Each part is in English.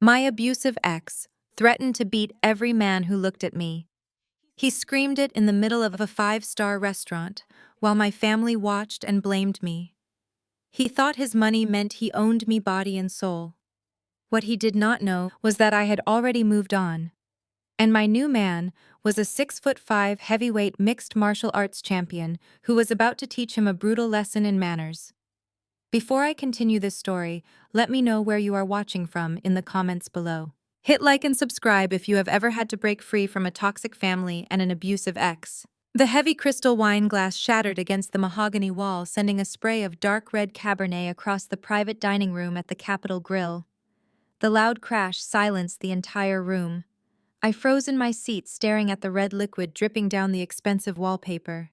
My abusive ex threatened to beat every man who looked at me. He screamed it in the middle of a five-star restaurant while my family watched and blamed me. He thought his money meant he owned me body and soul. What he did not know was that I had already moved on. And my new man was a 6'5" heavyweight mixed martial arts champion who was about to teach him a brutal lesson in manners. Before I continue this story, let me know where you are watching from in the comments below. Hit like and subscribe if you have ever had to break free from a toxic family and an abusive ex. The heavy crystal wine glass shattered against the mahogany wall, sending a spray of dark red Cabernet across the private dining room at the Capital Grille. The loud crash silenced the entire room. I froze in my seat, staring at the red liquid dripping down the expensive wallpaper.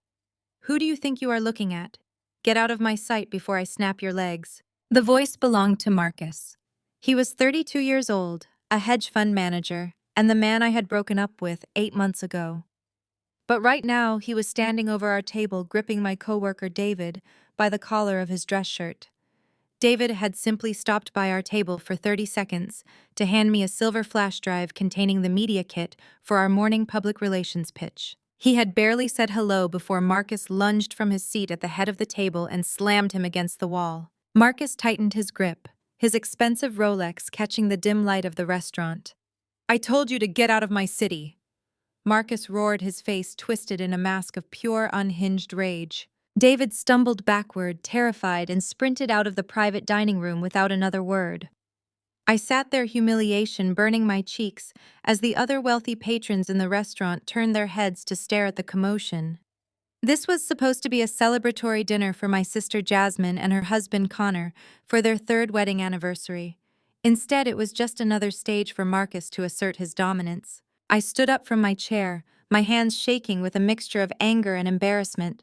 "Who do you think you are looking at? Get out of my sight before I snap your legs." The voice belonged to Marcus. He was 32 years old, a hedge fund manager, and the man I had broken up with 8 months ago. But right now, he was standing over our table, gripping my coworker David by the collar of his dress shirt. David had simply stopped by our table for 30 seconds to hand me a silver flash drive containing the media kit for our morning public relations pitch. He had barely said hello before Marcus lunged from his seat at the head of the table and slammed him against the wall. Marcus tightened his grip, his expensive Rolex catching the dim light of the restaurant. "I told you to get out of my city!" Marcus roared, his face twisted in a mask of pure, unhinged rage. David stumbled backward, terrified, and sprinted out of the private dining room without another word. I sat there, humiliation burning my cheeks, as the other wealthy patrons in the restaurant turned their heads to stare at the commotion. This was supposed to be a celebratory dinner for my sister Jasmine and her husband Connor for their 3rd wedding anniversary. Instead, it was just another stage for Marcus to assert his dominance. I stood up from my chair, my hands shaking with a mixture of anger and embarrassment.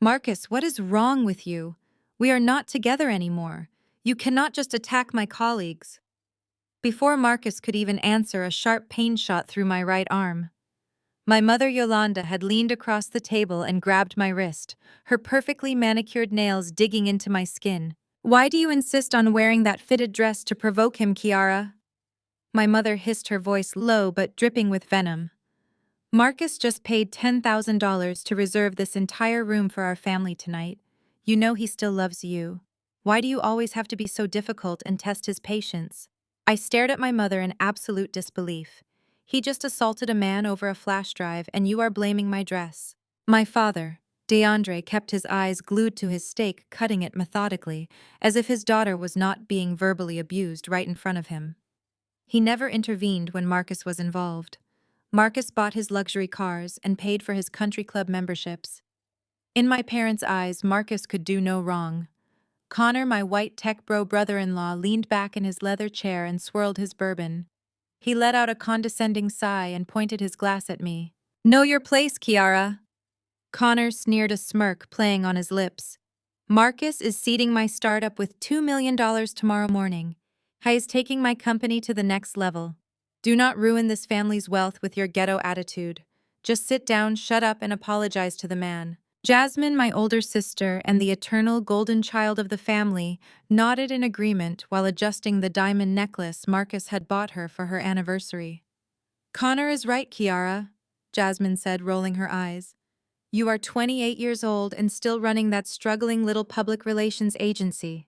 "Marcus, what is wrong with you? We are not together anymore. You cannot just attack my colleagues." Before Marcus could even answer, a sharp pain shot through my right arm. My mother Yolanda had leaned across the table and grabbed my wrist, her perfectly manicured nails digging into my skin. "Why do you insist on wearing that fitted dress to provoke him, Kiara?" My mother hissed, her voice low but dripping with venom. "Marcus just paid $10,000 to reserve this entire room for our family tonight. You know he still loves you. Why do you always have to be so difficult and test his patience?" I stared at my mother in absolute disbelief. "He just assaulted a man over a flash drive, and you are blaming my dress." My father, DeAndre, kept his eyes glued to his steak, cutting it methodically, as if his daughter was not being verbally abused right in front of him. He never intervened when Marcus was involved. Marcus bought his luxury cars and paid for his country club memberships. In my parents' eyes, Marcus could do no wrong. Connor, my white tech bro brother-in-law, leaned back in his leather chair and swirled his bourbon. He let out a condescending sigh and pointed his glass at me. "Know your place, Kiara." Connor sneered, a smirk playing on his lips. "Marcus is seeding my startup with $2 million tomorrow morning. He is taking my company to the next level. Do not ruin this family's wealth with your ghetto attitude. Just sit down, shut up, and apologize to the man." Jasmine, my older sister and the eternal golden child of the family, nodded in agreement while adjusting the diamond necklace Marcus had bought her for her anniversary. "Connor is right, Kiara," Jasmine said, rolling her eyes. "You are 28 years old and still running that struggling little public relations agency.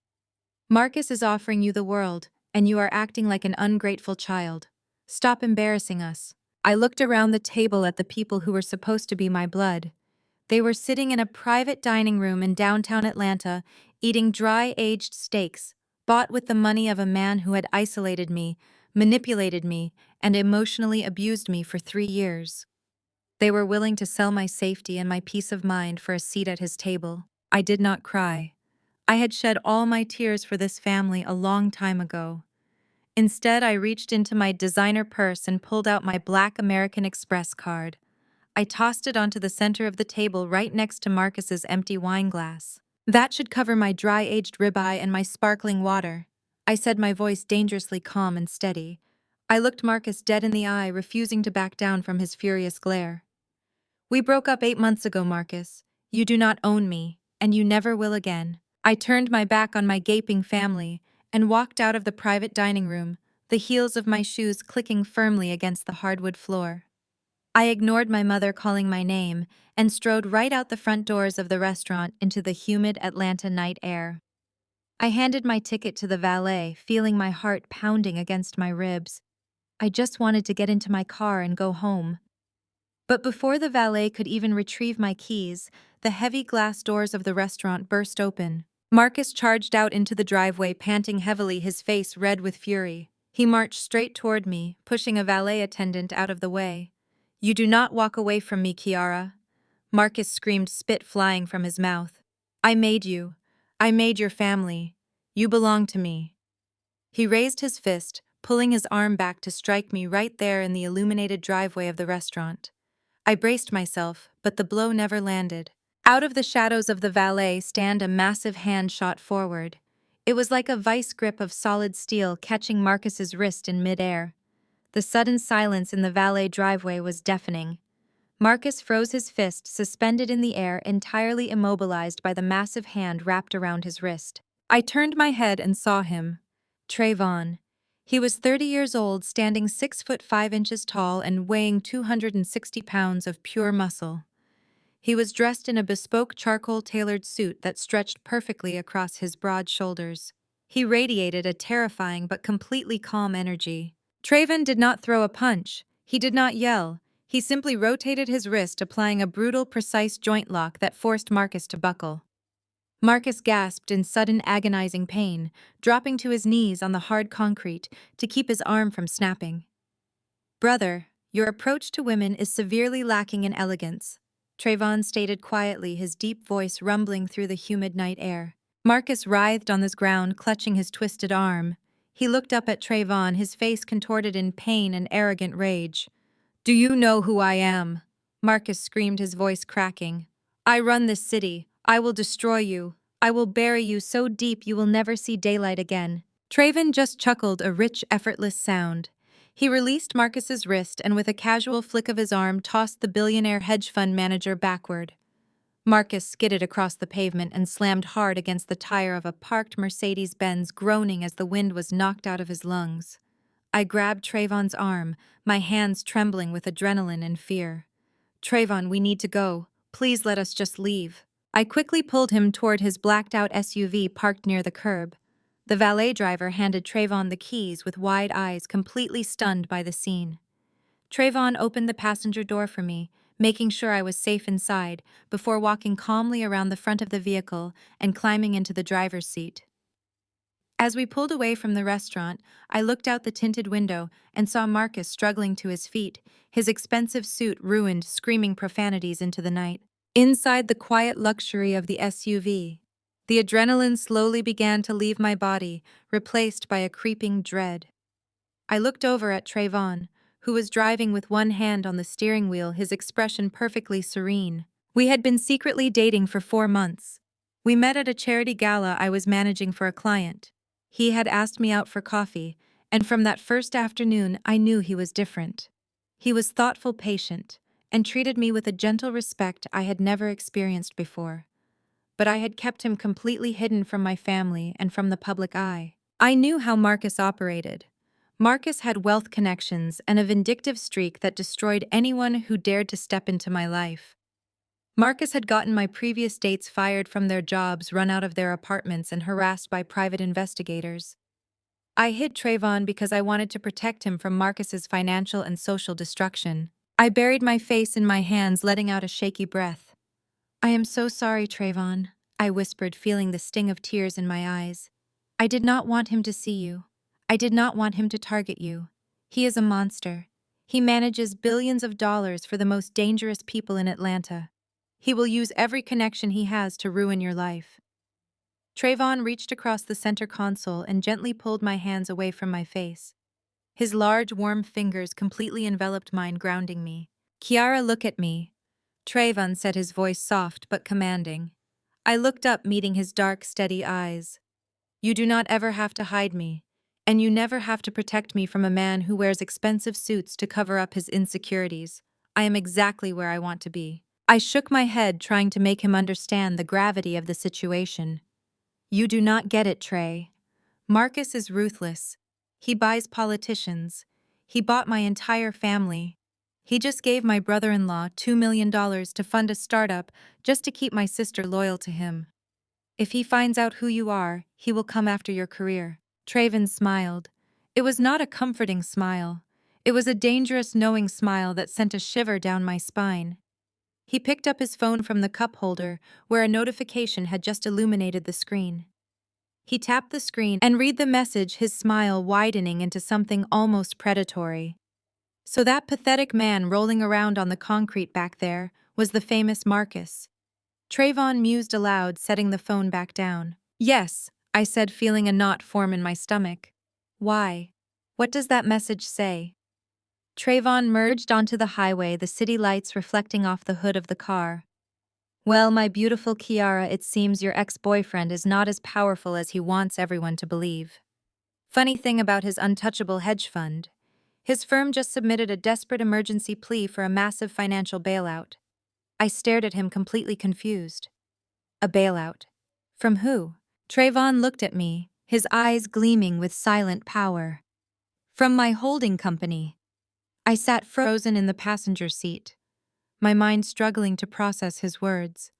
Marcus is offering you the world, and you are acting like an ungrateful child. Stop embarrassing us." I looked around the table at the people who were supposed to be my blood. They were sitting in a private dining room in downtown Atlanta, eating dry-aged steaks, bought with the money of a man who had isolated me, manipulated me, and emotionally abused me for 3 years. They were willing to sell my safety and my peace of mind for a seat at his table. I did not cry. I had shed all my tears for this family a long time ago. Instead, I reached into my designer purse and pulled out my black American Express card. I tossed it onto the center of the table right next to Marcus's empty wine glass. "That should cover my dry-aged ribeye and my sparkling water," I said, my voice dangerously calm and steady. I looked Marcus dead in the eye, refusing to back down from his furious glare. "We broke up 8 months ago, Marcus. You do not own me, and you never will again." I turned my back on my gaping family and walked out of the private dining room, the heels of my shoes clicking firmly against the hardwood floor. I ignored my mother calling my name and strode right out the front doors of the restaurant into the humid Atlanta night air. I handed my ticket to the valet, feeling my heart pounding against my ribs. I just wanted to get into my car and go home. But before the valet could even retrieve my keys, the heavy glass doors of the restaurant burst open. Marcus charged out into the driveway, panting heavily, his face red with fury. He marched straight toward me, pushing a valet attendant out of the way. "You do not walk away from me, Kiara." Marcus screamed, spit flying from his mouth. "I made you. I made your family. You belong to me." He raised his fist, pulling his arm back to strike me right there in the illuminated driveway of the restaurant. I braced myself, but the blow never landed. Out of the shadows of the valet stand a massive hand shot forward. It was like a vice grip of solid steel catching Marcus's wrist in midair. The sudden silence in the valet driveway was deafening. Marcus froze, his fist suspended in the air, entirely immobilized by the massive hand wrapped around his wrist. I turned my head and saw him. Trayvon. He was 30 years old, standing 6'5" tall and weighing 260 pounds of pure muscle. He was dressed in a bespoke charcoal-tailored suit that stretched perfectly across his broad shoulders. He radiated a terrifying but completely calm energy. Trayvon did not throw a punch. He did not yell. He simply rotated his wrist, applying a brutal, precise joint lock that forced Marcus to buckle. Marcus gasped in sudden, agonizing pain, dropping to his knees on the hard concrete to keep his arm from snapping. "Brother, your approach to women is severely lacking in elegance," Trayvon stated quietly, his deep voice rumbling through the humid night air. Marcus writhed on the ground, clutching his twisted arm. He looked up at Trayvon, his face contorted in pain and arrogant rage. "Do you know who I am?" Marcus screamed, his voice cracking. "I run this city. I will destroy you. I will bury you so deep you will never see daylight again." Trayvon just chuckled, a rich, effortless sound. He released Marcus's wrist and with a casual flick of his arm tossed the billionaire hedge fund manager backward. Marcus skidded across the pavement and slammed hard against the tire of a parked Mercedes-Benz, groaning as the wind was knocked out of his lungs. I grabbed Trayvon's arm, my hands trembling with adrenaline and fear. "Trayvon, we need to go. Please let us just leave." I quickly pulled him toward his blacked-out SUV parked near the curb. The valet driver handed Trayvon the keys with wide eyes, completely stunned by the scene. Trayvon opened the passenger door for me, making sure I was safe inside, before walking calmly around the front of the vehicle and climbing into the driver's seat. As we pulled away from the restaurant, I looked out the tinted window and saw Marcus struggling to his feet, his expensive suit ruined, screaming profanities into the night. Inside the quiet luxury of the SUV, the adrenaline slowly began to leave my body, replaced by a creeping dread. I looked over at Trayvon, who was driving with one hand on the steering wheel, his expression perfectly serene. We had been secretly dating for 4 months. We met at a charity gala I was managing for a client. He had asked me out for coffee, and from that first afternoon I knew he was different. He was thoughtful, patient, and treated me with a gentle respect I had never experienced before. But I had kept him completely hidden from my family and from the public eye. I knew how Marcus operated. Marcus had wealth connections and a vindictive streak that destroyed anyone who dared to step into my life. Marcus had gotten my previous dates fired from their jobs, run out of their apartments, and harassed by private investigators. I hid Trayvon because I wanted to protect him from Marcus's financial and social destruction. I buried my face in my hands, letting out a shaky breath. "I am so sorry, Trayvon," I whispered, feeling the sting of tears in my eyes. "I did not want him to see you. I did not want him to target you. He is a monster. He manages billions of dollars for the most dangerous people in Atlanta. He will use every connection he has to ruin your life." Trayvon reached across the center console and gently pulled my hands away from my face. His large, warm fingers completely enveloped mine, grounding me. "Kiara, look at me," Trayvon said, his voice soft but commanding. I looked up, meeting his dark, steady eyes. "You do not ever have to hide me, and you never have to protect me from a man who wears expensive suits to cover up his insecurities. I am exactly where I want to be." I shook my head, trying to make him understand the gravity of the situation. "You do not get it, Trey. Marcus is ruthless. He buys politicians. He bought my entire family. He just gave my brother-in-law $2 million to fund a startup just to keep my sister loyal to him. If he finds out who you are, he will come after your career. Trayvon smiled. It was not a comforting smile. It was a dangerous, knowing smile that sent a shiver down my spine. He picked up his phone from the cup holder, where a notification had just illuminated the screen. He tapped the screen and read the message, his smile widening into something almost predatory. So that pathetic man rolling around on the concrete back there was the famous Marcus. Trayvon mused aloud, setting the phone back down. Yes, I said, feeling a knot form in my stomach. Why? What does that message say? Trayvon merged onto the highway, the city lights reflecting off the hood of the car. Well, my beautiful Kiara, it seems your ex-boyfriend is not as powerful as he wants everyone to believe. Funny thing about his untouchable hedge fund. His firm just submitted a desperate emergency plea for a massive financial bailout. I stared at him, completely confused. A bailout? From who? Trayvon looked at me, his eyes gleaming with silent power. From my holding company. I sat frozen in the passenger seat, my mind struggling to process his words.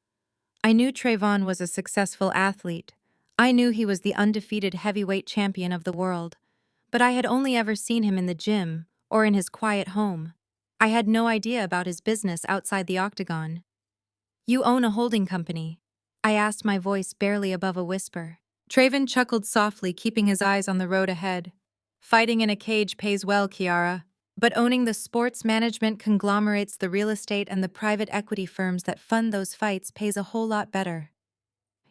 I knew Trayvon was a successful athlete. I knew he was the undefeated heavyweight champion of the world, but I had only ever seen him in the gym or in his quiet home. I had no idea about his business outside the octagon. You own a holding company? I asked, my voice barely above a whisper. Trayvon chuckled softly, keeping his eyes on the road ahead. Fighting in a cage pays well, Kiara. But owning the sports management conglomerates, the real estate, and the private equity firms that fund those fights pays a whole lot better.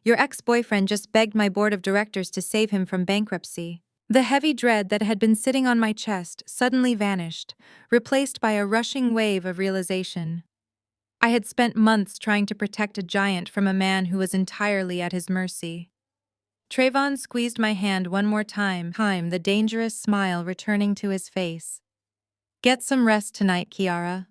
Your ex-boyfriend just begged my board of directors to save him from bankruptcy. The heavy dread that had been sitting on my chest suddenly vanished, replaced by a rushing wave of realization. I had spent months trying to protect a giant from a man who was entirely at his mercy. Trayvon squeezed my hand one more time, the dangerous smile returning to his face. Get some rest tonight, Kiara.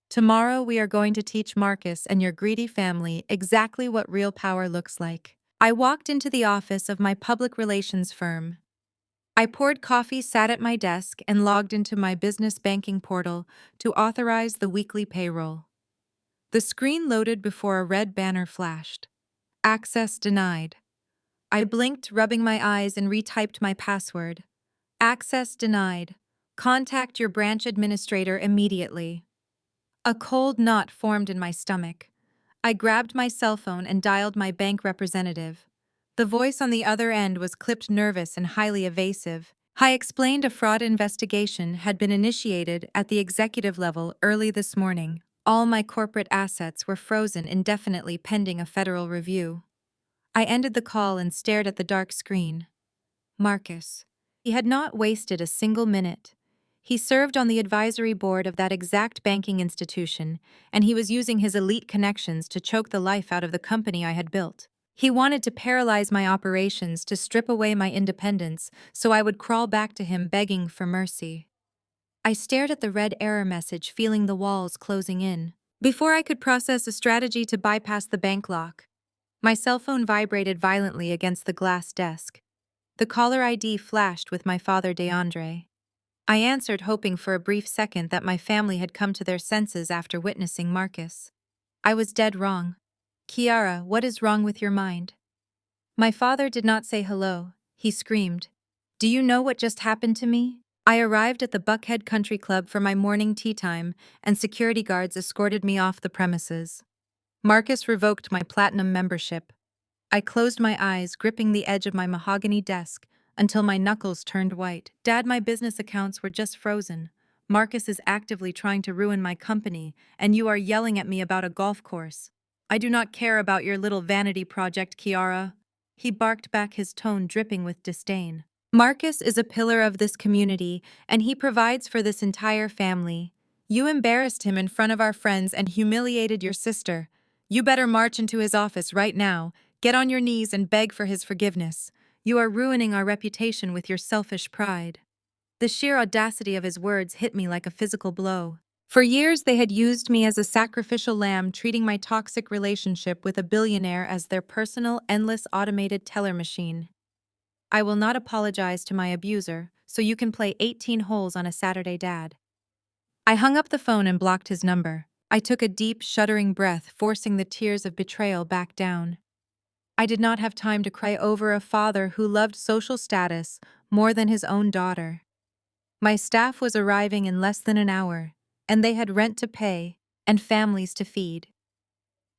Tomorrow we are going to teach Marcus and your greedy family exactly what real power looks like. I walked into the office of my public relations firm. I poured coffee, sat at my desk, and logged into my business banking portal to authorize the weekly payroll. The screen loaded before a red banner flashed. Access denied. I blinked, rubbing my eyes, and retyped my password. Access denied. Contact your branch administrator immediately. A cold knot formed in my stomach. I grabbed my cell phone and dialed my bank representative. The voice on the other end was clipped, nervous, and highly evasive. I explained a fraud investigation had been initiated at the executive level early this morning. All my corporate assets were frozen indefinitely pending a federal review. I ended the call and stared at the dark screen. Marcus. He had not wasted a single minute. He served on the advisory board of that exact banking institution, and he was using his elite connections to choke the life out of the company I had built. He wanted to paralyze my operations, to strip away my independence, so I would crawl back to him begging for mercy. I stared at the red error message, feeling the walls closing in. Before I could process a strategy to bypass the bank lock, my cell phone vibrated violently against the glass desk. The caller ID flashed with my father, DeAndre. I answered, hoping for a brief second that my family had come to their senses after witnessing Marcus. I was dead wrong. Kiara, what is wrong with your mind? My father did not say hello. He screamed. Do you know what just happened to me? I arrived at the Buckhead Country Club for my morning tea time, and security guards escorted me off the premises. Marcus revoked my platinum membership. I closed my eyes, gripping the edge of my mahogany desk, until my knuckles turned white. Dad, my business accounts were just frozen. Marcus is actively trying to ruin my company, and you are yelling at me about a golf course. I do not care about your little vanity project, Kiara. He barked back, his tone dripping with disdain. Marcus is a pillar of this community, and he provides for this entire family. You embarrassed him in front of our friends and humiliated your sister. You better march into his office right now, get on your knees and beg for his forgiveness. You are ruining our reputation with your selfish pride. The sheer audacity of his words hit me like a physical blow. For years they had used me as a sacrificial lamb, treating my toxic relationship with a billionaire as their personal, endless automated teller machine. I will not apologize to my abuser, so you can play 18 holes on a Saturday, Dad. I hung up the phone and blocked his number. I took a deep, shuddering breath, forcing the tears of betrayal back down. I did not have time to cry over a father who loved social status more than his own daughter. My staff was arriving in less than an hour, and they had rent to pay and families to feed.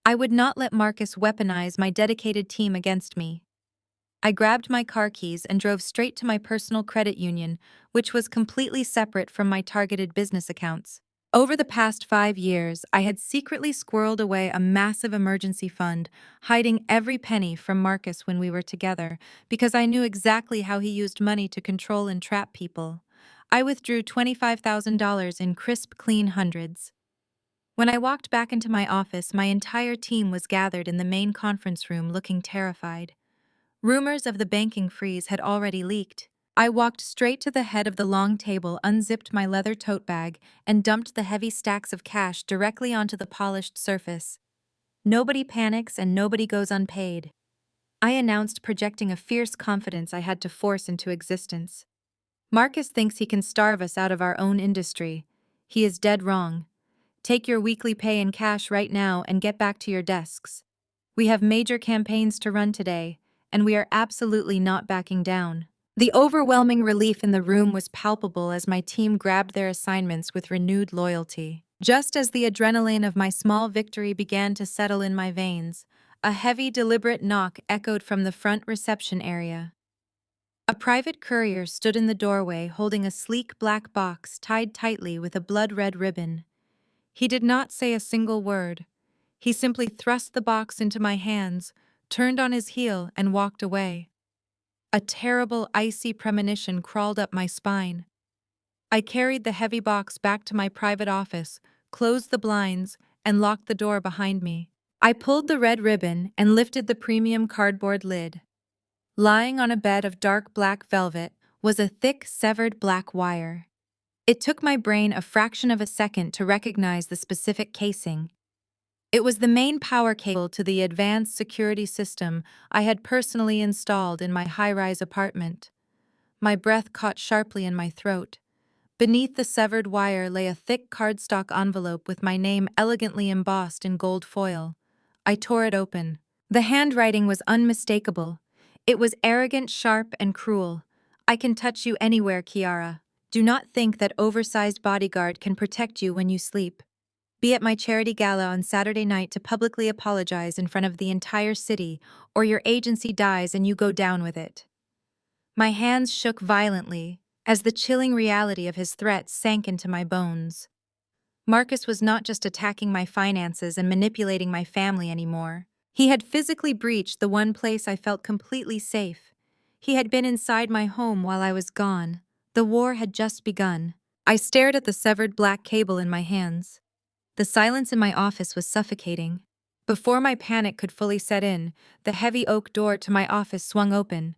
I would not let Marcus weaponize my dedicated team against me. I grabbed my car keys and drove straight to my personal credit union, which was completely separate from my targeted business accounts. Over the past 5 years, I had secretly squirreled away a massive emergency fund, hiding every penny from Marcus when we were together, because I knew exactly how he used money to control and trap people. I withdrew $25,000 in crisp, clean hundreds. When I walked back into my office, my entire team was gathered in the main conference room looking terrified. Rumors of the banking freeze had already leaked. I walked straight to the head of the long table, unzipped my leather tote bag, and dumped the heavy stacks of cash directly onto the polished surface. Nobody panics and nobody goes unpaid, I announced, projecting a fierce confidence I had to force into existence. Marcus thinks he can starve us out of our own industry. He is dead wrong. Take your weekly pay in cash right now and get back to your desks. We have major campaigns to run today, and we are absolutely not backing down. The overwhelming relief in the room was palpable as my team grabbed their assignments with renewed loyalty. Just as the adrenaline of my small victory began to settle in my veins, a heavy, deliberate knock echoed from the front reception area. A private courier stood in the doorway holding a sleek black box tied tightly with a blood-red ribbon. He did not say a single word. He simply thrust the box into my hands, turned on his heel, and walked away. A terrible, icy premonition crawled up my spine. I carried the heavy box back to my private office, closed the blinds, and locked the door behind me. I pulled the red ribbon and lifted the premium cardboard lid. Lying on a bed of dark black velvet was a thick, severed black wire. It took my brain a fraction of a second to recognize the specific casing. It was the main power cable to the advanced security system I had personally installed in my high-rise apartment. My breath caught sharply in my throat. Beneath the severed wire lay a thick cardstock envelope with my name elegantly embossed in gold foil. I tore it open. The handwriting was unmistakable. It was arrogant, sharp, and cruel. "I can touch you anywhere, Kiara. Do not think that oversized bodyguard can protect you when you sleep. Be at my charity gala on Saturday night to publicly apologize in front of the entire city, or your agency dies and you go down with it." My hands shook violently as the chilling reality of his threats sank into my bones. Marcus was not just attacking my finances and manipulating my family anymore. He had physically breached the one place I felt completely safe. He had been inside my home while I was gone. The war had just begun. I stared at the severed black cable in my hands. The silence in my office was suffocating. Before my panic could fully set in, the heavy oak door to my office swung open.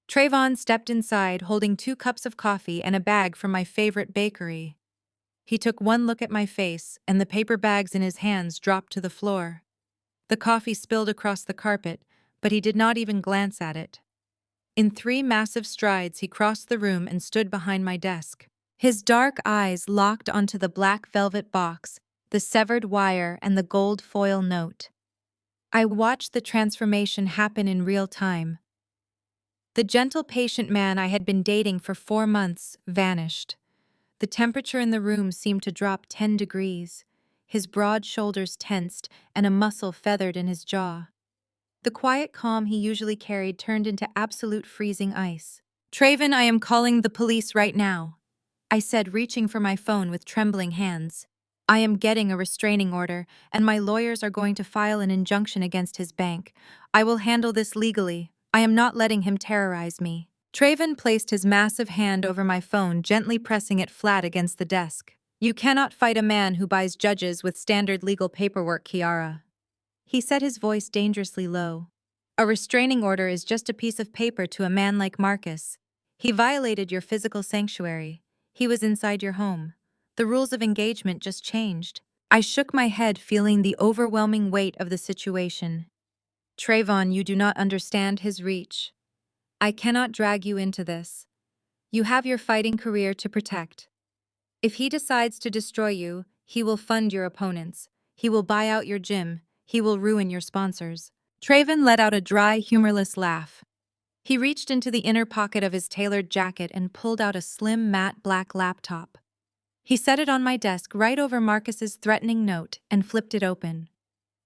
Trayvon stepped inside, holding 2 cups of coffee and a bag from my favorite bakery. He took one look at my face, and the paper bags in his hands dropped to the floor. The coffee spilled across the carpet, but he did not even glance at it. In 3 massive strides, he crossed the room and stood behind my desk. His dark eyes locked onto the black velvet box, the severed wire, and the gold foil note. I watched the transformation happen in real time. The gentle, patient man I had been dating for 4 months vanished. The temperature in the room seemed to drop 10 degrees. His broad shoulders tensed, and a muscle feathered in his jaw. The quiet calm he usually carried turned into absolute freezing ice. "Trayvon, I am calling the police right now," I said, reaching for my phone with trembling hands. "I am getting a restraining order, and my lawyers are going to file an injunction against his bank. I will handle this legally. I am not letting him terrorize me." Trayvon placed his massive hand over my phone, gently pressing it flat against the desk. "You cannot fight a man who buys judges with standard legal paperwork, Kiara." He set his voice dangerously low. "A restraining order is just a piece of paper to a man like Marcus. He violated your physical sanctuary. He was inside your home. The rules of engagement just changed." I shook my head, feeling the overwhelming weight of the situation. "Trayvon, you do not understand his reach. I cannot drag you into this. You have your fighting career to protect. If he decides to destroy you, he will fund your opponents. He will buy out your gym. He will ruin your sponsors. Traven let out a dry, humorless laugh. He reached into the inner pocket of his tailored jacket and pulled out a slim, matte black laptop. He set it on my desk right over Marcus's threatening note and flipped it open.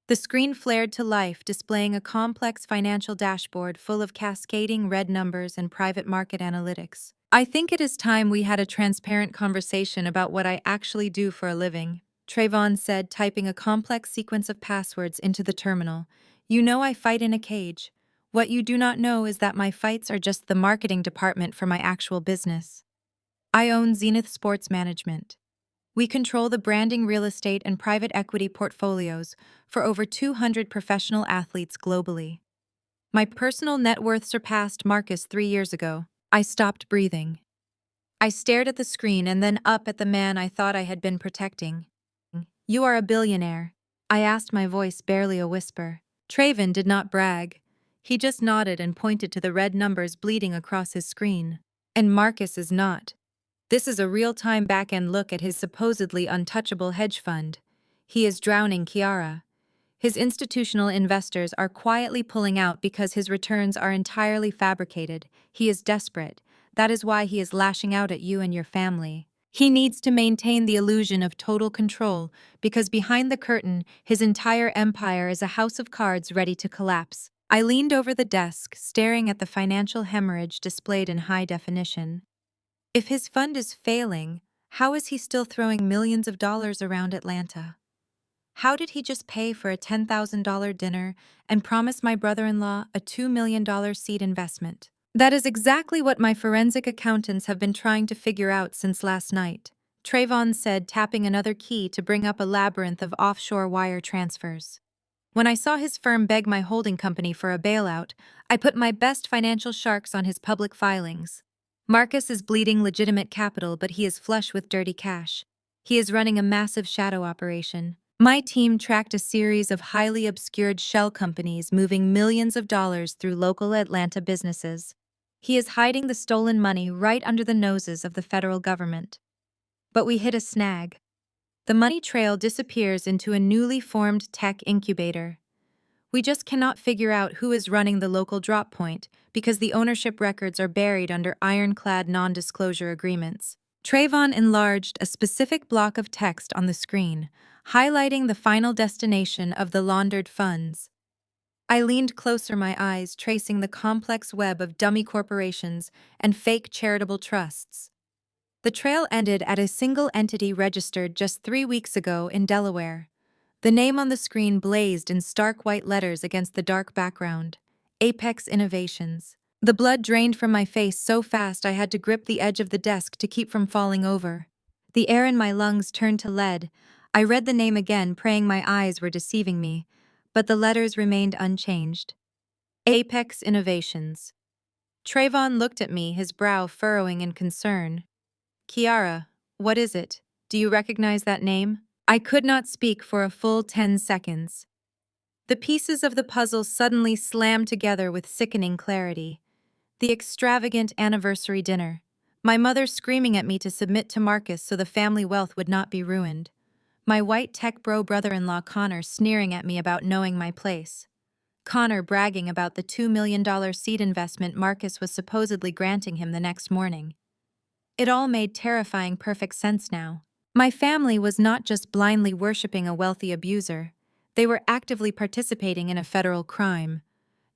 The screen flared to life, displaying a complex financial dashboard full of cascading red numbers and private market analytics. I think it is time we had a transparent conversation about what I actually do for a living, Trayvon said, typing a complex sequence of passwords into the terminal. You know I fight in a cage. What you do not know is that my fights are just the marketing department for my actual business. I own Zenith Sports Management. We control the branding, real estate, and private equity portfolios for over 200 professional athletes globally. My personal net worth surpassed Marcus 3 years ago. I stopped breathing. I stared at the screen and then up at the man I thought I had been protecting. You are a billionaire, I asked, my voice barely a whisper. Traven did not brag. He just nodded and pointed to the red numbers bleeding across his screen. And Marcus is not. This is a real-time back-end look at his supposedly untouchable hedge fund. He is drowning Kiara. His institutional investors are quietly pulling out because his returns are entirely fabricated. He is desperate. That is why he is lashing out at you and your family. He needs to maintain the illusion of total control because behind the curtain, his entire empire is a house of cards ready to collapse. I leaned over the desk, staring at the financial hemorrhage displayed in high definition. If his fund is failing, how is he still throwing millions of dollars around Atlanta? How did he just pay for a $10,000 dinner and promise my brother-in-law a $2 million seed investment? That is exactly what my forensic accountants have been trying to figure out since last night, Trayvon said, tapping another key to bring up a labyrinth of offshore wire transfers. When I saw his firm beg my holding company for a bailout, I put my best financial sharks on his public filings. Marcus is bleeding legitimate capital, but he is flush with dirty cash. He is running a massive shadow operation. My team tracked a series of highly obscured shell companies moving millions of dollars through local Atlanta businesses. He is hiding the stolen money right under the noses of the federal government. But we hit a snag. The money trail disappears into a newly formed tech incubator. We just cannot figure out who is running the local drop point because the ownership records are buried under ironclad non-disclosure agreements. Trayvon enlarged a specific block of text on the screen, highlighting the final destination of the laundered funds. I leaned closer, my eyes tracing the complex web of dummy corporations and fake charitable trusts. The trail ended at a single entity registered just 3 weeks ago in Delaware. The name on the screen blazed in stark white letters against the dark background. Apex Innovations. The blood drained from my face so fast I had to grip the edge of the desk to keep from falling over. The air in my lungs turned to lead. I read the name again, praying my eyes were deceiving me, but the letters remained unchanged. Apex Innovations. Trayvon looked at me, his brow furrowing in concern. Kiara, what is it? Do you recognize that name? I could not speak for a full 10 seconds. The pieces of the puzzle suddenly slammed together with sickening clarity. The extravagant anniversary dinner. My mother screaming at me to submit to Marcus so the family wealth would not be ruined. My white tech bro brother-in-law Connor sneering at me about knowing my place. Connor bragging about the $2 million seed investment Marcus was supposedly granting him the next morning. It all made terrifying perfect sense now. My family was not just blindly worshipping a wealthy abuser. They were actively participating in a federal crime.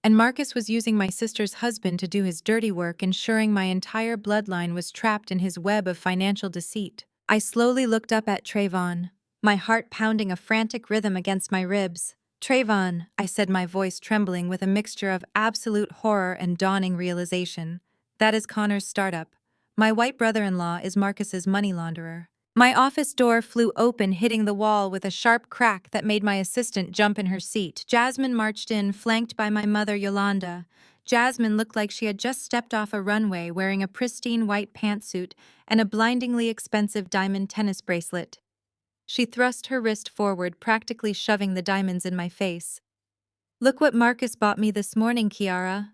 And Marcus was using my sister's husband to do his dirty work, ensuring my entire bloodline was trapped in his web of financial deceit. I slowly looked up at Trayvon, my heart pounding a frantic rhythm against my ribs. Trayvon, I said, my voice trembling with a mixture of absolute horror and dawning realization. That is Connor's startup. My white brother-in-law is Marcus's money launderer. My office door flew open, hitting the wall with a sharp crack that made my assistant jump in her seat. Jasmine marched in, flanked by my mother, Yolanda. Jasmine looked like she had just stepped off a runway, wearing a pristine white pantsuit and a blindingly expensive diamond tennis bracelet. She thrust her wrist forward, practically shoving the diamonds in my face. "Look what Marcus bought me this morning, Kiara,"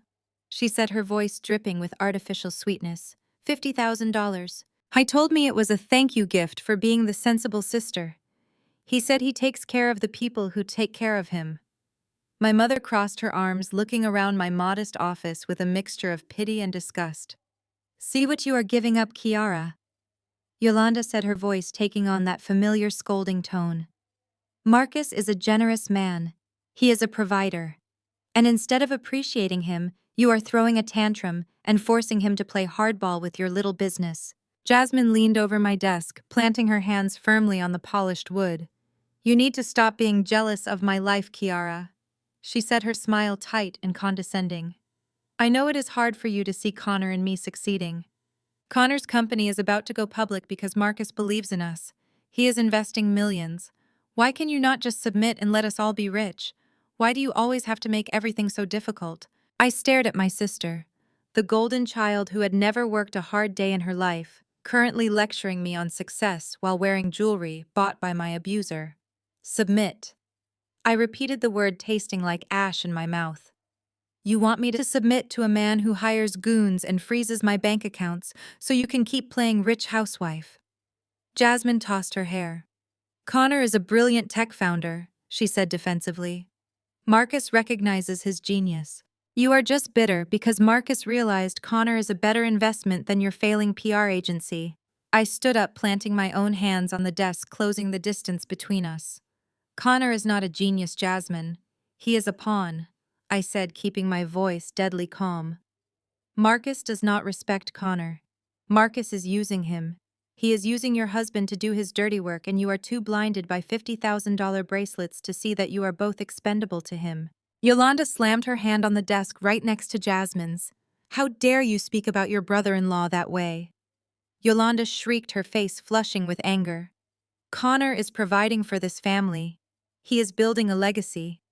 she said, her voice dripping with artificial sweetness. $50,000. He told me it was a thank you gift for being the sensible sister. He said he takes care of the people who take care of him. My mother crossed her arms, looking around my modest office with a mixture of pity and disgust. See what you are giving up, Kiara, Yolanda said, her voice taking on that familiar scolding tone. Marcus is a generous man. He is a provider. And instead of appreciating him, you are throwing a tantrum and forcing him to play hardball with your little business. Jasmine leaned over my desk, planting her hands firmly on the polished wood. You need to stop being jealous of my life, Kiara, she said, her smile tight and condescending. I know it is hard for you to see Connor and me succeeding. Connor's company is about to go public because Marcus believes in us. He is investing millions. Why can you not just submit and let us all be rich? Why do you always have to make everything so difficult? I stared at my sister, the golden child who had never worked a hard day in her life, currently lecturing me on success while wearing jewelry bought by my abuser. Submit. I repeated the word, tasting like ash in my mouth. You want me to submit to a man who hires goons and freezes my bank accounts so you can keep playing rich housewife? Jasmine tossed her hair. Connor is a brilliant tech founder, she said defensively. Marcus recognizes his genius. You are just bitter because Marcus realized Connor is a better investment than your failing PR agency. I stood up, planting my own hands on the desk, closing the distance between us. Connor is not a genius, Jasmine. He is a pawn, I said, keeping my voice deadly calm. Marcus does not respect Connor. Marcus is using him. He is using your husband to do his dirty work, and you are too blinded by $50,000 bracelets to see that you are both expendable to him. Yolanda slammed her hand on the desk right next to Jasmine's. How dare you speak about your brother-in-law that way? Yolanda shrieked, her face flushing with anger. Connor is providing for this family. He is building a legacy.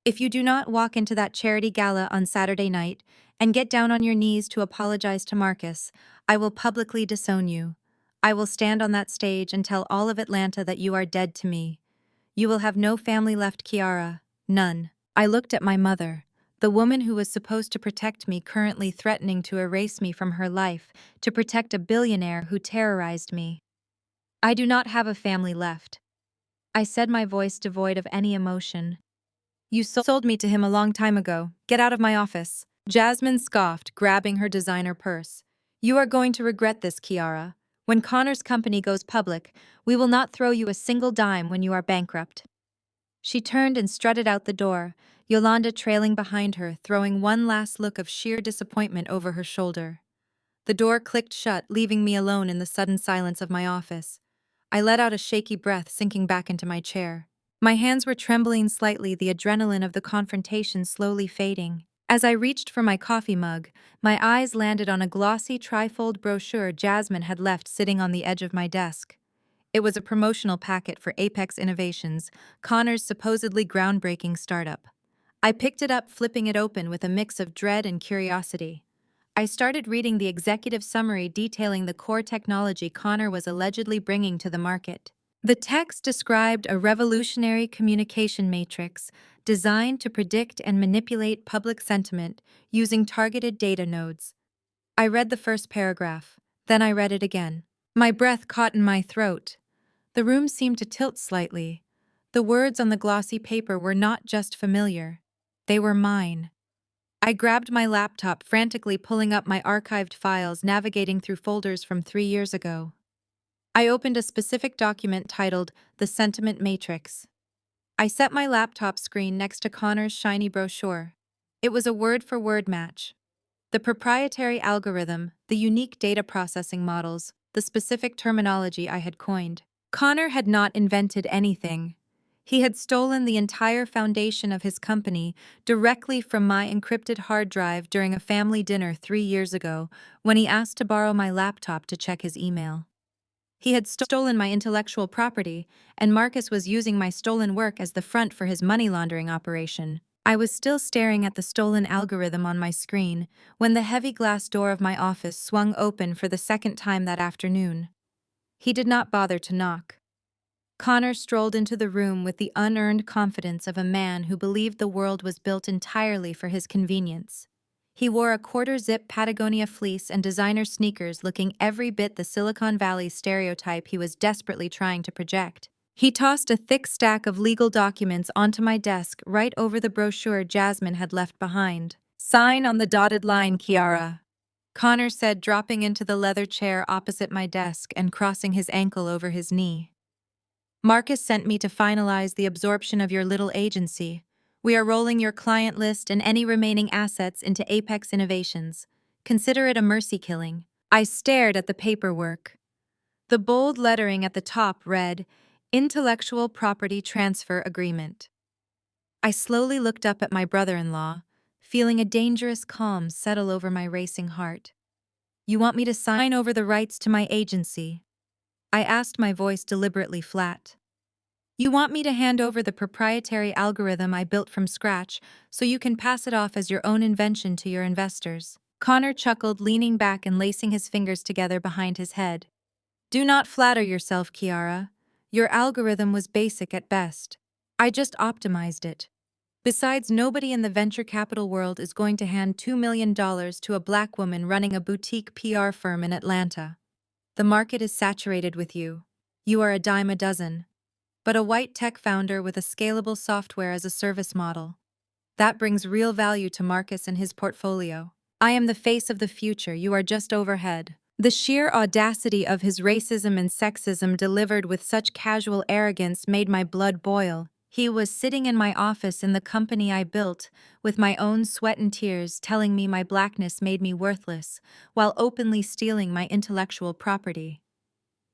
If you do not walk into that charity gala on Saturday night and get down on your knees to apologize to Marcus, I will publicly disown you. I will stand on that stage and tell all of Atlanta that you are dead to me. You will have no family left, Kiara. None. I looked at my mother, the woman who was supposed to protect me, currently threatening to erase me from her life to protect a billionaire who terrorized me. I do not have a family left, I said, my voice devoid of any emotion. You sold me to him a long time ago. Get out of my office. Jasmine scoffed, grabbing her designer purse. You are going to regret this, Kiara. When Connor's company goes public, we will not throw you a single dime when you are bankrupt. She turned and strutted out the door, Yolanda trailing behind her, throwing one last look of sheer disappointment over her shoulder. The door clicked shut, leaving me alone in the sudden silence of my office. I let out a shaky breath, sinking back into my chair. My hands were trembling slightly, the adrenaline of the confrontation slowly fading. As I reached for my coffee mug, my eyes landed on a glossy trifold brochure Jasmine had left sitting on the edge of my desk. It was a promotional packet for Apex Innovations, Connor's supposedly groundbreaking startup. I picked it up, flipping it open with a mix of dread and curiosity. I started reading the executive summary detailing the core technology Connor was allegedly bringing to the market. The text described a revolutionary communication matrix designed to predict and manipulate public sentiment using targeted data nodes. I read the first paragraph, then I read it again. My breath caught in my throat. The room seemed to tilt slightly. The words on the glossy paper were not just familiar. They were mine. I grabbed my laptop, frantically pulling up my archived files, navigating through folders from 3 years ago. I opened a specific document titled The Sentiment Matrix. I set my laptop screen next to Connor's shiny brochure. It was a word-for-word match. The proprietary algorithm, the unique data processing models, the specific terminology I had coined. Connor had not invented anything. He had stolen the entire foundation of his company directly from my encrypted hard drive during a family dinner 3 years ago when he asked to borrow my laptop to check his email. He had stolen my intellectual property, and Marcus was using my stolen work as the front for his money laundering operation. I was still staring at the stolen algorithm on my screen when the heavy glass door of my office swung open for the second time that afternoon. He did not bother to knock. Connor strolled into the room with the unearned confidence of a man who believed the world was built entirely for his convenience. He wore a quarter-zip Patagonia fleece and designer sneakers, looking every bit the Silicon Valley stereotype he was desperately trying to project. He tossed a thick stack of legal documents onto my desk right over the brochure Jasmine had left behind. "Sign on the dotted line, Kiara," Connor said, dropping into the leather chair opposite my desk and crossing his ankle over his knee. "Marcus sent me to finalize the absorption of your little agency. We are rolling your client list and any remaining assets into Apex Innovations. Consider it a mercy killing." I stared at the paperwork. The bold lettering at the top read, "Intellectual Property Transfer Agreement." I slowly looked up at my brother-in-law, feeling a dangerous calm settle over my racing heart. "You want me to sign over the rights to my agency?" I asked, my voice deliberately flat. "You want me to hand over the proprietary algorithm I built from scratch so you can pass it off as your own invention to your investors?" Connor chuckled, leaning back and lacing his fingers together behind his head. "Do not flatter yourself, Kiara. Your algorithm was basic at best. I just optimized it. Besides, nobody in the venture capital world is going to hand $2 million to a black woman running a boutique PR firm in Atlanta. The market is saturated with you. You are a dime a dozen. But a white tech founder with a scalable software as a service model. That brings real value to Marcus and his portfolio. I am the face of the future, you are just overhead." The sheer audacity of his racism and sexism delivered with such casual arrogance made my blood boil. He was sitting in my office in the company I built, with my own sweat and tears, telling me my blackness made me worthless, while openly stealing my intellectual property.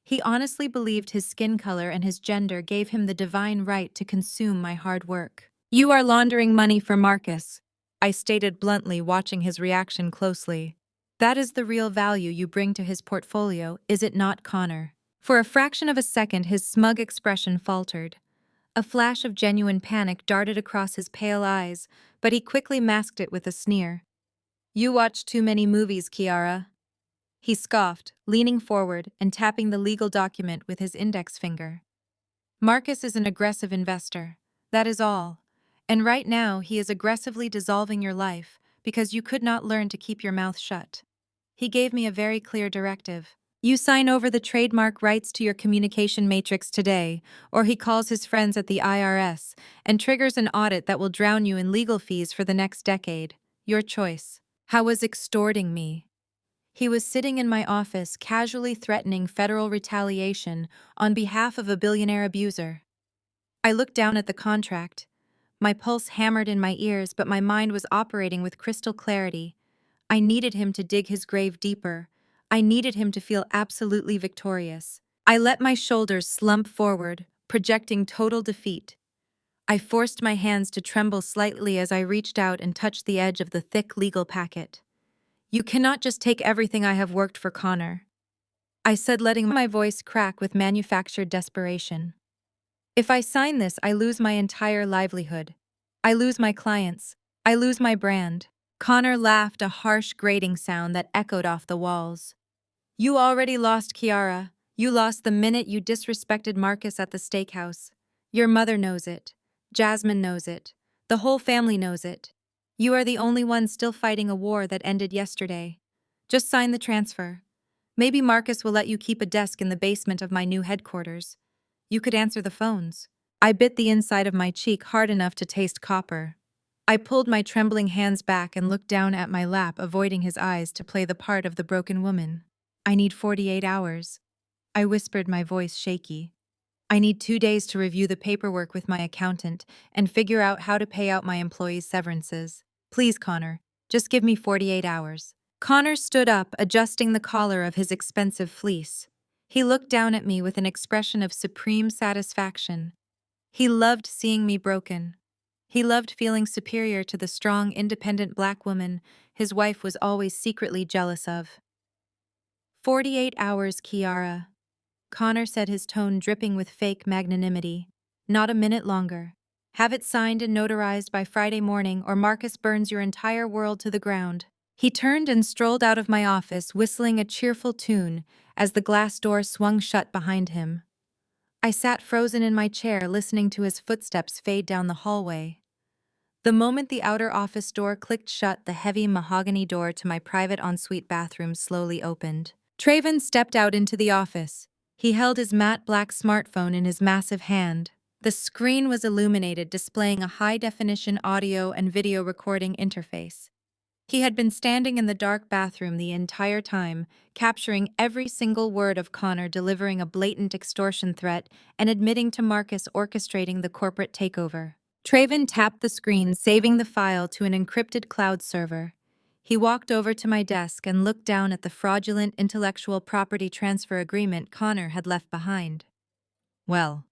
He honestly believed his skin color and his gender gave him the divine right to consume my hard work. "You are laundering money for Marcus," I stated bluntly, watching his reaction closely. "That is the real value you bring to his portfolio, is it not, Connor?" For a fraction of a second, his smug expression faltered. A flash of genuine panic darted across his pale eyes, but he quickly masked it with a sneer. "You watch too many movies, Kiara," he scoffed, leaning forward and tapping the legal document with his index finger. "Marcus is an aggressive investor. That is all. And right now, he is aggressively dissolving your life because you could not learn to keep your mouth shut. He gave me a very clear directive. You sign over the trademark rights to your communication matrix today, or he calls his friends at the IRS and triggers an audit that will drown you in legal fees for the next decade. Your choice." How was extorting me? He was sitting in my office, casually threatening federal retaliation on behalf of a billionaire abuser. I looked down at the contract. My pulse hammered in my ears, but my mind was operating with crystal clarity. I needed him to dig his grave deeper. I needed him to feel absolutely victorious. I let my shoulders slump forward, projecting total defeat. I forced my hands to tremble slightly as I reached out and touched the edge of the thick legal packet. "You cannot just take everything I have worked for, Connor," I said, letting my voice crack with manufactured desperation. "If I sign this, I lose my entire livelihood. I lose my clients. I lose my brand." Connor laughed, a harsh, grating sound that echoed off the walls. "You already lost, Kiara. You lost the minute you disrespected Marcus at the steakhouse. Your mother knows it. Jasmine knows it. The whole family knows it. You are the only one still fighting a war that ended yesterday. Just sign the transfer. Maybe Marcus will let you keep a desk in the basement of my new headquarters. You could answer the phones." I bit the inside of my cheek hard enough to taste copper. I pulled my trembling hands back and looked down at my lap, avoiding his eyes to play the part of the broken woman. "I need 48 hours. I whispered, my voice shaky. "I need 2 days to review the paperwork with my accountant and figure out how to pay out my employees' severances. Please, Connor, just give me 48 hours. Connor stood up, adjusting the collar of his expensive fleece. He looked down at me with an expression of supreme satisfaction. He loved seeing me broken. He loved feeling superior to the strong, independent black woman his wife was always secretly jealous of. 48 hours, Kiara," Connor said, his tone dripping with fake magnanimity. "Not a minute longer. Have it signed and notarized by Friday morning, or Marcus burns your entire world to the ground." He turned and strolled out of my office, whistling a cheerful tune as the glass door swung shut behind him. I sat frozen in my chair, listening to his footsteps fade down the hallway. The moment the outer office door clicked shut, the heavy mahogany door to my private ensuite bathroom slowly opened. Trayvon stepped out into the office. He held his matte black smartphone in his massive hand. The screen was illuminated, displaying a high-definition audio and video recording interface. He had been standing in the dark bathroom the entire time, capturing every single word of Connor delivering a blatant extortion threat and admitting to Marcus orchestrating the corporate takeover. Trayvon tapped the screen, saving the file to an encrypted cloud server. He walked over to my desk and looked down at the fraudulent intellectual property transfer agreement Connor had left behind. "Well,"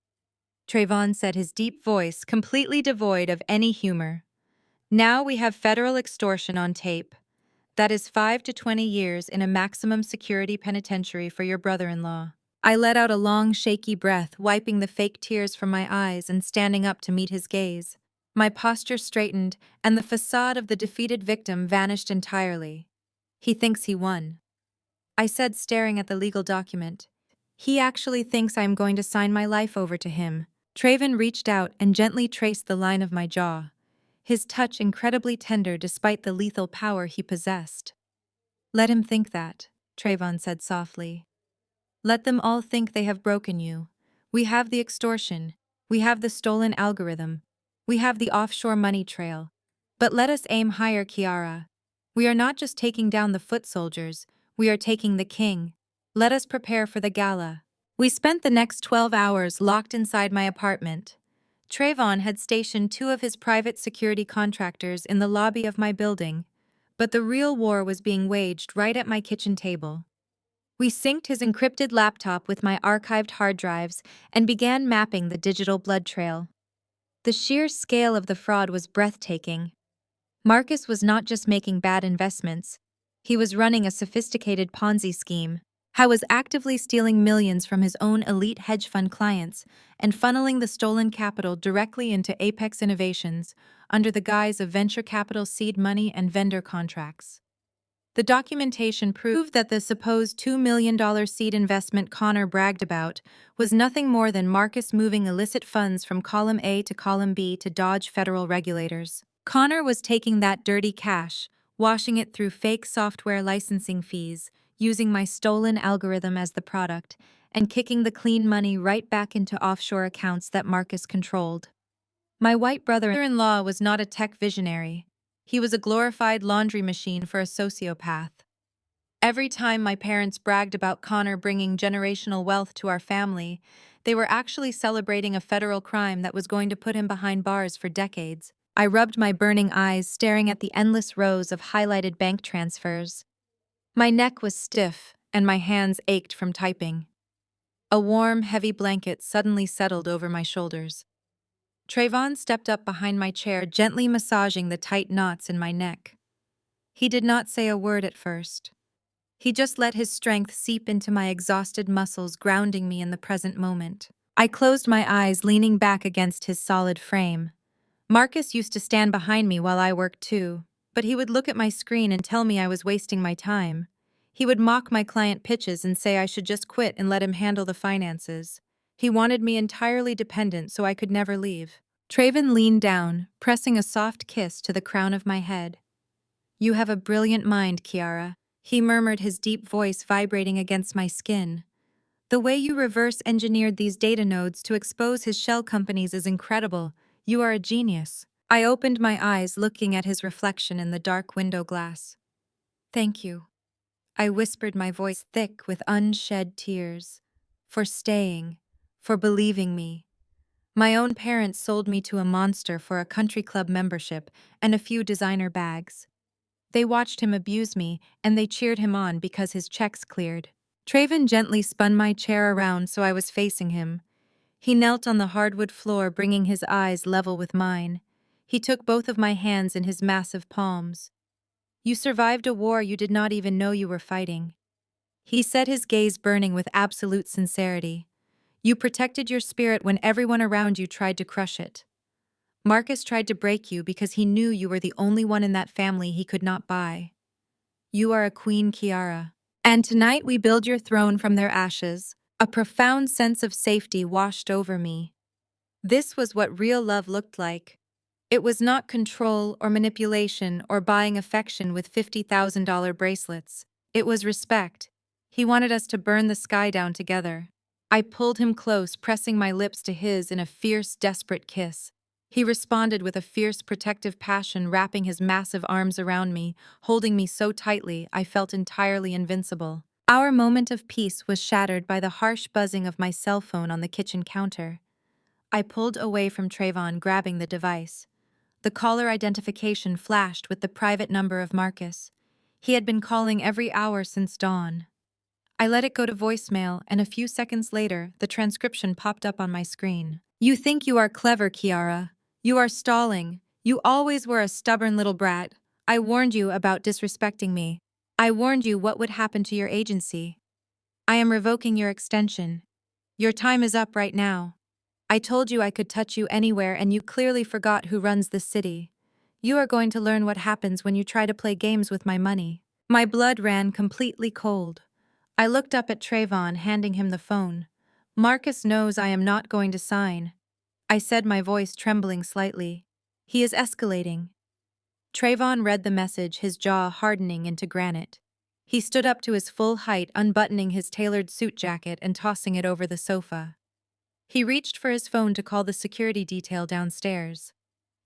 Trayvon said, his deep voice completely devoid of any humor. "Now we have federal extortion on tape. That is 5 to 20 years in a maximum security penitentiary for your brother-in-law." I let out a long, shaky breath, wiping the fake tears from my eyes and standing up to meet his gaze. My posture straightened, and the facade of the defeated victim vanished entirely. "He thinks he won," I said, staring at the legal document. "He actually thinks I am going to sign my life over to him." Trayvon reached out and gently traced the line of my jaw, his touch incredibly tender despite the lethal power he possessed. "Let him think that," Trayvon said softly. "Let them all think they have broken you. We have the extortion. We have the stolen algorithm. We have the offshore money trail. But let us aim higher, Kiara. We are not just taking down the foot soldiers, we are taking the king. Let us prepare for the gala." We spent the next 12 hours locked inside my apartment. Trayvon had stationed 2 of his private security contractors in the lobby of my building, but the real war was being waged right at my kitchen table. We synced his encrypted laptop with my archived hard drives and began mapping the digital blood trail. The sheer scale of the fraud was breathtaking. Marcus was not just making bad investments, he was running a sophisticated Ponzi scheme. He was actively stealing millions from his own elite hedge fund clients and funneling the stolen capital directly into Apex Innovations under the guise of venture capital seed money and vendor contracts. The documentation proved that the supposed $2 million seed investment Connor bragged about was nothing more than Marcus moving illicit funds from column A to column B to dodge federal regulators. Connor was taking that dirty cash, washing it through fake software licensing fees, using my stolen algorithm as the product, and kicking the clean money right back into offshore accounts that Marcus controlled. My white brother-in-law was not a tech visionary. He was a glorified laundry machine for a sociopath. Every time my parents bragged about Connor bringing generational wealth to our family, they were actually celebrating a federal crime that was going to put him behind bars for decades. I rubbed my burning eyes, staring at the endless rows of highlighted bank transfers. My neck was stiff, and my hands ached from typing. A warm, heavy blanket suddenly settled over my shoulders. Trayvon stepped up behind my chair, gently massaging the tight knots in my neck. He did not say a word at first. He just let his strength seep into my exhausted muscles, grounding me in the present moment. I closed my eyes, leaning back against his solid frame. Marcus used to stand behind me while I worked too, but he would look at my screen and tell me I was wasting my time. He would mock my client pitches and say I should just quit and let him handle the finances. He wanted me entirely dependent so I could never leave. Trayvon leaned down, pressing a soft kiss to the crown of my head. "You have a brilliant mind, Kiara," he murmured, his deep voice vibrating against my skin. "The way you reverse-engineered these data nodes to expose his shell companies is incredible. You are a genius." I opened my eyes, looking at his reflection in the dark window glass. "Thank you," I whispered, my voice thick with unshed tears. "For staying, for believing me. My own parents sold me to a monster for a country club membership and a few designer bags. They watched him abuse me, and they cheered him on because his checks cleared." Trayvon gently spun my chair around so I was facing him. He knelt on the hardwood floor, bringing his eyes level with mine. He took both of my hands in his massive palms. "You survived a war you did not even know you were fighting," he said, his gaze burning with absolute sincerity. "You protected your spirit when everyone around you tried to crush it. Marcus tried to break you because he knew you were the only one in that family he could not buy. You are a queen, Kiara. And tonight we build your throne from their ashes." A profound sense of safety washed over me. This was what real love looked like. It was not control or manipulation or buying affection with $50,000 bracelets. It was respect. He wanted us to burn the sky down together. I pulled him close, pressing my lips to his in a fierce, desperate kiss. He responded with a fierce, protective passion, wrapping his massive arms around me, holding me so tightly I felt entirely invincible. Our moment of peace was shattered by the harsh buzzing of my cell phone on the kitchen counter. I pulled away from Trayvon, grabbing the device. The caller identification flashed with the private number of Marcus. He had been calling every hour since dawn. I let it go to voicemail, and a few seconds later, the transcription popped up on my screen. "You think you are clever, Kiara. You are stalling. You always were a stubborn little brat. I warned you about disrespecting me. I warned you what would happen to your agency. I am revoking your extension. Your time is up right now. I told you I could touch you anywhere, and you clearly forgot who runs this city. You are going to learn what happens when you try to play games with my money." My blood ran completely cold. I looked up at Trayvon, handing him the phone. "Marcus knows I am not going to sign," I said, my voice trembling slightly. "He is escalating." Trayvon read the message, his jaw hardening into granite. He stood up to his full height, unbuttoning his tailored suit jacket and tossing it over the sofa. He reached for his phone to call the security detail downstairs.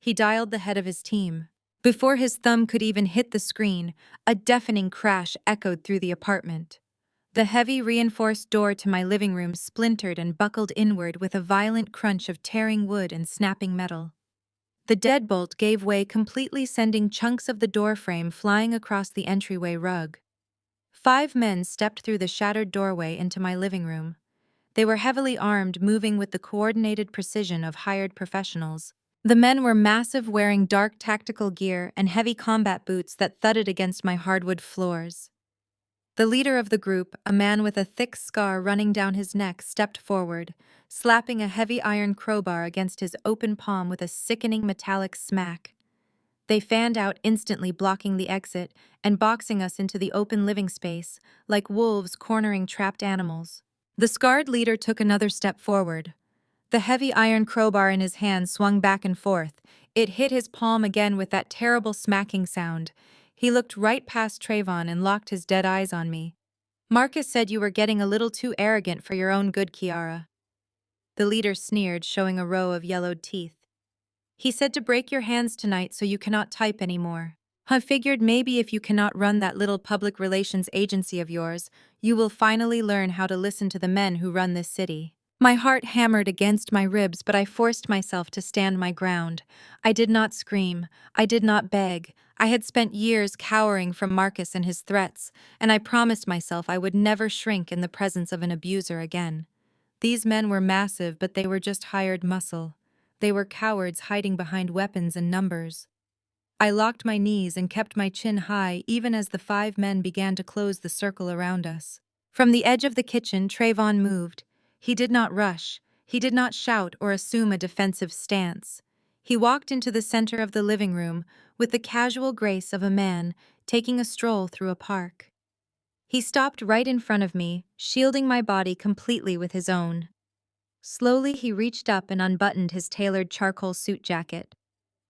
He dialed the head of his team. Before his thumb could even hit the screen, a deafening crash echoed through the apartment. The heavy, reinforced door to my living room splintered and buckled inward with a violent crunch of tearing wood and snapping metal. The deadbolt gave way completely, sending chunks of the doorframe flying across the entryway rug. 5 men stepped through the shattered doorway into my living room. They were heavily armed, moving with the coordinated precision of hired professionals. The men were massive, wearing dark tactical gear and heavy combat boots that thudded against my hardwood floors. The leader of the group, a man with a thick scar running down his neck, stepped forward, slapping a heavy iron crowbar against his open palm with a sickening metallic smack. They fanned out, instantly blocking the exit and boxing us into the open living space, like wolves cornering trapped animals. The scarred leader took another step forward. The heavy iron crowbar in his hand swung back and forth. It hit his palm again with that terrible smacking sound. He looked right past Trayvon and locked his dead eyes on me. "Marcus said you were getting a little too arrogant for your own good, Kiara." The leader sneered, showing a row of yellowed teeth. "He said to break your hands tonight so you cannot type anymore. I figured maybe if you cannot run that little public relations agency of yours, you will finally learn how to listen to the men who run this city." My heart hammered against my ribs, but I forced myself to stand my ground. I did not scream. I did not beg. I had spent years cowering from Marcus and his threats, and I promised myself I would never shrink in the presence of an abuser again. These men were massive, but they were just hired muscle. They were cowards hiding behind weapons and numbers. I locked my knees and kept my chin high even as the 5 men began to close the circle around us. From the edge of the kitchen, Trayvon moved. He did not rush. He did not shout or assume a defensive stance. He walked into the center of the living room with the casual grace of a man taking a stroll through a park. He stopped right in front of me, shielding my body completely with his own. Slowly, he reached up and unbuttoned his tailored charcoal suit jacket.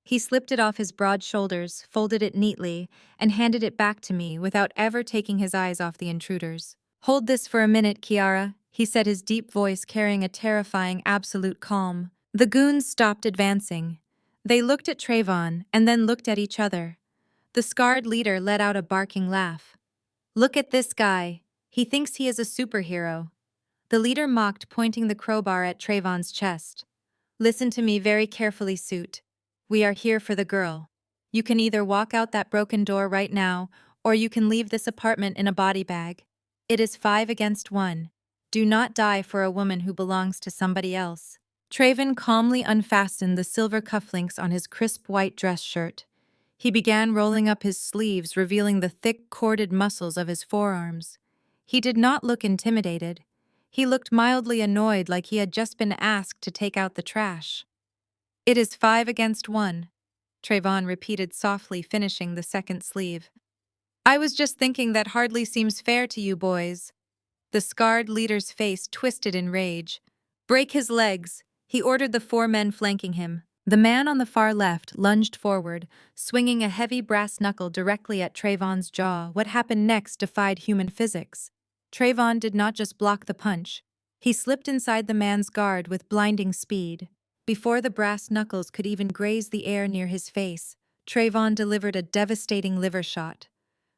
He slipped it off his broad shoulders, folded it neatly, and handed it back to me without ever taking his eyes off the intruders. "Hold this for a minute, Kiara," he said, his deep voice carrying a terrifying, absolute calm. The goons stopped advancing. They looked at Trayvon and then looked at each other. The scarred leader let out a barking laugh. "Look at this guy. He thinks he is a superhero." The leader mocked, pointing the crowbar at Trayvon's chest. "Listen to me very carefully, Suit. We are here for the girl. You can either walk out that broken door right now, or you can leave this apartment in a body bag. It is 5 against 1. Do not die for a woman who belongs to somebody else." Trayvon calmly unfastened the silver cufflinks on his crisp white dress shirt. He began rolling up his sleeves, revealing the thick, corded muscles of his forearms. He did not look intimidated. He looked mildly annoyed, like he had just been asked to take out the trash. "It is 5 against 1, Trayvon repeated softly, finishing the second sleeve. "I was just thinking that hardly seems fair to you boys." The scarred leader's face twisted in rage. "Break his legs," he ordered the 4 men flanking him. The man on the far left lunged forward, swinging a heavy brass knuckle directly at Trayvon's jaw. What happened next defied human physics. Trayvon did not just block the punch. He slipped inside the man's guard with blinding speed. Before the brass knuckles could even graze the air near his face, Trayvon delivered a devastating liver shot.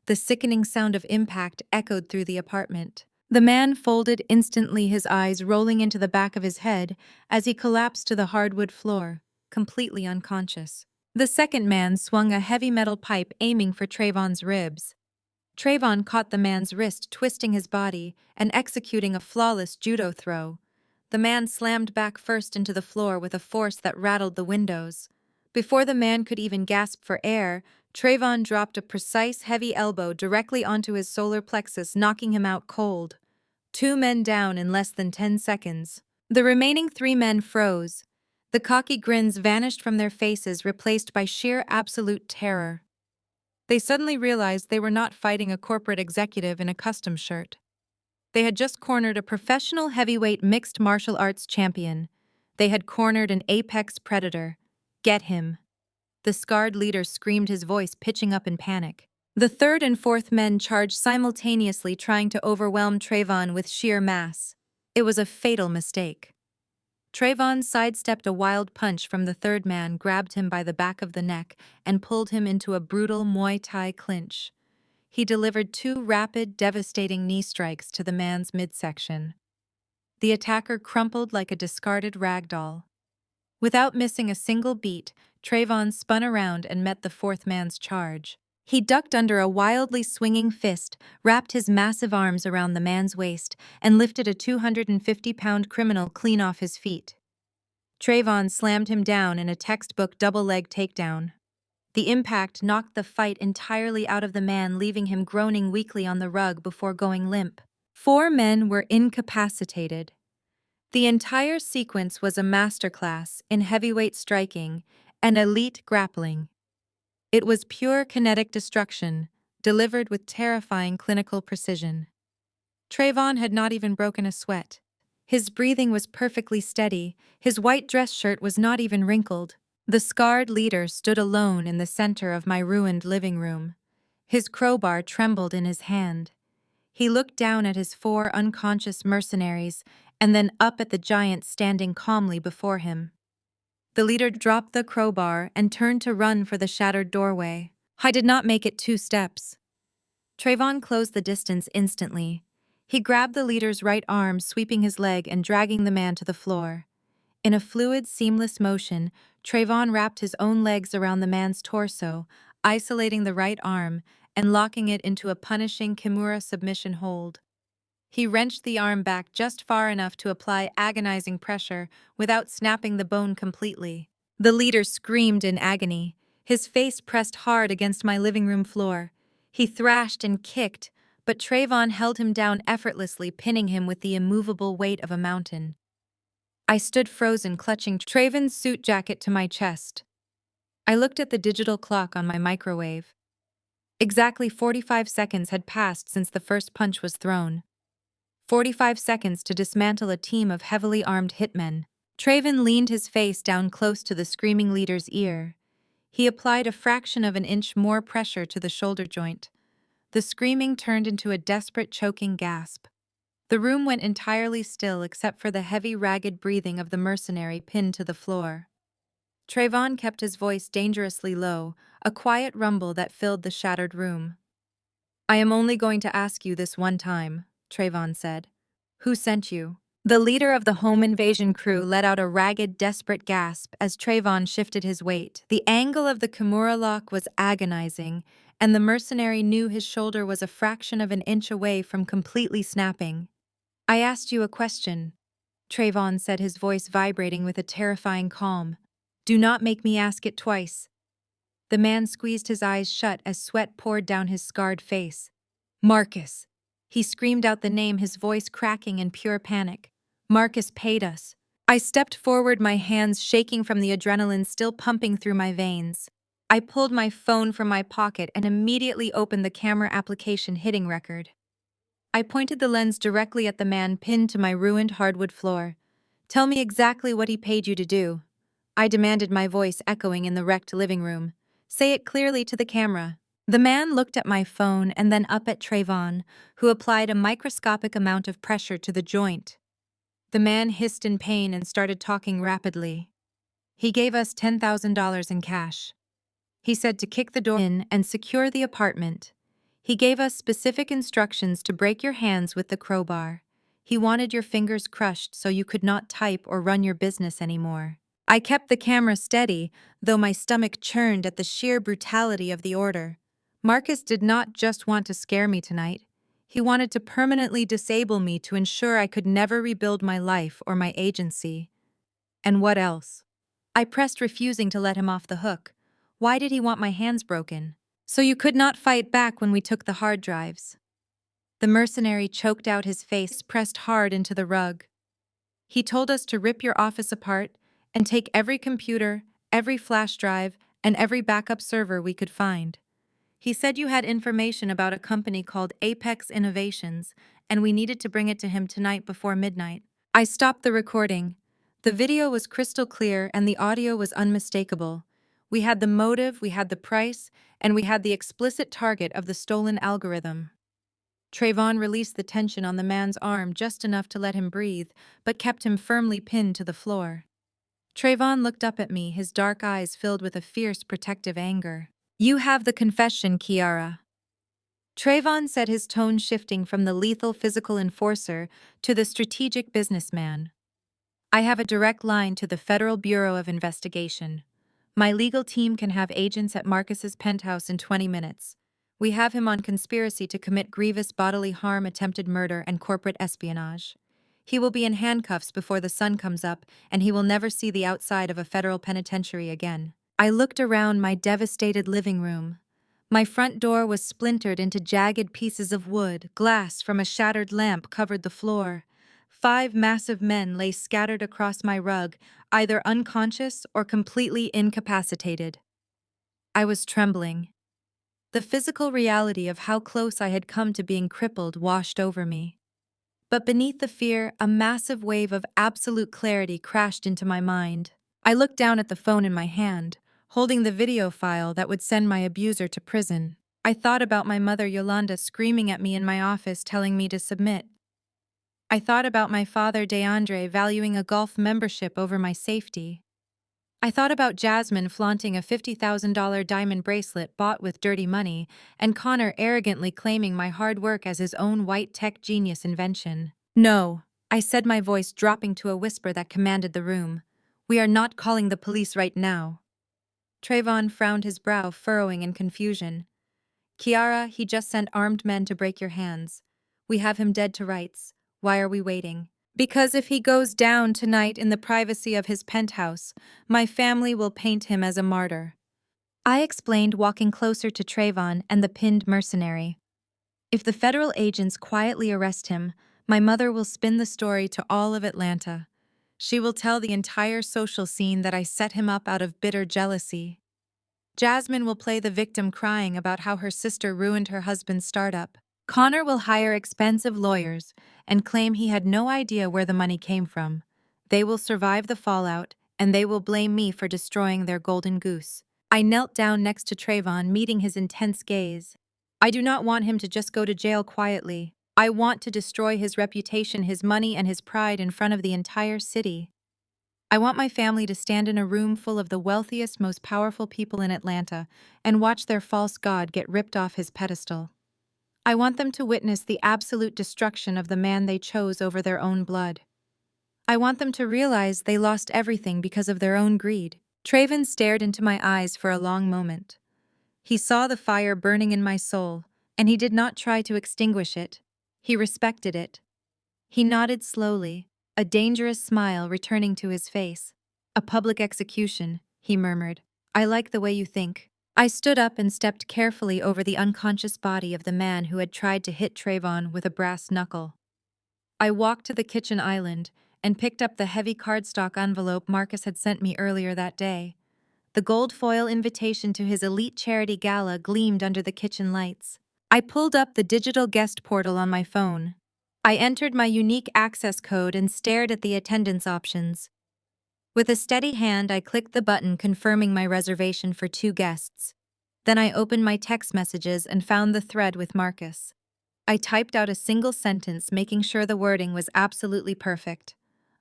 The sickening sound of impact echoed through the apartment. The man folded instantly, his eyes rolling into the back of his head as he collapsed to the hardwood floor, completely unconscious. The second man swung a heavy metal pipe aiming for Trayvon's ribs. Trayvon caught the man's wrist, twisting his body and executing a flawless judo throw. The man slammed back first into the floor with a force that rattled the windows. Before the man could even gasp for air, Trayvon dropped a precise, heavy elbow directly onto his solar plexus, knocking him out cold. 2 men down in less than 10 seconds. The remaining 3 men froze. The cocky grins vanished from their faces, replaced by sheer absolute terror. They suddenly realized they were not fighting a corporate executive in a custom shirt. They had just cornered a professional heavyweight mixed martial arts champion. They had cornered an apex predator. Get him. The scarred leader screamed, his voice pitching up in panic. The third and fourth men charged simultaneously, trying to overwhelm Trayvon with sheer mass. It was a fatal mistake. Trayvon sidestepped a wild punch from the third man, grabbed him by the back of the neck, and pulled him into a brutal Muay Thai clinch. He delivered 2 rapid, devastating knee strikes to the man's midsection. The attacker crumpled like a discarded rag doll. Without missing a single beat, Trayvon spun around and met the fourth man's charge. He ducked under a wildly swinging fist, wrapped his massive arms around the man's waist, and lifted a 250-pound criminal clean off his feet. Trayvon slammed him down in a textbook double-leg takedown. The impact knocked the fight entirely out of the man, leaving him groaning weakly on the rug before going limp. 4 men were incapacitated. The entire sequence was a masterclass in heavyweight striking and elite grappling. It was pure kinetic destruction, delivered with terrifying clinical precision. Trayvon had not even broken a sweat. His breathing was perfectly steady, his white dress shirt was not even wrinkled. The scarred leader stood alone in the center of my ruined living room. His crowbar trembled in his hand. He looked down at his 4 unconscious mercenaries and then up at the giant standing calmly before him. The leader dropped the crowbar and turned to run for the shattered doorway. I did not make it 2 steps. Trayvon closed the distance instantly. He grabbed the leader's right arm, sweeping his leg and dragging the man to the floor. In a fluid, seamless motion, Trayvon wrapped his own legs around the man's torso, isolating the right arm and locking it into a punishing Kimura submission hold. He wrenched the arm back just far enough to apply agonizing pressure without snapping the bone completely. The leader screamed in agony, his face pressed hard against my living room floor. He thrashed and kicked, but Trayvon held him down effortlessly, pinning him with the immovable weight of a mountain. I stood frozen, clutching Trayvon's suit jacket to my chest. I looked at the digital clock on my microwave. Exactly 45 seconds had passed since the first punch was thrown. 45 seconds to dismantle a team of heavily armed hitmen. Trayvon leaned his face down close to the screaming leader's ear. He applied a fraction of an inch more pressure to the shoulder joint. The screaming turned into a desperate, choking gasp. The room went entirely still except for the heavy, ragged breathing of the mercenary pinned to the floor. Trayvon kept his voice dangerously low, a quiet rumble that filled the shattered room. "I am only going to ask you this one time," Trayvon said. "Who sent you?" The leader of the home invasion crew let out a ragged, desperate gasp as Trayvon shifted his weight. The angle of the Kimura lock was agonizing, and the mercenary knew his shoulder was a fraction of an inch away from completely snapping. "I asked you a question," Trayvon said, his voice vibrating with a terrifying calm. "Do not make me ask it twice." The man squeezed his eyes shut as sweat poured down his scarred face. "Marcus." He screamed out the name, his voice cracking in pure panic. "Marcus paid us." I stepped forward, my hands shaking from the adrenaline still pumping through my veins. I pulled my phone from my pocket and immediately opened the camera application, hitting record. I pointed the lens directly at the man pinned to my ruined hardwood floor. "Tell me exactly what he paid you to do." I demanded, my voice echoing in the wrecked living room. Say it clearly to the camera. The man looked at my phone and then up at Trayvon, who applied a microscopic amount of pressure to the joint. The man hissed in pain and started talking rapidly. He gave us $10,000 in cash. He said to kick the door in and secure the apartment. He gave us specific instructions to break your hands with the crowbar. He wanted your fingers crushed so you could not type or run your business anymore. I kept the camera steady, though my stomach churned at the sheer brutality of the order. Marcus did not just want to scare me tonight. He wanted to permanently disable me to ensure I could never rebuild my life or my agency. And what else? I pressed, refusing to let him off the hook. Why did he want my hands broken? So you could not fight back when we took the hard drives. The mercenary choked out, his face pressed hard into the rug. He told us to rip your office apart and take every computer, every flash drive, and every backup server we could find. He said you had information about a company called Apex Innovations, and we needed to bring it to him tonight before midnight. I stopped the recording. The video was crystal clear and the audio was unmistakable. We had the motive, we had the price, and we had the explicit target of the stolen algorithm. Trayvon released the tension on the man's arm just enough to let him breathe, but kept him firmly pinned to the floor. Trayvon looked up at me, his dark eyes filled with a fierce, protective anger. You have the confession, Kiara. Trayvon said, his tone shifting from the lethal physical enforcer to the strategic businessman. I have a direct line to the Federal Bureau of Investigation. My legal team can have agents at Marcus's penthouse in 20 minutes. We have him on conspiracy to commit grievous bodily harm, attempted murder, and corporate espionage. He will be in handcuffs before the sun comes up, and he will never see the outside of a federal penitentiary again. I looked around my devastated living room. My front door was splintered into jagged pieces of wood. Glass from a shattered lamp covered the floor. 5 massive men lay scattered across my rug, either unconscious or completely incapacitated. I was trembling. The physical reality of how close I had come to being crippled washed over me. But beneath the fear, a massive wave of absolute clarity crashed into my mind. I looked down at the phone in my hand, holding the video file that would send my abuser to prison. I thought about my mother Yolanda screaming at me in my office, telling me to submit. I thought about my father DeAndre valuing a golf membership over my safety. I thought about Jasmine flaunting a $50,000 diamond bracelet bought with dirty money, and Connor arrogantly claiming my hard work as his own white tech genius invention. No, I said, my voice dropping to a whisper that commanded the room. We are not calling the police right now. Trayvon frowned, his brow furrowing in confusion. Kiara, he just sent armed men to break your hands. We have him dead to rights. Why are we waiting? Because if he goes down tonight in the privacy of his penthouse, my family will paint him as a martyr. I explained, walking closer to Trayvon and the pinned mercenary. If the federal agents quietly arrest him, my mother will spin the story to all of Atlanta. She will tell the entire social scene that I set him up out of bitter jealousy. Jasmine will play the victim, crying about how her sister ruined her husband's startup. Connor will hire expensive lawyers and claim he had no idea where the money came from. They will survive the fallout, and they will blame me for destroying their golden goose. I knelt down next to Trayvon, meeting his intense gaze. I do not want him to just go to jail quietly. I want to destroy his reputation, his money, and his pride in front of the entire city. I want my family to stand in a room full of the wealthiest, most powerful people in Atlanta and watch their false god get ripped off his pedestal. I want them to witness the absolute destruction of the man they chose over their own blood. I want them to realize they lost everything because of their own greed. Trayvon stared into my eyes for a long moment. He saw the fire burning in my soul, and he did not try to extinguish it. He respected it. He nodded slowly, a dangerous smile returning to his face. A public execution, he murmured. I like the way you think. I stood up and stepped carefully over the unconscious body of the man who had tried to hit Trayvon with a brass knuckle. I walked to the kitchen island and picked up the heavy cardstock envelope Marcus had sent me earlier that day. The gold foil invitation to his elite charity gala gleamed under the kitchen lights. I pulled up the digital guest portal on my phone. I entered my unique access code and stared at the attendance options. With a steady hand, I clicked the button confirming my reservation for 2 guests. Then I opened my text messages and found the thread with Marcus. I typed out a single sentence, making sure the wording was absolutely perfect.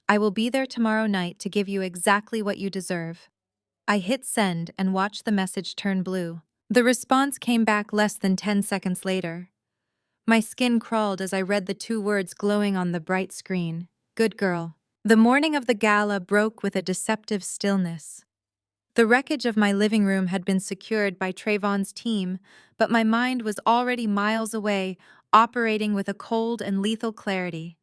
I will be there tomorrow night to give you exactly what you deserve. I hit send and watched the message turn blue. The response came back less than 10 seconds later. My skin crawled as I read the 2 words glowing on the bright screen. Good girl. The morning of the gala broke with a deceptive stillness. The wreckage of my living room had been secured by Trayvon's team, but my mind was already miles away, operating with a cold and lethal clarity.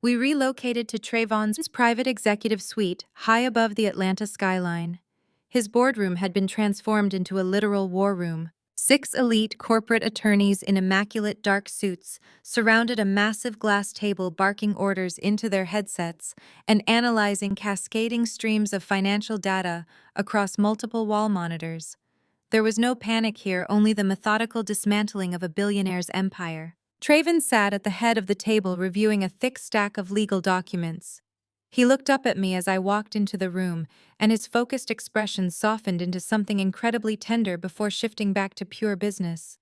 We relocated to Trayvon's private executive suite, high above the Atlanta skyline. His boardroom had been transformed into a literal war room. 6 elite corporate attorneys in immaculate dark suits surrounded a massive glass table, barking orders into their headsets and analyzing cascading streams of financial data across multiple wall monitors. There was no panic here, only the methodical dismantling of a billionaire's empire. Trayvon sat at the head of the table reviewing a thick stack of legal documents. He looked up at me as I walked into the room, and his focused expression softened into something incredibly tender before shifting back to pure business.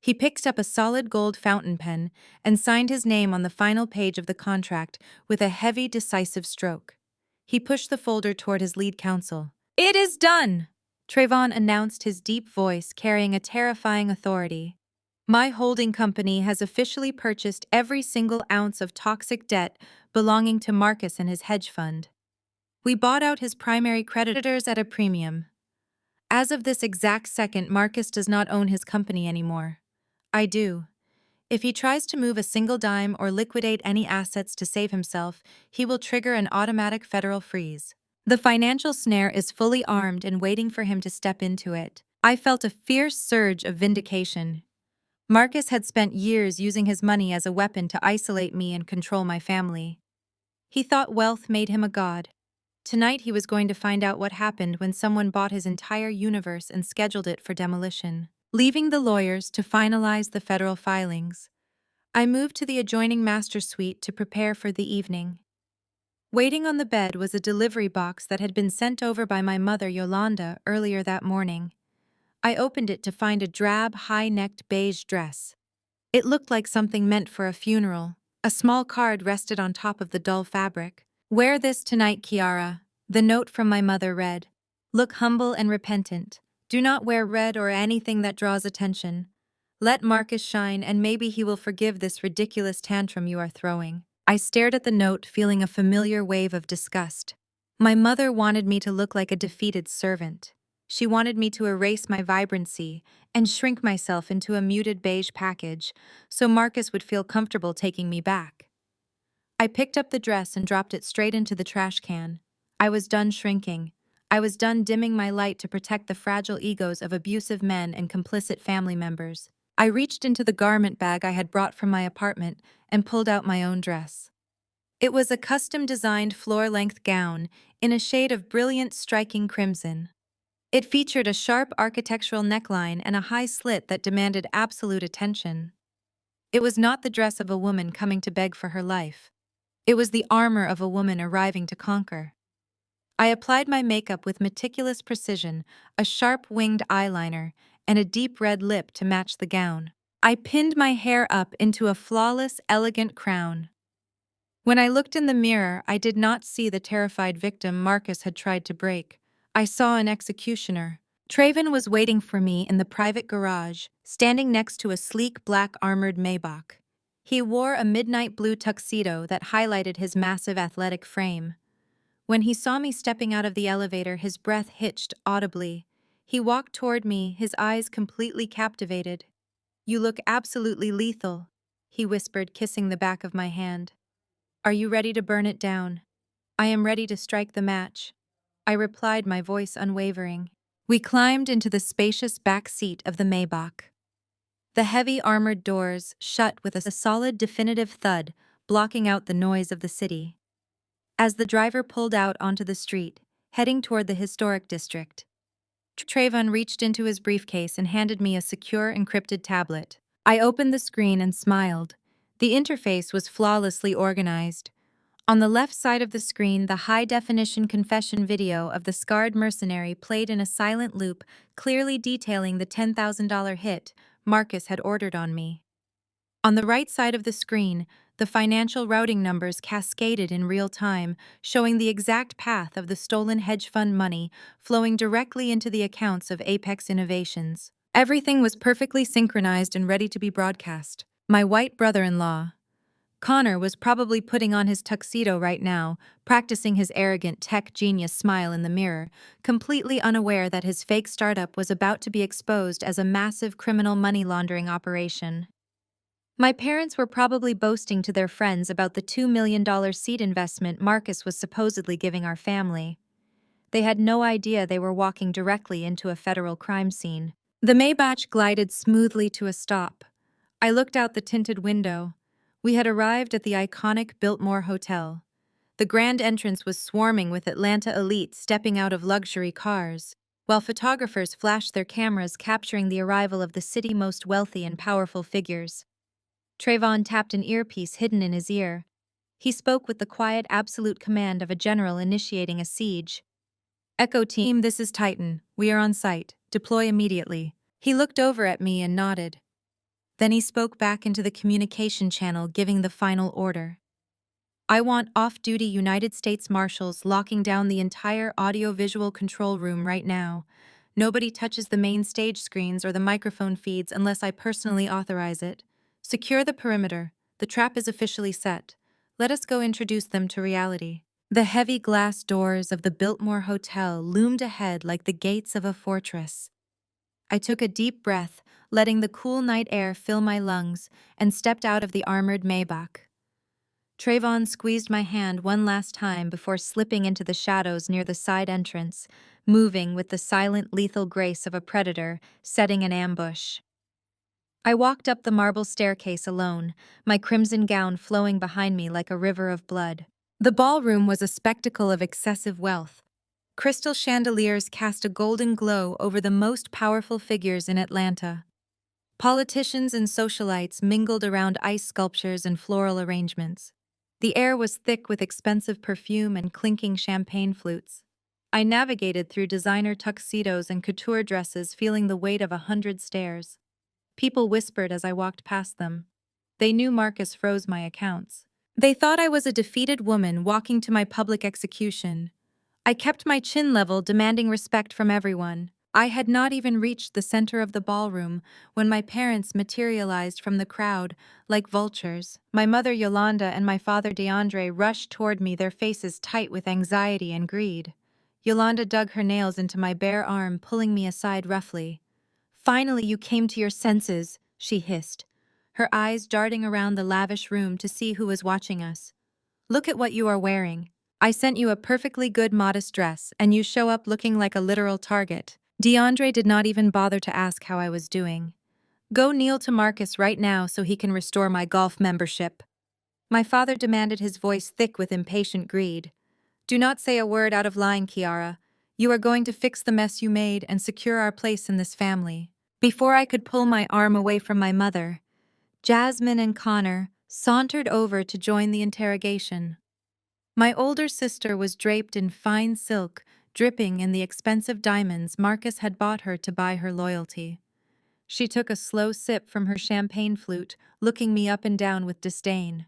He picked up a solid gold fountain pen and signed his name on the final page of the contract with a heavy, decisive stroke. He pushed the folder toward his lead counsel. "It is done!" Trayvon announced, his deep voice carrying a terrifying authority. "My holding company has officially purchased every single ounce of toxic debt belonging to Marcus and his hedge fund. We bought out his primary creditors at a premium. As of this exact second, Marcus does not own his company anymore. I do. If he tries to move a single dime or liquidate any assets to save himself, he will trigger an automatic federal freeze. The financial snare is fully armed and waiting for him to step into it." I felt a fierce surge of vindication. Marcus had spent years using his money as a weapon to isolate me and control my family. He thought wealth made him a god. Tonight he was going to find out what happened when someone bought his entire universe and scheduled it for demolition. Leaving the lawyers to finalize the federal filings, I moved to the adjoining master suite to prepare for the evening. Waiting on the bed was a delivery box that had been sent over by my mother Yolanda earlier that morning. I opened it to find a drab, high-necked beige dress. It looked like something meant for a funeral. A small card rested on top of the dull fabric. "Wear this tonight, Kiara," the note from my mother read. "Look humble and repentant. Do not wear red or anything that draws attention. Let Marcus shine, and maybe he will forgive this ridiculous tantrum you are throwing." I stared at the note, feeling a familiar wave of disgust. My mother wanted me to look like a defeated servant. She wanted me to erase my vibrancy and shrink myself into a muted beige package so Marcus would feel comfortable taking me back. I picked up the dress and dropped it straight into the trash can. I was done shrinking. I was done dimming my light to protect the fragile egos of abusive men and complicit family members. I reached into the garment bag I had brought from my apartment and pulled out my own dress. It was a custom-designed floor-length gown in a shade of brilliant, striking crimson. It featured a sharp architectural neckline and a high slit that demanded absolute attention. It was not the dress of a woman coming to beg for her life. It was the armor of a woman arriving to conquer. I applied my makeup with meticulous precision, a sharp winged eyeliner, and a deep red lip to match the gown. I pinned my hair up into a flawless, elegant crown. When I looked in the mirror, I did not see the terrified victim Marcus had tried to break. I saw an executioner. Trayvon was waiting for me in the private garage, standing next to a sleek black armored Maybach. He wore a midnight blue tuxedo that highlighted his massive athletic frame. When he saw me stepping out of the elevator, his breath hitched audibly. He walked toward me, his eyes completely captivated. "You look absolutely lethal," he whispered, kissing the back of my hand. "Are you ready to burn it down?" "I am ready to strike the match," I replied, my voice unwavering. We climbed into the spacious back seat of the Maybach. The heavy armored doors shut with a solid, definitive thud, blocking out the noise of the city. As the driver pulled out onto the street, heading toward the historic district, Trayvon reached into his briefcase and handed me a secure, encrypted tablet. I opened the screen and smiled. The interface was flawlessly organized. On the left side of the screen, the high-definition confession video of the scarred mercenary played in a silent loop, clearly detailing the $10,000 hit Marcus had ordered on me. On the right side of the screen, the financial routing numbers cascaded in real time, showing the exact path of the stolen hedge fund money flowing directly into the accounts of Apex Innovations. Everything was perfectly synchronized and ready to be broadcast. My white brother-in-law, Connor, was probably putting on his tuxedo right now, practicing his arrogant tech genius smile in the mirror, completely unaware that his fake startup was about to be exposed as a massive criminal money laundering operation. My parents were probably boasting to their friends about the $2 million seed investment Marcus was supposedly giving our family. They had no idea they were walking directly into a federal crime scene. The Maybach glided smoothly to a stop. I looked out the tinted window. We had arrived at the iconic Biltmore Hotel. The grand entrance was swarming with Atlanta elites stepping out of luxury cars, while photographers flashed their cameras capturing the arrival of the city's most wealthy and powerful figures. Trayvon tapped an earpiece hidden in his ear. He spoke with the quiet, absolute command of a general initiating a siege. "Echo team, this is Titan. We are on site. Deploy immediately." He looked over at me and nodded. Then he spoke back into the communication channel, giving the final order. "I want off-duty United States Marshals locking down the entire audio-visual control room right now. Nobody touches the main stage screens or the microphone feeds unless I personally authorize it. Secure the perimeter. The trap is officially set. Let us go introduce them to reality." The heavy glass doors of the Biltmore Hotel loomed ahead like the gates of a fortress. I took a deep breath, letting the cool night air fill my lungs, and stepped out of the armored Maybach. Trayvon squeezed my hand one last time before slipping into the shadows near the side entrance, moving with the silent, lethal grace of a predator setting an ambush. I walked up the marble staircase alone, my crimson gown flowing behind me like a river of blood. The ballroom was a spectacle of excessive wealth. Crystal chandeliers cast a golden glow over the most powerful figures in Atlanta. Politicians and socialites mingled around ice sculptures and floral arrangements. The air was thick with expensive perfume and clinking champagne flutes. I navigated through designer tuxedos and couture dresses, feeling the weight of 100 stares. People whispered as I walked past them. They knew Marcus froze my accounts. They thought I was a defeated woman walking to my public execution. I kept my chin level, demanding respect from everyone. I had not even reached the center of the ballroom when my parents materialized from the crowd like vultures. My mother Yolanda and my father DeAndre rushed toward me, their faces tight with anxiety and greed. Yolanda dug her nails into my bare arm, pulling me aside roughly. "Finally you came to your senses," she hissed, her eyes darting around the lavish room to see who was watching us. "Look at what you are wearing. I sent you a perfectly good modest dress, and you show up looking like a literal target." DeAndre did not even bother to ask how I was doing. "Go kneel to Marcus right now so he can restore my golf membership." My father demanded, his voice thick with impatient greed. "Do not say a word out of line, Kiara. You are going to fix the mess you made and secure our place in this family." Before I could pull my arm away from my mother, Jasmine and Connor sauntered over to join the interrogation. My older sister was draped in fine silk, dripping in the expensive diamonds Marcus had bought her to buy her loyalty. She took a slow sip from her champagne flute, looking me up and down with disdain.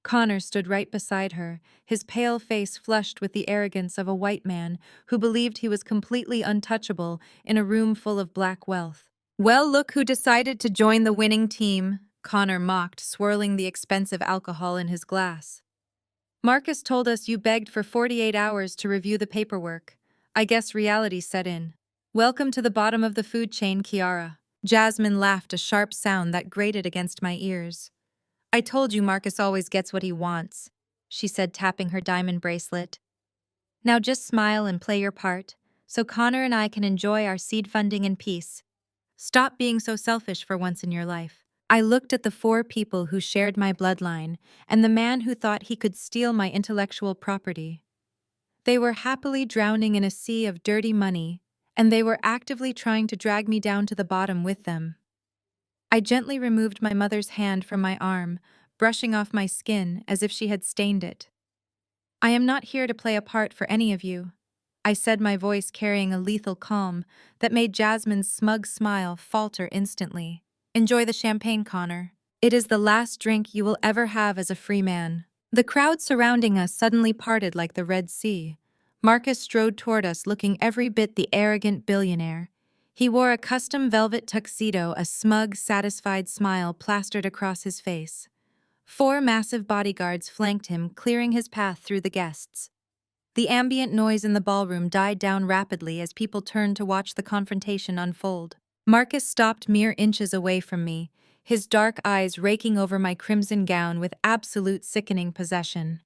Connor stood right beside her, his pale face flushed with the arrogance of a white man who believed he was completely untouchable in a room full of black wealth. "Well, look who decided to join the winning team," Connor mocked, swirling the expensive alcohol in his glass. "Marcus told us you begged for 48 hours to review the paperwork. I guess reality set in. Welcome to the bottom of the food chain, Kiara." Jasmine laughed, a sharp sound that grated against my ears. "I told you Marcus always gets what he wants," she said, tapping her diamond bracelet. "Now just smile and play your part, so Connor and I can enjoy our seed funding in peace. Stop being so selfish for once in your life." I looked at the 4 people who shared my bloodline and the man who thought he could steal my intellectual property. They were happily drowning in a sea of dirty money, and they were actively trying to drag me down to the bottom with them. I gently removed my mother's hand from my arm, brushing off my skin as if she had stained it. I am not here to play a part for any of you, I said, my voice carrying a lethal calm that made Jasmine's smug smile falter instantly. Enjoy the champagne, Connor. It is the last drink you will ever have as a free man. The crowd surrounding us suddenly parted like the Red Sea. Marcus strode toward us looking every bit the arrogant billionaire. He wore a custom velvet tuxedo, a smug, satisfied smile plastered across his face. 4 massive bodyguards flanked him, clearing his path through the guests. The ambient noise in the ballroom died down rapidly as people turned to watch the confrontation unfold. Marcus stopped mere inches away from me, his dark eyes raking over my crimson gown with absolute sickening possession.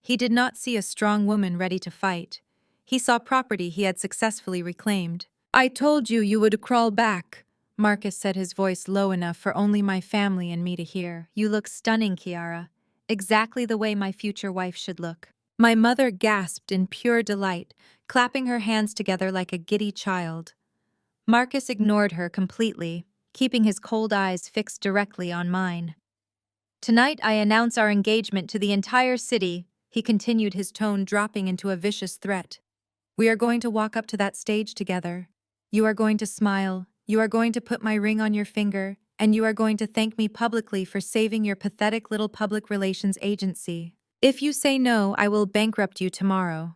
He did not see a strong woman ready to fight. He saw property he had successfully reclaimed. I told you you would crawl back, Marcus said, his voice low enough for only my family and me to hear. You look stunning, Kiara. Exactly the way my future wife should look. My mother gasped in pure delight, clapping her hands together like a giddy child. Marcus ignored her completely, keeping his cold eyes fixed directly on mine. Tonight I announce our engagement to the entire city, he continued, his tone dropping into a vicious threat. We are going to walk up to that stage together. You are going to smile, you are going to put my ring on your finger, and you are going to thank me publicly for saving your pathetic little public relations agency. If you say no, I will bankrupt you tomorrow.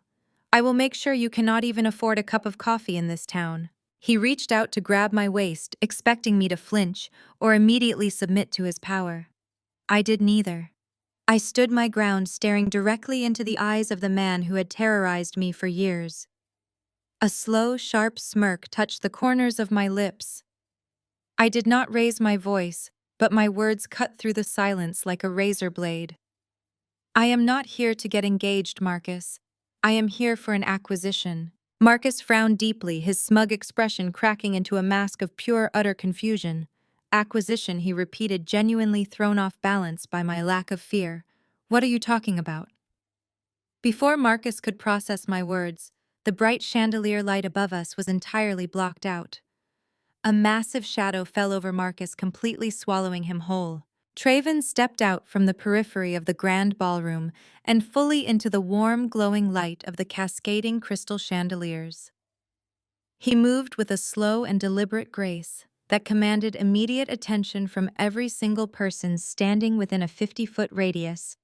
I will make sure you cannot even afford a cup of coffee in this town. He reached out to grab my waist, expecting me to flinch or immediately submit to his power. I did neither. I stood my ground, staring directly into the eyes of the man who had terrorized me for years. A slow, sharp smirk touched the corners of my lips. I did not raise my voice, but my words cut through the silence like a razor blade. I am not here to get engaged, Marcus. I am here for an acquisition. Marcus frowned deeply, his smug expression cracking into a mask of pure, utter confusion. Acquisition, he repeated, genuinely thrown off balance by my lack of fear. What are you talking about? Before Marcus could process my words, the bright chandelier light above us was entirely blocked out. A massive shadow fell over Marcus, completely swallowing him whole. Traven stepped out from the periphery of the grand ballroom and fully into the warm, glowing light of the cascading crystal chandeliers. He moved with a slow and deliberate grace that commanded immediate attention from every single person standing within a 50-foot radius.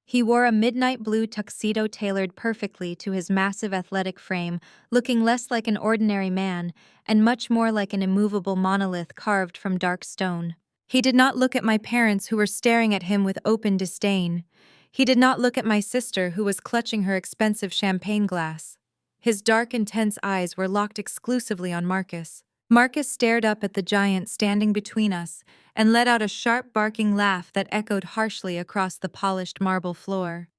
He wore a midnight blue tuxedo tailored perfectly to his massive athletic frame, looking less like an ordinary man and much more like an immovable monolith carved from dark stone. He did not look at my parents, who were staring at him with open disdain. He did not look at my sister, who was clutching her expensive champagne glass. His dark, intense eyes were locked exclusively on Marcus. Marcus stared up at the giant standing between us and let out a sharp, barking laugh that echoed harshly across the polished marble floor.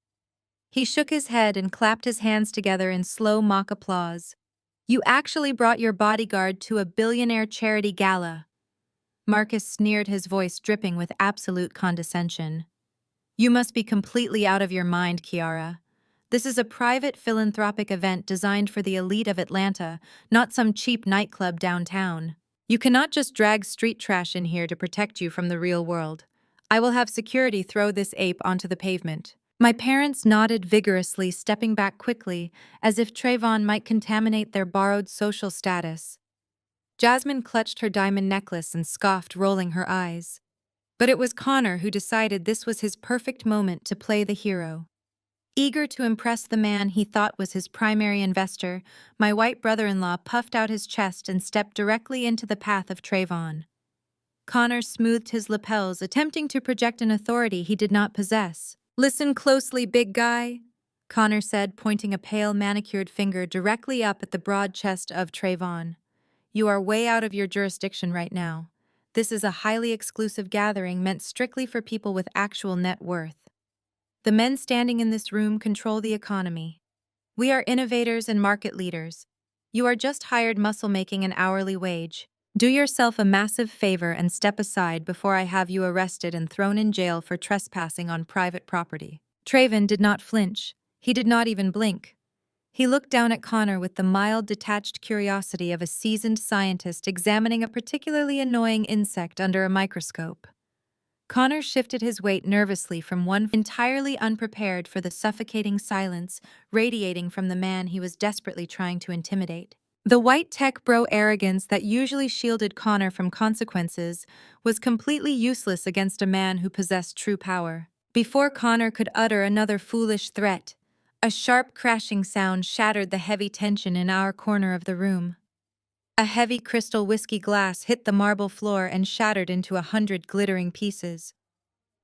He shook his head and clapped his hands together in slow mock applause. You actually brought your bodyguard to a billionaire charity gala. Marcus sneered, his voice dripping with absolute condescension. You must be completely out of your mind, Kiara. This is a private philanthropic event designed for the elite of Atlanta, not some cheap nightclub downtown. You cannot just drag street trash in here to protect you from the real world. I will have security throw this ape onto the pavement. My parents nodded vigorously, stepping back quickly, as if Trayvon might contaminate their borrowed social status. Jasmine clutched her diamond necklace and scoffed, rolling her eyes. But it was Connor who decided this was his perfect moment to play the hero. Eager to impress the man he thought was his primary investor, my white brother-in-law puffed out his chest and stepped directly into the path of Trayvon. Connor smoothed his lapels, attempting to project an authority he did not possess. Listen closely, big guy, Connor said, pointing a pale, manicured finger directly up at the broad chest of Trayvon. You are way out of your jurisdiction right now. This is a highly exclusive gathering meant strictly for people with actual net worth. The men standing in this room control the economy. We are innovators and market leaders. You are just hired muscle making an hourly wage. Do yourself a massive favor and step aside before I have you arrested and thrown in jail for trespassing on private property. Trayvon did not flinch. He did not even blink. He looked down at Connor with the mild, detached curiosity of a seasoned scientist examining a particularly annoying insect under a microscope. Connor shifted his weight nervously from one entirely unprepared for the suffocating silence radiating from the man he was desperately trying to intimidate. The white tech bro arrogance that usually shielded Connor from consequences was completely useless against a man who possessed true power. Before Connor could utter another foolish threat, a sharp crashing sound shattered the heavy tension in our corner of the room. A heavy crystal whiskey glass hit the marble floor and shattered into 100 glittering pieces.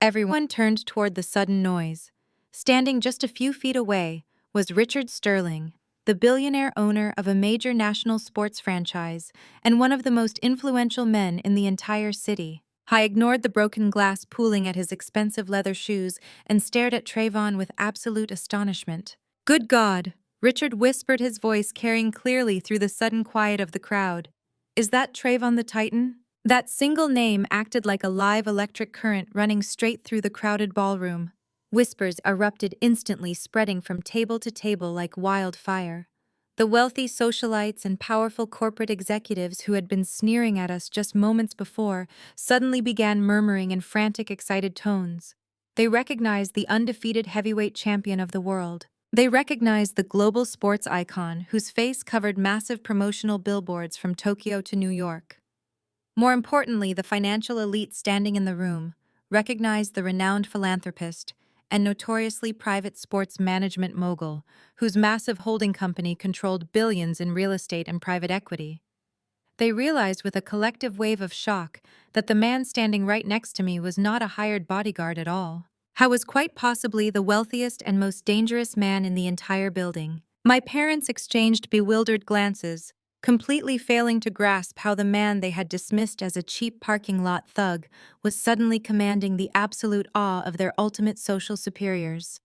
Everyone turned toward the sudden noise. Standing just a few feet away was Richard Sterling, the billionaire owner of a major national sports franchise and one of the most influential men in the entire city. I ignored the broken glass pooling at his expensive leather shoes and stared at Trayvon with absolute astonishment. "Good God!" Richard whispered, his voice carrying clearly through the sudden quiet of the crowd. "Is that Trayvon the Titan?" That single name acted like a live electric current running straight through the crowded ballroom. Whispers erupted instantly, spreading from table to table like wildfire. The wealthy socialites and powerful corporate executives who had been sneering at us just moments before suddenly began murmuring in frantic, excited tones. They recognized the undefeated heavyweight champion of the world. They recognized the global sports icon whose face covered massive promotional billboards from Tokyo to New York. More importantly, the financial elite standing in the room recognized the renowned philanthropist and notoriously private sports management mogul whose massive holding company controlled billions in real estate and private equity. They realized with a collective wave of shock that the man standing right next to me was not a hired bodyguard at all. I was quite possibly the wealthiest and most dangerous man in the entire building. My parents exchanged bewildered glances, completely failing to grasp how the man they had dismissed as a cheap parking lot thug was suddenly commanding the absolute awe of their ultimate social superiors.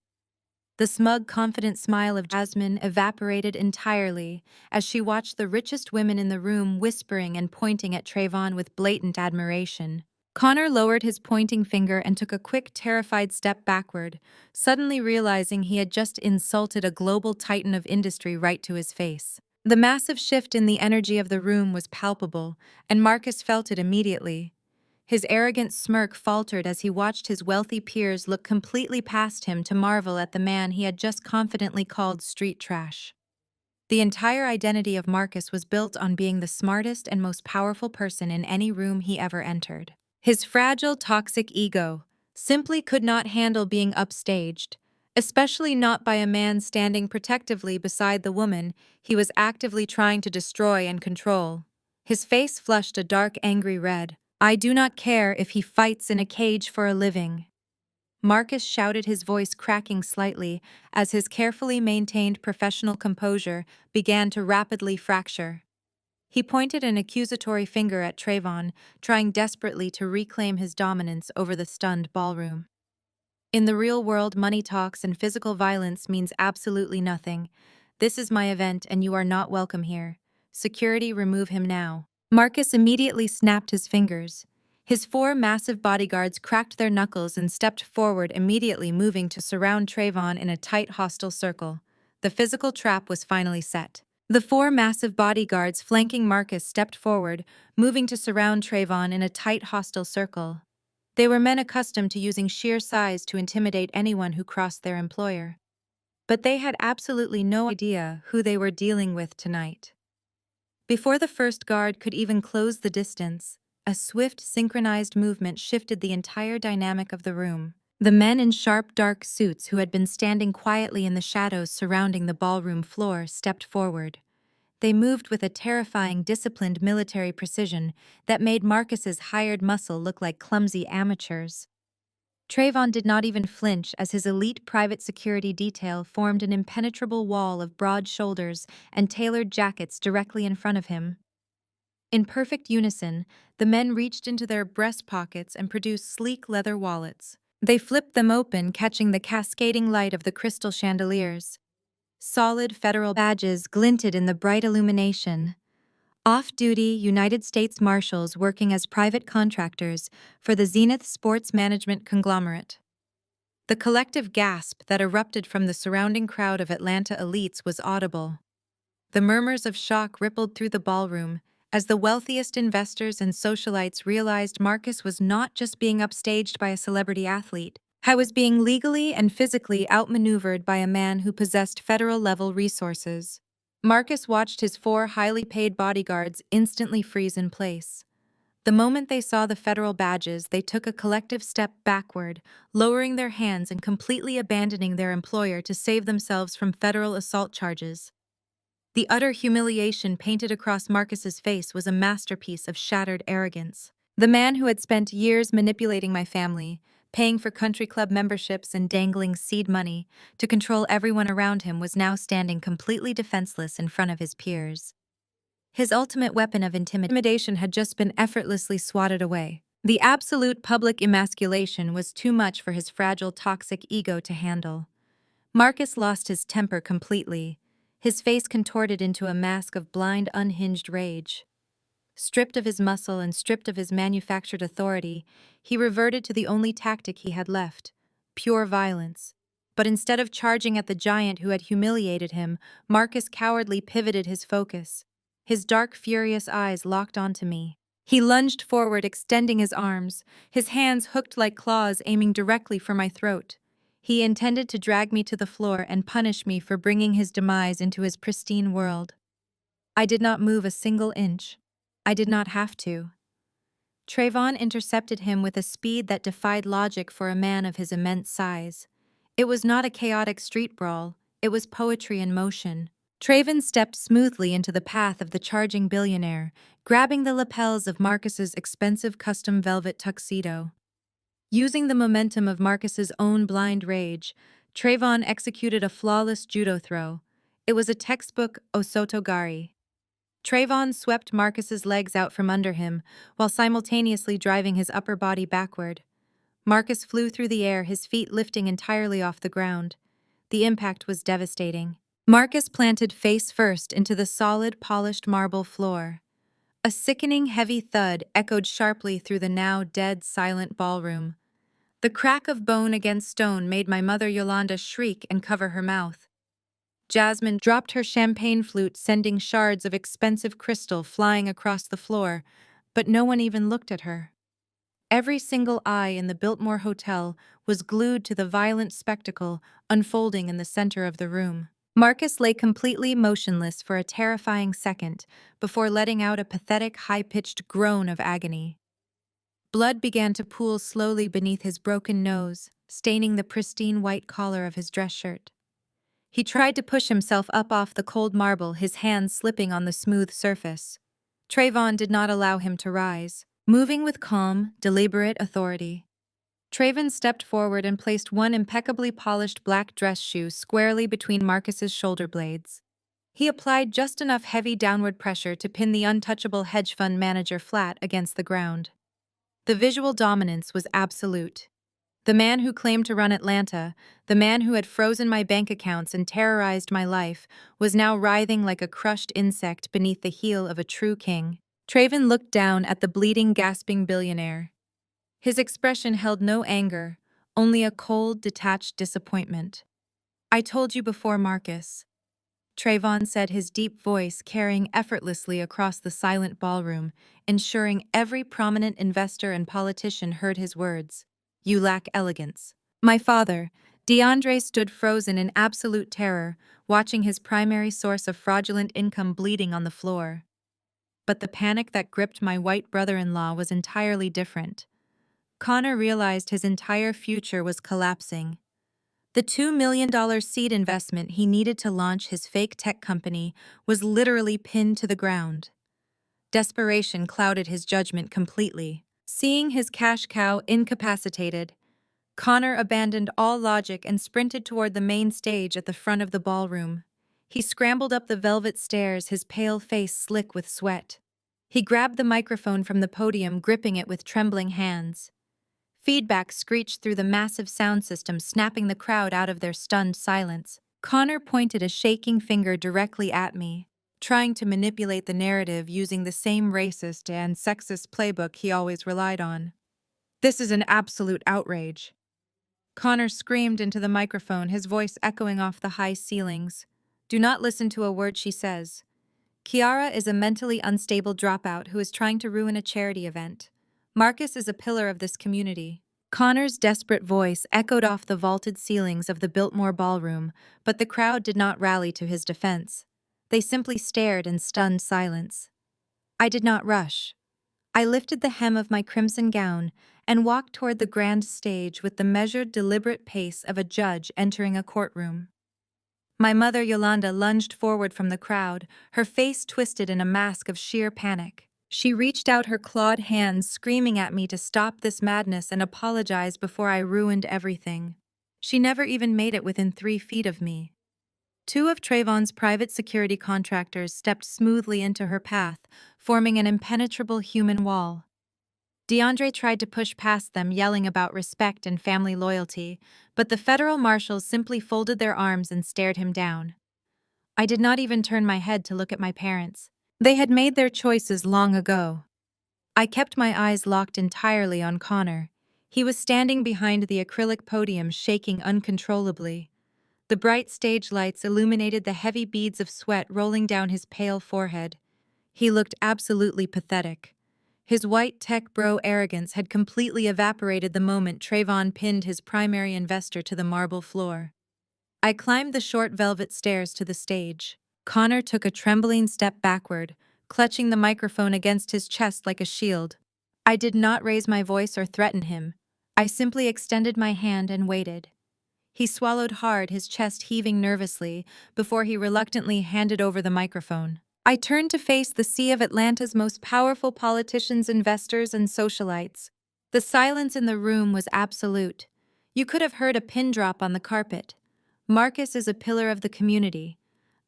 The smug, confident smile of Jasmine evaporated entirely as she watched the richest women in the room whispering and pointing at Trayvon with blatant admiration. Connor lowered his pointing finger and took a quick, terrified step backward, suddenly realizing he had just insulted a global titan of industry right to his face. The massive shift in the energy of the room was palpable, and Marcus felt it immediately. His arrogant smirk faltered as he watched his wealthy peers look completely past him to marvel at the man he had just confidently called street trash. The entire identity of Marcus was built on being the smartest and most powerful person in any room he ever entered. His fragile, toxic ego simply could not handle being upstaged, especially not by a man standing protectively beside the woman he was actively trying to destroy and control. His face flushed a dark, angry red. "I do not care if he fights in a cage for a living," Marcus shouted, his voice cracking slightly as his carefully maintained professional composure began to rapidly fracture. He pointed an accusatory finger at Trayvon, trying desperately to reclaim his dominance over the stunned ballroom. "In the real world, money talks and physical violence means absolutely nothing. This is my event and you are not welcome here. Security, remove him now." Marcus immediately snapped his fingers. His 4 massive bodyguards cracked their knuckles and stepped forward, immediately moving to surround Trayvon in a tight, hostile circle. The physical trap was finally set. The 4 massive bodyguards flanking Marcus stepped forward, moving to surround Trayvon in a tight, hostile circle. They were men accustomed to using sheer size to intimidate anyone who crossed their employer. But they had absolutely no idea who they were dealing with tonight. Before the first guard could even close the distance, a swift, synchronized movement shifted the entire dynamic of the room. The men in sharp, dark suits who had been standing quietly in the shadows surrounding the ballroom floor stepped forward. They moved with a terrifying, disciplined military precision that made Marcus's hired muscle look like clumsy amateurs. Trayvon did not even flinch as his elite private security detail formed an impenetrable wall of broad shoulders and tailored jackets directly in front of him. In perfect unison, the men reached into their breast pockets and produced sleek leather wallets. They flipped them open, catching the cascading light of the crystal chandeliers. Solid federal badges glinted in the bright illumination. Off-duty United States Marshals working as private contractors for the Zenith Sports Management conglomerate. The collective gasp that erupted from the surrounding crowd of Atlanta elites was audible. The murmurs of shock rippled through the ballroom as the wealthiest investors and socialites realized Marcus was not just being upstaged by a celebrity athlete. He was being legally and physically outmaneuvered by a man who possessed federal-level resources. Marcus watched his 4 highly paid bodyguards instantly freeze in place. The moment they saw the federal badges, they took a collective step backward, lowering their hands and completely abandoning their employer to save themselves from federal assault charges. The utter humiliation painted across Marcus's face was a masterpiece of shattered arrogance. The man who had spent years manipulating my family, paying for country club memberships and dangling seed money to control everyone around him, was now standing completely defenseless in front of his peers. His ultimate weapon of intimidation had just been effortlessly swatted away. The absolute public emasculation was too much for his fragile, toxic ego to handle. Marcus lost his temper completely, his face contorted into a mask of blind, unhinged rage. Stripped of his muscle and stripped of his manufactured authority, he reverted to the only tactic he had left: pure violence. But instead of charging at the giant who had humiliated him, Marcus cowardly pivoted his focus. His dark, furious eyes locked onto me. He lunged forward, extending his arms, his hands hooked like claws aiming directly for my throat. He intended to drag me to the floor and punish me for bringing his demise into his pristine world. I did not move a single inch. I did not have to. Trayvon intercepted him with a speed that defied logic for a man of his immense size. It was not a chaotic street brawl, it was poetry in motion. Trayvon stepped smoothly into the path of the charging billionaire, grabbing the lapels of Marcus's expensive custom velvet tuxedo. Using the momentum of Marcus's own blind rage, Trayvon executed a flawless judo throw. It was a textbook osotogari. Trayvon swept Marcus's legs out from under him, while simultaneously driving his upper body backward. Marcus flew through the air, his feet lifting entirely off the ground. The impact was devastating. Marcus planted face first into the solid, polished marble floor. A sickening, heavy thud echoed sharply through the now dead, silent ballroom. The crack of bone against stone made my mother Yolanda shriek and cover her mouth. Jasmine dropped her champagne flute, sending shards of expensive crystal flying across the floor, but no one even looked at her. Every single eye in the Biltmore Hotel was glued to the violent spectacle unfolding in the center of the room. Marcus lay completely motionless for a terrifying second before letting out a pathetic, high-pitched groan of agony. Blood began to pool slowly beneath his broken nose, staining the pristine white collar of his dress shirt. He tried to push himself up off the cold marble, his hands slipping on the smooth surface. Trayvon did not allow him to rise, moving with calm, deliberate authority. Trayvon stepped forward and placed one impeccably polished black dress shoe squarely between Marcus's shoulder blades. He applied just enough heavy downward pressure to pin the untouchable hedge fund manager flat against the ground. The visual dominance was absolute. The man who claimed to run Atlanta, the man who had frozen my bank accounts and terrorized my life, was now writhing like a crushed insect beneath the heel of a true king. Trayvon looked down at the bleeding, gasping billionaire. His expression held no anger, only a cold, detached disappointment. "I told you before, Marcus," Trayvon said, his deep voice carrying effortlessly across the silent ballroom, ensuring every prominent investor and politician heard his words. "You lack elegance." My father, DeAndre, stood frozen in absolute terror, watching his primary source of fraudulent income bleeding on the floor. But the panic that gripped my white brother-in-law was entirely different. Connor realized his entire future was collapsing. The $2 million seed investment he needed to launch his fake tech company was literally pinned to the ground. Desperation clouded his judgment completely. Seeing his cash cow incapacitated, Connor abandoned all logic and sprinted toward the main stage at the front of the ballroom. He scrambled up the velvet stairs, his pale face slick with sweat. He grabbed the microphone from the podium, gripping it with trembling hands. Feedback screeched through the massive sound system, snapping the crowd out of their stunned silence. Connor pointed a shaking finger directly at me, trying to manipulate the narrative using the same racist and sexist playbook he always relied on. "This is an absolute outrage," Connor screamed into the microphone, his voice echoing off the high ceilings. "Do not listen to a word she says. Kiara is a mentally unstable dropout who is trying to ruin a charity event. Marcus is a pillar of this community. Connor's desperate voice echoed off the vaulted ceilings of the Biltmore ballroom, but the crowd did not rally to his defense. They simply stared in stunned silence. I did not rush. I lifted the hem of my crimson gown and walked toward the grand stage with the measured, deliberate pace of a judge entering a courtroom. My mother, Yolanda, lunged forward from the crowd, her face twisted in a mask of sheer panic. She reached out her clawed hands, screaming at me to stop this madness and apologize before I ruined everything. She never even made it within 3 feet of me. Two of Trayvon's private security contractors stepped smoothly into her path, forming an impenetrable human wall. DeAndre tried to push past them, yelling about respect and family loyalty, but the federal marshals simply folded their arms and stared him down. I did not even turn my head to look at my parents. They had made their choices long ago. I kept my eyes locked entirely on Connor. He was standing behind the acrylic podium, shaking uncontrollably. The bright stage lights illuminated the heavy beads of sweat rolling down his pale forehead. He looked absolutely pathetic. His white tech bro arrogance had completely evaporated the moment Trayvon pinned his primary investor to the marble floor. I climbed the short velvet stairs to the stage. Connor took a trembling step backward, clutching the microphone against his chest like a shield. I did not raise my voice or threaten him. I simply extended my hand and waited. He swallowed hard, his chest heaving nervously, before he reluctantly handed over the microphone. I turned to face the sea of Atlanta's most powerful politicians, investors, and socialites. The silence in the room was absolute. You could have heard a pin drop on the carpet. Marcus is a pillar of the community,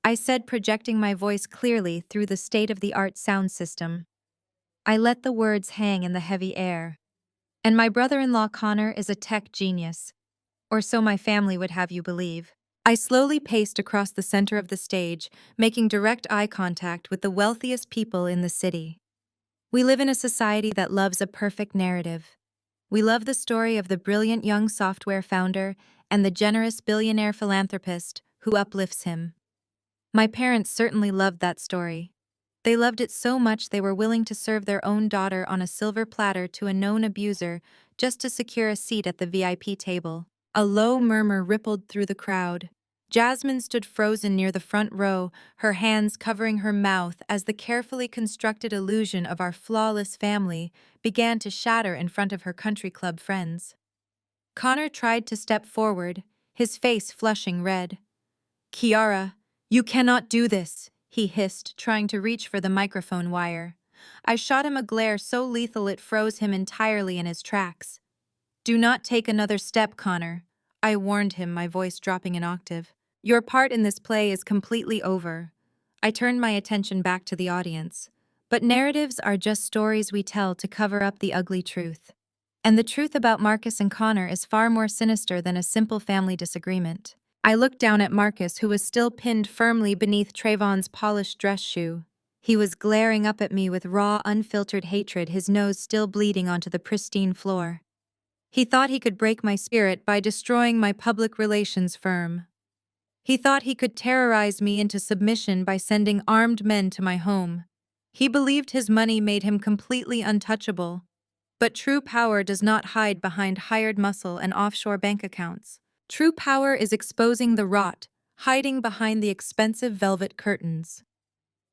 I said, projecting my voice clearly through the state-of-the-art sound system. I let the words hang in the heavy air. And my brother-in-law Connor is a tech genius. Or so my family would have you believe. I slowly paced across the center of the stage, making direct eye contact with the wealthiest people in the city. We live in a society that loves a perfect narrative. We love the story of the brilliant young software founder and the generous billionaire philanthropist who uplifts him. My parents certainly loved that story. They loved it so much they were willing to serve their own daughter on a silver platter to a known abuser just to secure a seat at the VIP table. A low murmur rippled through the crowd. Jasmine stood frozen near the front row, her hands covering her mouth as the carefully constructed illusion of our flawless family began to shatter in front of her country club friends. Connor tried to step forward, his face flushing red. "Kiara, you cannot do this," he hissed, trying to reach for the microphone wire. I shot him a glare so lethal it froze him entirely in his tracks. "Do not take another step, Connor," I warned him, my voice dropping an octave. "Your part in this play is completely over." I turned my attention back to the audience. But narratives are just stories we tell to cover up the ugly truth. And the truth about Marcus and Connor is far more sinister than a simple family disagreement. I looked down at Marcus, who was still pinned firmly beneath Trayvon's polished dress shoe. He was glaring up at me with raw, unfiltered hatred, his nose still bleeding onto the pristine floor. He thought he could break my spirit by destroying my public relations firm. He thought he could terrorize me into submission by sending armed men to my home. He believed his money made him completely untouchable. But true power does not hide behind hired muscle and offshore bank accounts. True power is exposing the rot, hiding behind the expensive velvet curtains.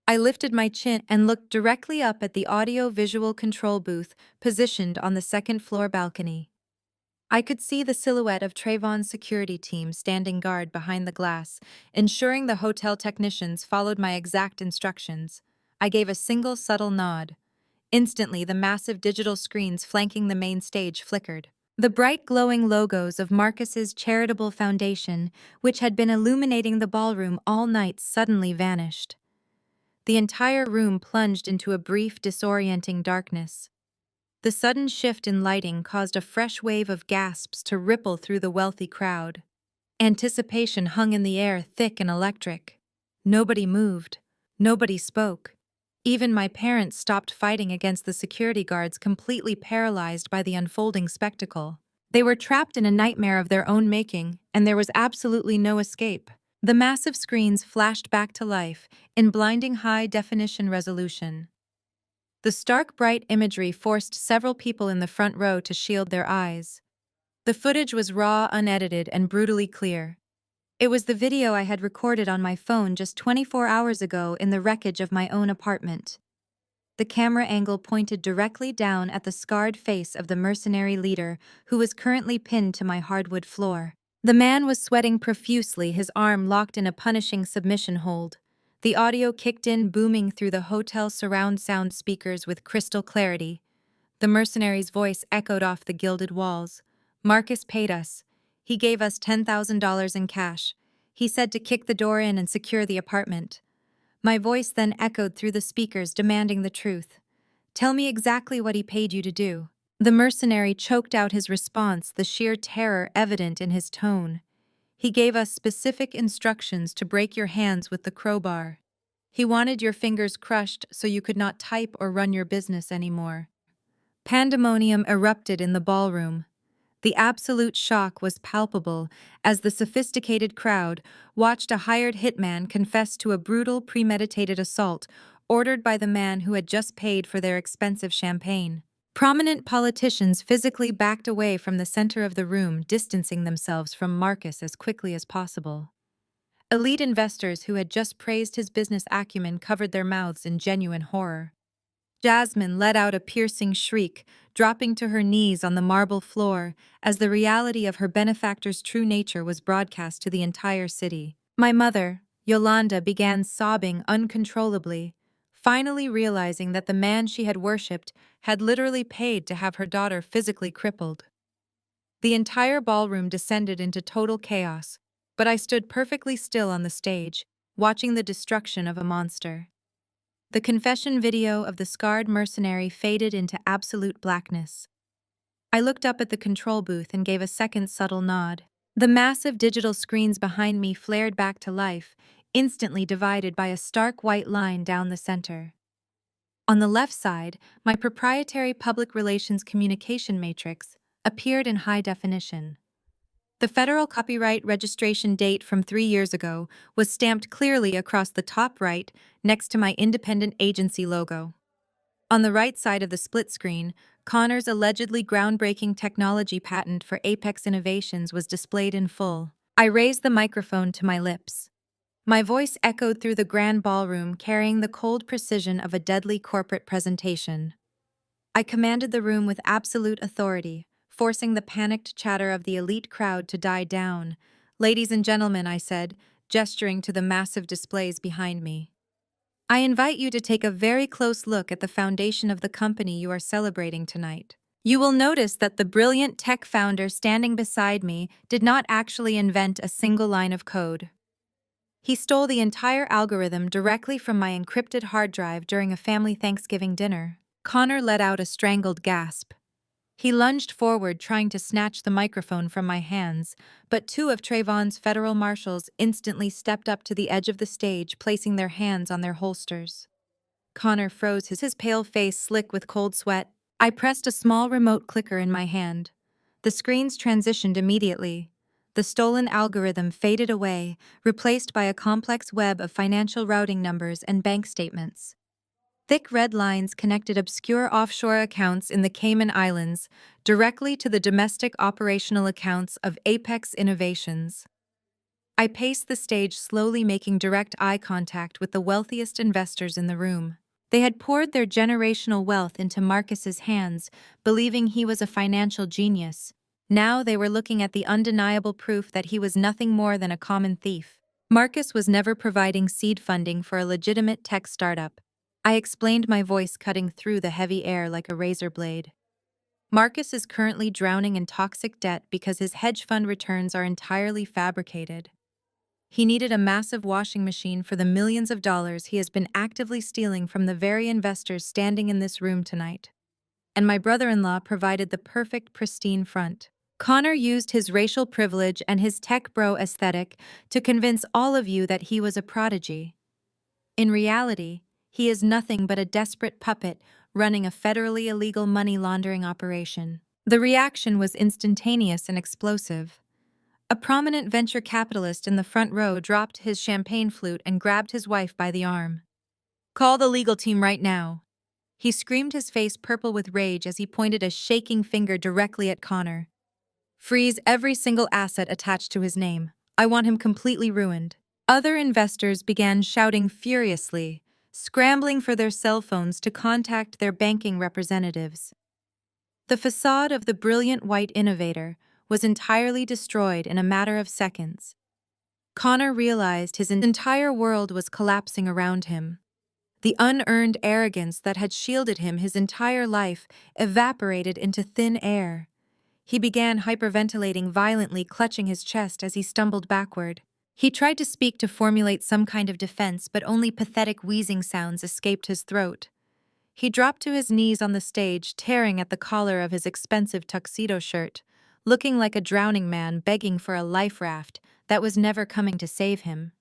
I lifted my chin and looked directly up at the audio-visual control booth positioned on the second-floor balcony. I could see the silhouette of Trayvon's security team standing guard behind the glass, ensuring the hotel technicians followed my exact instructions. I gave a single subtle nod. Instantly, the massive digital screens flanking the main stage flickered. The bright glowing logos of Marcus's charitable foundation, which had been illuminating the ballroom all night, suddenly vanished. The entire room plunged into a brief, disorienting darkness. The sudden shift in lighting caused a fresh wave of gasps to ripple through the wealthy crowd. Anticipation hung in the air, thick and electric. Nobody moved. Nobody spoke. Even my parents stopped fighting against the security guards, completely paralyzed by the unfolding spectacle. They were trapped in a nightmare of their own making, and there was absolutely no escape. The massive screens flashed back to life in blinding high-definition resolution. The stark, bright imagery forced several people in the front row to shield their eyes. The footage was raw, unedited, and brutally clear. It was the video I had recorded on my phone just 24 hours ago in the wreckage of my own apartment. The camera angle pointed directly down at the scarred face of the mercenary leader who was currently pinned to my hardwood floor. The man was sweating profusely, his arm locked in a punishing submission hold. The audio kicked in, booming through the hotel surround sound speakers with crystal clarity. The mercenary's voice echoed off the gilded walls. "Marcus paid us. He gave us $10,000 in cash. He said to kick the door in and secure the apartment." My voice then echoed through the speakers, demanding the truth. "Tell me exactly what he paid you to do." The mercenary choked out his response, the sheer terror evident in his tone. "He gave us specific instructions to break your hands with the crowbar. He wanted your fingers crushed so you could not type or run your business anymore." Pandemonium erupted in the ballroom. The absolute shock was palpable as the sophisticated crowd watched a hired hitman confess to a brutal, premeditated assault ordered by the man who had just paid for their expensive champagne. Prominent politicians physically backed away from the center of the room, distancing themselves from Marcus as quickly as possible. Elite investors who had just praised his business acumen covered their mouths in genuine horror. Jasmine let out a piercing shriek, dropping to her knees on the marble floor as the reality of her benefactor's true nature was broadcast to the entire city. My mother, Yolanda, began sobbing uncontrollably, finally realizing that the man she had worshipped had literally paid to have her daughter physically crippled. The entire ballroom descended into total chaos, but I stood perfectly still on the stage, watching the destruction of a monster. The confession video of the scarred mercenary faded into absolute blackness. I looked up at the control booth and gave a second subtle nod. The massive digital screens behind me flared back to life, instantly divided by a stark white line down the center. On the left side, my proprietary public relations communication matrix appeared in high definition. The federal copyright registration date from 3 years ago was stamped clearly across the top right next to my independent agency logo. On the right side of the split screen, Connor's allegedly groundbreaking technology patent for Apex Innovations was displayed in full. I raised the microphone to my lips. My voice echoed through the grand ballroom, carrying the cold precision of a deadly corporate presentation. I commanded the room with absolute authority, forcing the panicked chatter of the elite crowd to die down. "Ladies and gentlemen," I said, gesturing to the massive displays behind me, "I invite you to take a very close look at the foundation of the company you are celebrating tonight. You will notice that the brilliant tech founder standing beside me did not actually invent a single line of code. He stole the entire algorithm directly from my encrypted hard drive during a family Thanksgiving dinner." Connor let out a strangled gasp. He lunged forward, trying to snatch the microphone from my hands, but two of Trayvon's federal marshals instantly stepped up to the edge of the stage, placing their hands on their holsters. Connor froze, his pale face slick with cold sweat. I pressed a small remote clicker in my hand. The screens transitioned immediately. The stolen algorithm faded away, replaced by a complex web of financial routing numbers and bank statements. Thick red lines connected obscure offshore accounts in the Cayman Islands directly to the domestic operational accounts of Apex Innovations. I paced the stage slowly, making direct eye contact with the wealthiest investors in the room. They had poured their generational wealth into Marcus's hands, believing he was a financial genius. Now they were looking at the undeniable proof that he was nothing more than a common thief. Marcus was never providing seed funding for a legitimate tech startup. I explained, my voice cutting through the heavy air like a razor blade. Marcus is currently drowning in toxic debt because his hedge fund returns are entirely fabricated. He needed a massive washing machine for the millions of dollars he has been actively stealing from the very investors standing in this room tonight. And my brother-in-law provided the perfect, pristine front. Connor used his racial privilege and his tech bro aesthetic to convince all of you that he was a prodigy. In reality, he is nothing but a desperate puppet running a federally illegal money laundering operation. The reaction was instantaneous and explosive. A prominent venture capitalist in the front row dropped his champagne flute and grabbed his wife by the arm. "Call the legal team right now." He screamed, his face purple with rage as he pointed a shaking finger directly at Connor. "Freeze every single asset attached to his name. I want him completely ruined." Other investors began shouting furiously, scrambling for their cell phones to contact their banking representatives. The facade of the brilliant white innovator was entirely destroyed in a matter of seconds. Connor realized his entire world was collapsing around him. The unearned arrogance that had shielded him his entire life evaporated into thin air. He began hyperventilating violently, clutching his chest as he stumbled backward. He tried to speak, to formulate some kind of defense, but only pathetic wheezing sounds escaped his throat. He dropped to his knees on the stage, tearing at the collar of his expensive tuxedo shirt, looking like a drowning man begging for a life raft that was never coming to save him.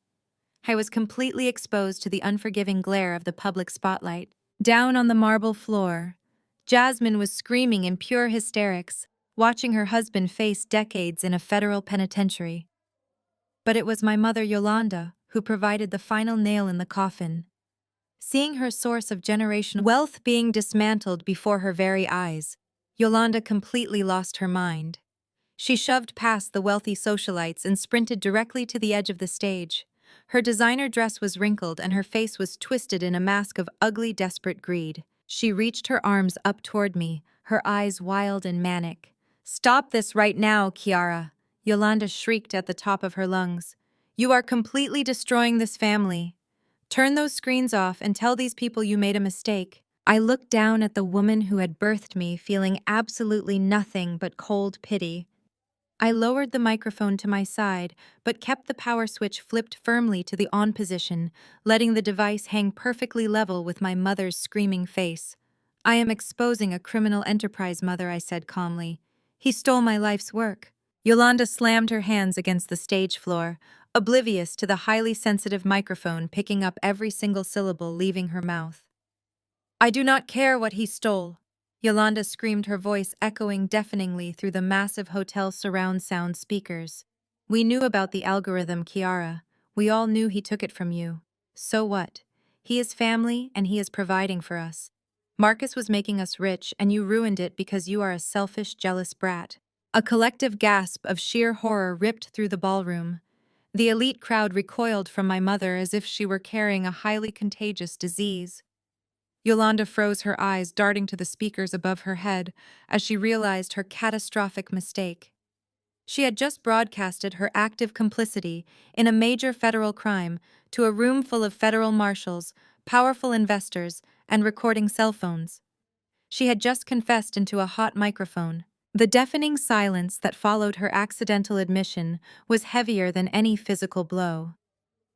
I was completely exposed to the unforgiving glare of the public spotlight. Down on the marble floor, Jasmine was screaming in pure hysterics, watching her husband face decades in a federal penitentiary. But it was my mother, Yolanda, who provided the final nail in the coffin. Seeing her source of generational wealth being dismantled before her very eyes, Yolanda completely lost her mind. She shoved past the wealthy socialites and sprinted directly to the edge of the stage. Her designer dress was wrinkled and her face was twisted in a mask of ugly, desperate greed. She reached her arms up toward me, her eyes wild and manic. "Stop this right now, Kiara," Yolanda shrieked at the top of her lungs. "You are completely destroying this family. Turn those screens off and tell these people you made a mistake." I looked down at the woman who had birthed me, feeling absolutely nothing but cold pity. I lowered the microphone to my side, but kept the power switch flipped firmly to the on position, letting the device hang perfectly level with my mother's screaming face. "I am exposing a criminal enterprise, Mother," I said calmly. "He stole my life's work." Yolanda slammed her hands against the stage floor, oblivious to the highly sensitive microphone picking up every single syllable leaving her mouth. "I do not care what he stole," Yolanda screamed, her voice echoing deafeningly through the massive hotel surround sound speakers. "We knew about the algorithm, Kiara. We all knew he took it from you. So what? He is family and he is providing for us. Marcus was making us rich and you ruined it because you are a selfish, jealous brat." A collective gasp of sheer horror ripped through the ballroom. The elite crowd recoiled from my mother as if she were carrying a highly contagious disease. Yolanda froze, her eyes darting to the speakers above her head as she realized her catastrophic mistake. She had just broadcasted her active complicity in a major federal crime to a room full of federal marshals, powerful investors, and recording cell phones. She had just confessed into a hot microphone. The deafening silence that followed her accidental admission was heavier than any physical blow.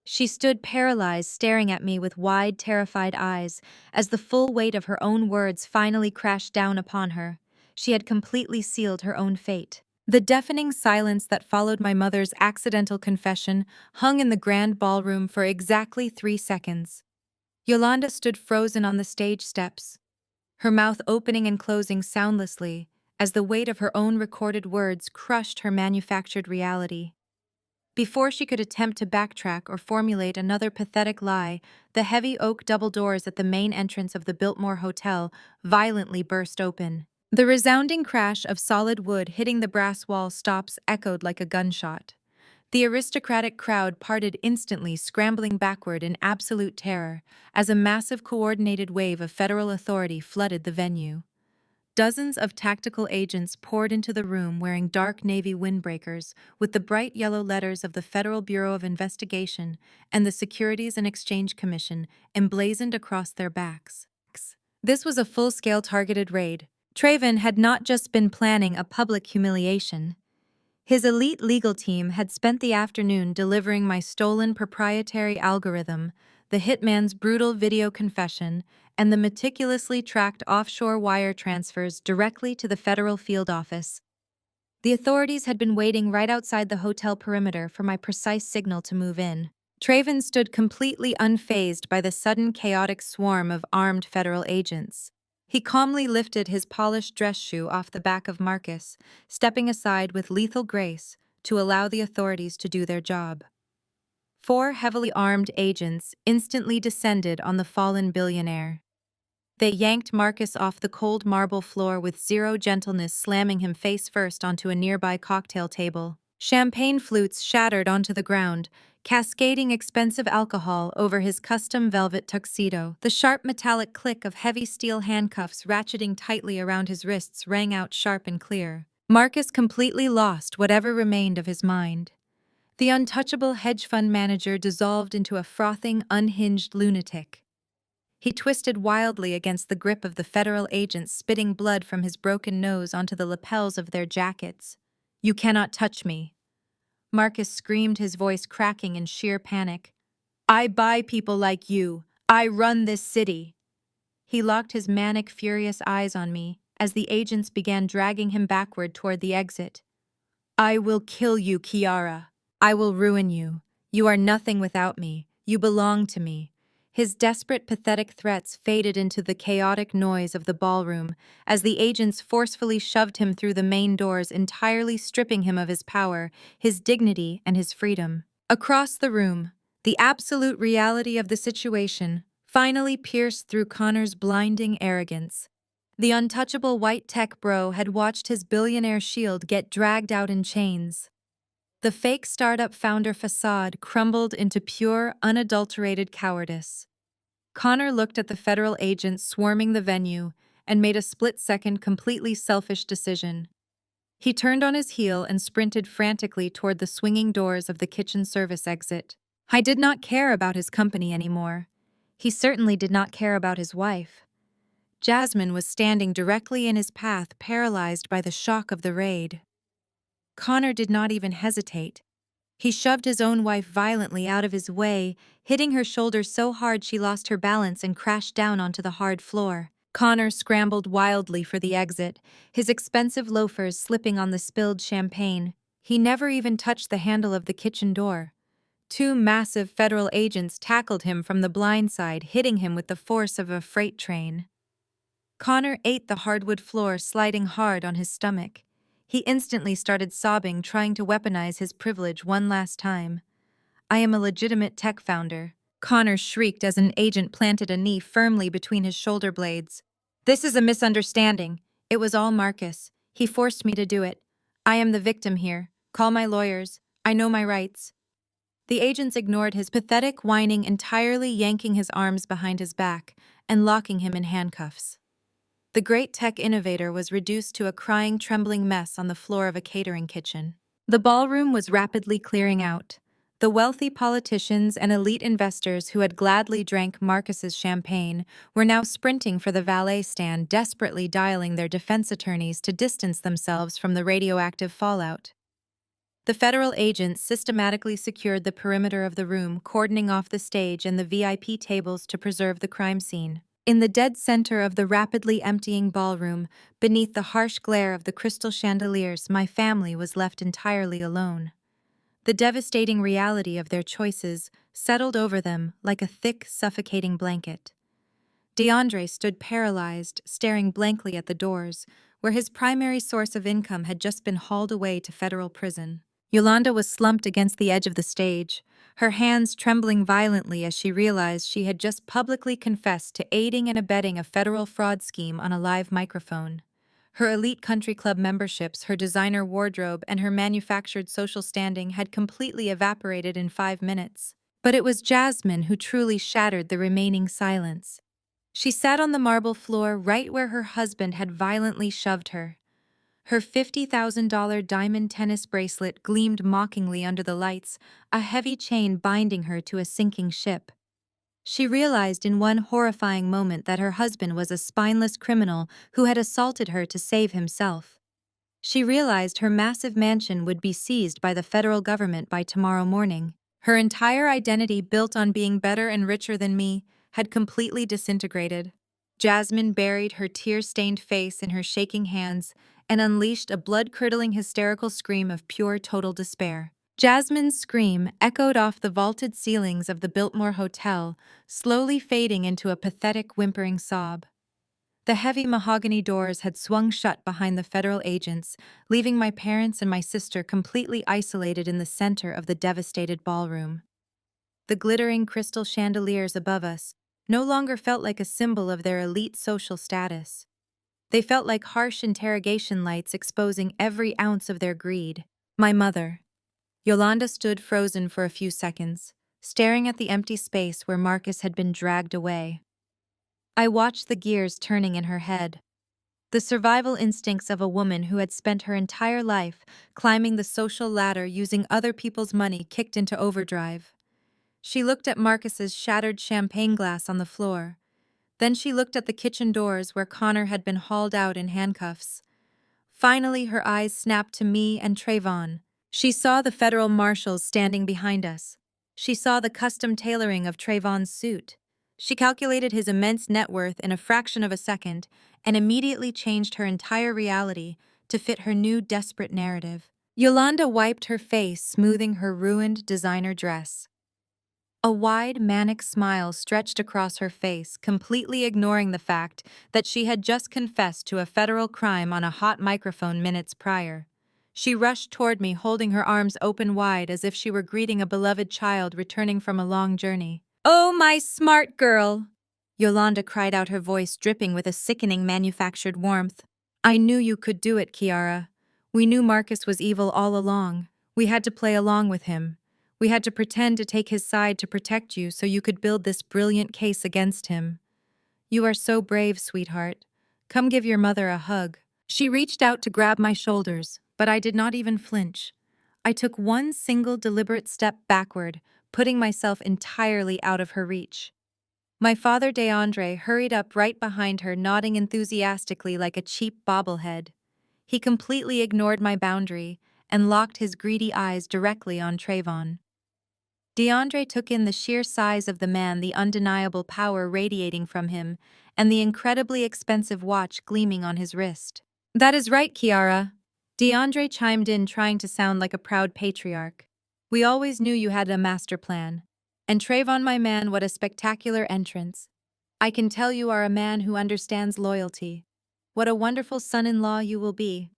She stood paralyzed, staring at me with wide, terrified eyes, as the full weight of her own words finally crashed down upon her. She had completely sealed her own fate. The deafening silence that followed my mother's accidental confession hung in the grand ballroom for exactly 3 seconds. Yolanda stood frozen on the stage steps, her mouth opening and closing soundlessly, as the weight of her own recorded words crushed her manufactured reality. Before she could attempt to backtrack or formulate another pathetic lie, the heavy oak double doors at the main entrance of the Biltmore Hotel violently burst open. The resounding crash of solid wood hitting the brass wall stops echoed like a gunshot. The aristocratic crowd parted instantly, scrambling backward in absolute terror, as a massive coordinated wave of federal authority flooded the venue. Dozens of tactical agents poured into the room wearing dark navy windbreakers with the bright yellow letters of the Federal Bureau of Investigation and the Securities and Exchange Commission emblazoned across their backs. This was a full-scale targeted raid. Traven had not just been planning a public humiliation. His elite legal team had spent the afternoon delivering my stolen proprietary algorithm, the hitman's brutal video confession, and the meticulously tracked offshore wire transfers directly to the federal field office. The authorities had been waiting right outside the hotel perimeter for my precise signal to move in. Traven stood completely unfazed by the sudden chaotic swarm of armed federal agents. He calmly lifted his polished dress shoe off the back of Marcus, stepping aside with lethal grace to allow the authorities to do their job. 4 heavily armed agents instantly descended on the fallen billionaire. They yanked Marcus off the cold marble floor with zero gentleness, slamming him face first onto a nearby cocktail table. Champagne flutes shattered onto the ground, cascading expensive alcohol over his custom velvet tuxedo. The sharp metallic click of heavy steel handcuffs ratcheting tightly around his wrists rang out sharp and clear. Marcus completely lost whatever remained of his mind. The untouchable hedge fund manager dissolved into a frothing, unhinged lunatic. He twisted wildly against the grip of the federal agents, spitting blood from his broken nose onto the lapels of their jackets. "You cannot touch me," Marcus screamed, his voice cracking in sheer panic. "I buy people like you. I run this city." He locked his manic, furious eyes on me as the agents began dragging him backward toward the exit. "I will kill you, Kiara. I will ruin you. You are nothing without me. You belong to me." His desperate, pathetic threats faded into the chaotic noise of the ballroom as the agents forcefully shoved him through the main doors, entirely stripping him of his power, his dignity, and his freedom. Across the room, the absolute reality of the situation finally pierced through Connor's blinding arrogance. The untouchable white tech bro had watched his billionaire shield get dragged out in chains. The fake startup founder facade crumbled into pure, unadulterated cowardice. Connor looked at the federal agents swarming the venue and made a split-second, completely selfish decision. He turned on his heel and sprinted frantically toward the swinging doors of the kitchen service exit. I did not care about his company anymore. He certainly did not care about his wife. Jasmine was standing directly in his path, paralyzed by the shock of the raid. Connor did not even hesitate. He shoved his own wife violently out of his way, hitting her shoulder so hard she lost her balance and crashed down onto the hard floor. Connor scrambled wildly for the exit, his expensive loafers slipping on the spilled champagne. He never even touched the handle of the kitchen door. 2 massive federal agents tackled him from the blind side, hitting him with the force of a freight train. Connor ate the hardwood floor, sliding hard on his stomach. He instantly started sobbing, trying to weaponize his privilege one last time. "I am a legitimate tech founder," Connor shrieked as an agent planted a knee firmly between his shoulder blades. "This is a misunderstanding. It was all Marcus. He forced me to do it. I am the victim here. Call my lawyers. I know my rights." The agents ignored his pathetic whining entirely, yanking his arms behind his back and locking him in handcuffs. The great tech innovator was reduced to a crying, trembling mess on the floor of a catering kitchen. The ballroom was rapidly clearing out. The wealthy politicians and elite investors who had gladly drank Marcus's champagne were now sprinting for the valet stand, desperately dialing their defense attorneys to distance themselves from the radioactive fallout. The federal agents systematically secured the perimeter of the room, cordoning off the stage and the VIP tables to preserve the crime scene. In the dead center of the rapidly emptying ballroom, beneath the harsh glare of the crystal chandeliers, my family was left entirely alone. The devastating reality of their choices settled over them like a thick, suffocating blanket. DeAndre stood paralyzed, staring blankly at the doors, where his primary source of income had just been hauled away to federal prison. Yolanda was slumped against the edge of the stage, her hands trembling violently as she realized she had just publicly confessed to aiding and abetting a federal fraud scheme on a live microphone. Her elite country club memberships, her designer wardrobe, and her manufactured social standing had completely evaporated in 5 minutes. But it was Jasmine who truly shattered the remaining silence. She sat on the marble floor right where her husband had violently shoved her. Her $50,000 diamond tennis bracelet gleamed mockingly under the lights, a heavy chain binding her to a sinking ship. She realized in one horrifying moment that her husband was a spineless criminal who had assaulted her to save himself. She realized her massive mansion would be seized by the federal government by tomorrow morning. Her entire identity, built on being better and richer than me, had completely disintegrated. Jasmine buried her tear-stained face in her shaking hands and unleashed a blood-curdling hysterical scream of pure, total despair. Jasmine's scream echoed off the vaulted ceilings of the Biltmore Hotel, slowly fading into a pathetic, whimpering sob. The heavy mahogany doors had swung shut behind the federal agents, leaving my parents and my sister completely isolated in the center of the devastated ballroom. The glittering crystal chandeliers above us no longer felt like a symbol of their elite social status. They felt like harsh interrogation lights exposing every ounce of their greed. My mother. Yolanda stood frozen for a few seconds, staring at the empty space where Marcus had been dragged away. I watched the gears turning in her head. The survival instincts of a woman who had spent her entire life climbing the social ladder using other people's money kicked into overdrive. She looked at Marcus's shattered champagne glass on the floor. Then she looked at the kitchen doors where Connor had been hauled out in handcuffs. Finally, her eyes snapped to me and Trayvon. She saw the federal marshals standing behind us. She saw the custom tailoring of Trayvon's suit. She calculated his immense net worth in a fraction of a second and immediately changed her entire reality to fit her new desperate narrative. Yolanda wiped her face, smoothing her ruined designer dress. A wide, manic smile stretched across her face, completely ignoring the fact that she had just confessed to a federal crime on a hot microphone minutes prior. She rushed toward me, holding her arms open wide as if she were greeting a beloved child returning from a long journey. "Oh, my smart girl!" Yolanda cried out, her voice dripping with a sickening manufactured warmth. "I knew you could do it, Kiara. We knew Marcus was evil all along. We had to play along with him. We had to pretend to take his side to protect you so you could build this brilliant case against him. You are so brave, sweetheart. Come give your mother a hug." She reached out to grab my shoulders, but I did not even flinch. I took one single deliberate step backward, putting myself entirely out of her reach. My father DeAndre hurried up right behind her, nodding enthusiastically like a cheap bobblehead. He completely ignored my boundary and locked his greedy eyes directly on Trayvon. DeAndre took in the sheer size of the man, the undeniable power radiating from him, and the incredibly expensive watch gleaming on his wrist. "That is right, Kiara." DeAndre chimed in, trying to sound like a proud patriarch. "We always knew you had a master plan. And Trayvon, my man, what a spectacular entrance. I can tell you are a man who understands loyalty. What a wonderful son-in-law you will be.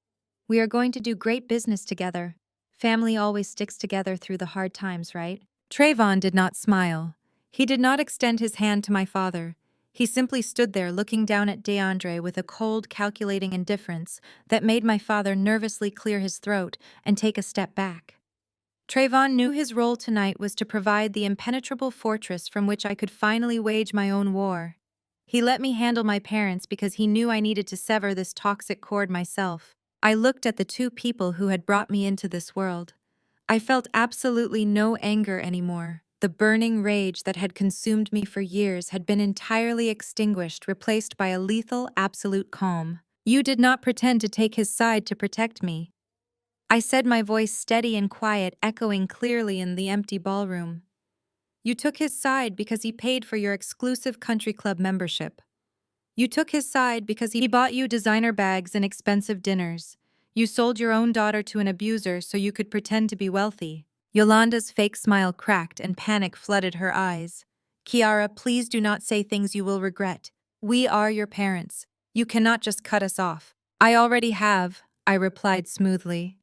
We are going to do great business together. Family always sticks together through the hard times, right?" Trayvon did not smile. He did not extend his hand to my father. He simply stood there looking down at DeAndre with a cold, calculating indifference that made my father nervously clear his throat and take a step back. Trayvon knew his role tonight was to provide the impenetrable fortress from which I could finally wage my own war. He let me handle my parents because he knew I needed to sever this toxic cord myself. I looked at the two people who had brought me into this world. I felt absolutely no anger anymore. The burning rage that had consumed me for years had been entirely extinguished, replaced by a lethal, absolute calm. "You did not pretend to take his side to protect me," I said, my voice steady and quiet, echoing clearly in the empty ballroom. "You took his side because he paid for your exclusive country club membership. You took his side because he bought you designer bags and expensive dinners. You sold your own daughter to an abuser so you could pretend to be wealthy." Yolanda's fake smile cracked and panic flooded her eyes. "Kiara, please do not say things you will regret. We are your parents. You cannot just cut us off." "I already have," I replied smoothly.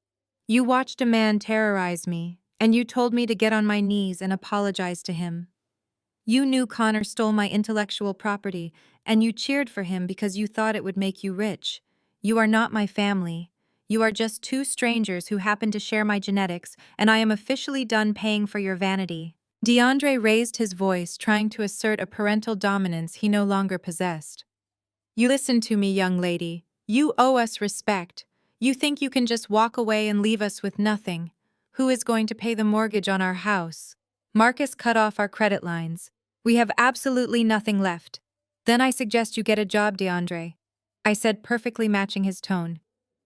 "You watched a man terrorize me, and you told me to get on my knees and apologize to him. You knew Connor stole my intellectual property, and you cheered for him because you thought it would make you rich. You are not my family. You are just two strangers who happen to share my genetics, and I am officially done paying for your vanity." DeAndre raised his voice, trying to assert a parental dominance he no longer possessed. "You listen to me, young lady. You owe us respect. You think you can just walk away and leave us with nothing. Who is going to pay the mortgage on our house? Marcus cut off our credit lines. We have absolutely nothing left. Then I suggest you get a job, DeAndre," I said, perfectly matching his tone,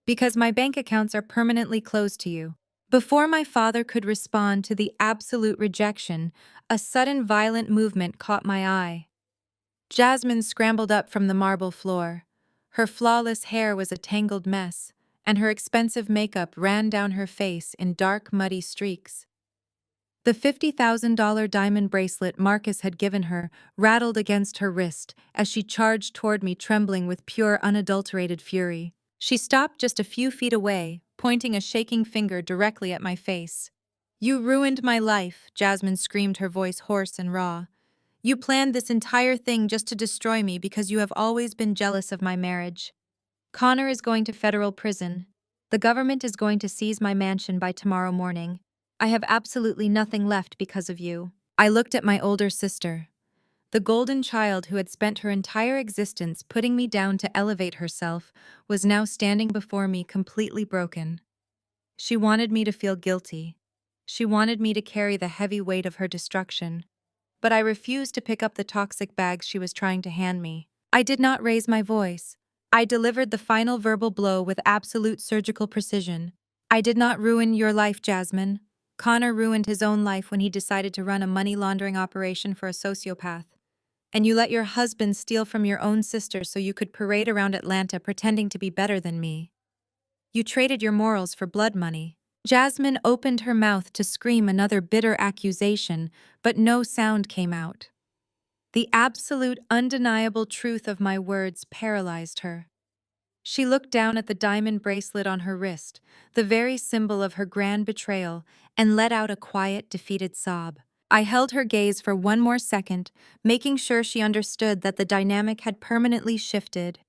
"because my bank accounts are permanently closed to you." Before my father could respond to the absolute rejection, a sudden violent movement caught my eye. Jasmine scrambled up from the marble floor. Her flawless hair was a tangled mess, and her expensive makeup ran down her face in dark, muddy streaks. The $50,000 diamond bracelet Marcus had given her rattled against her wrist as she charged toward me, trembling with pure, unadulterated fury. She stopped just a few feet away, pointing a shaking finger directly at my face. "You ruined my life," Jasmine screamed, her voice hoarse and raw. "You planned this entire thing just to destroy me because you have always been jealous of my marriage. Connor is going to federal prison. The government is going to seize my mansion by tomorrow morning. I have absolutely nothing left because of you." I looked at my older sister. The golden child who had spent her entire existence putting me down to elevate herself was now standing before me completely broken. She wanted me to feel guilty. She wanted me to carry the heavy weight of her destruction. But I refused to pick up the toxic bags she was trying to hand me. I did not raise my voice. I delivered the final verbal blow with absolute surgical precision. "I did not ruin your life, Jasmine. Connor ruined his own life when he decided to run a money laundering operation for a sociopath. And you let your husband steal from your own sister so you could parade around Atlanta pretending to be better than me. You traded your morals for blood money." Jasmine opened her mouth to scream another bitter accusation, but no sound came out. The absolute, undeniable truth of my words paralyzed her. She looked down at the diamond bracelet on her wrist, the very symbol of her grand betrayal, and let out a quiet, defeated sob. I held her gaze for one more second, making sure she understood that the dynamic had permanently shifted.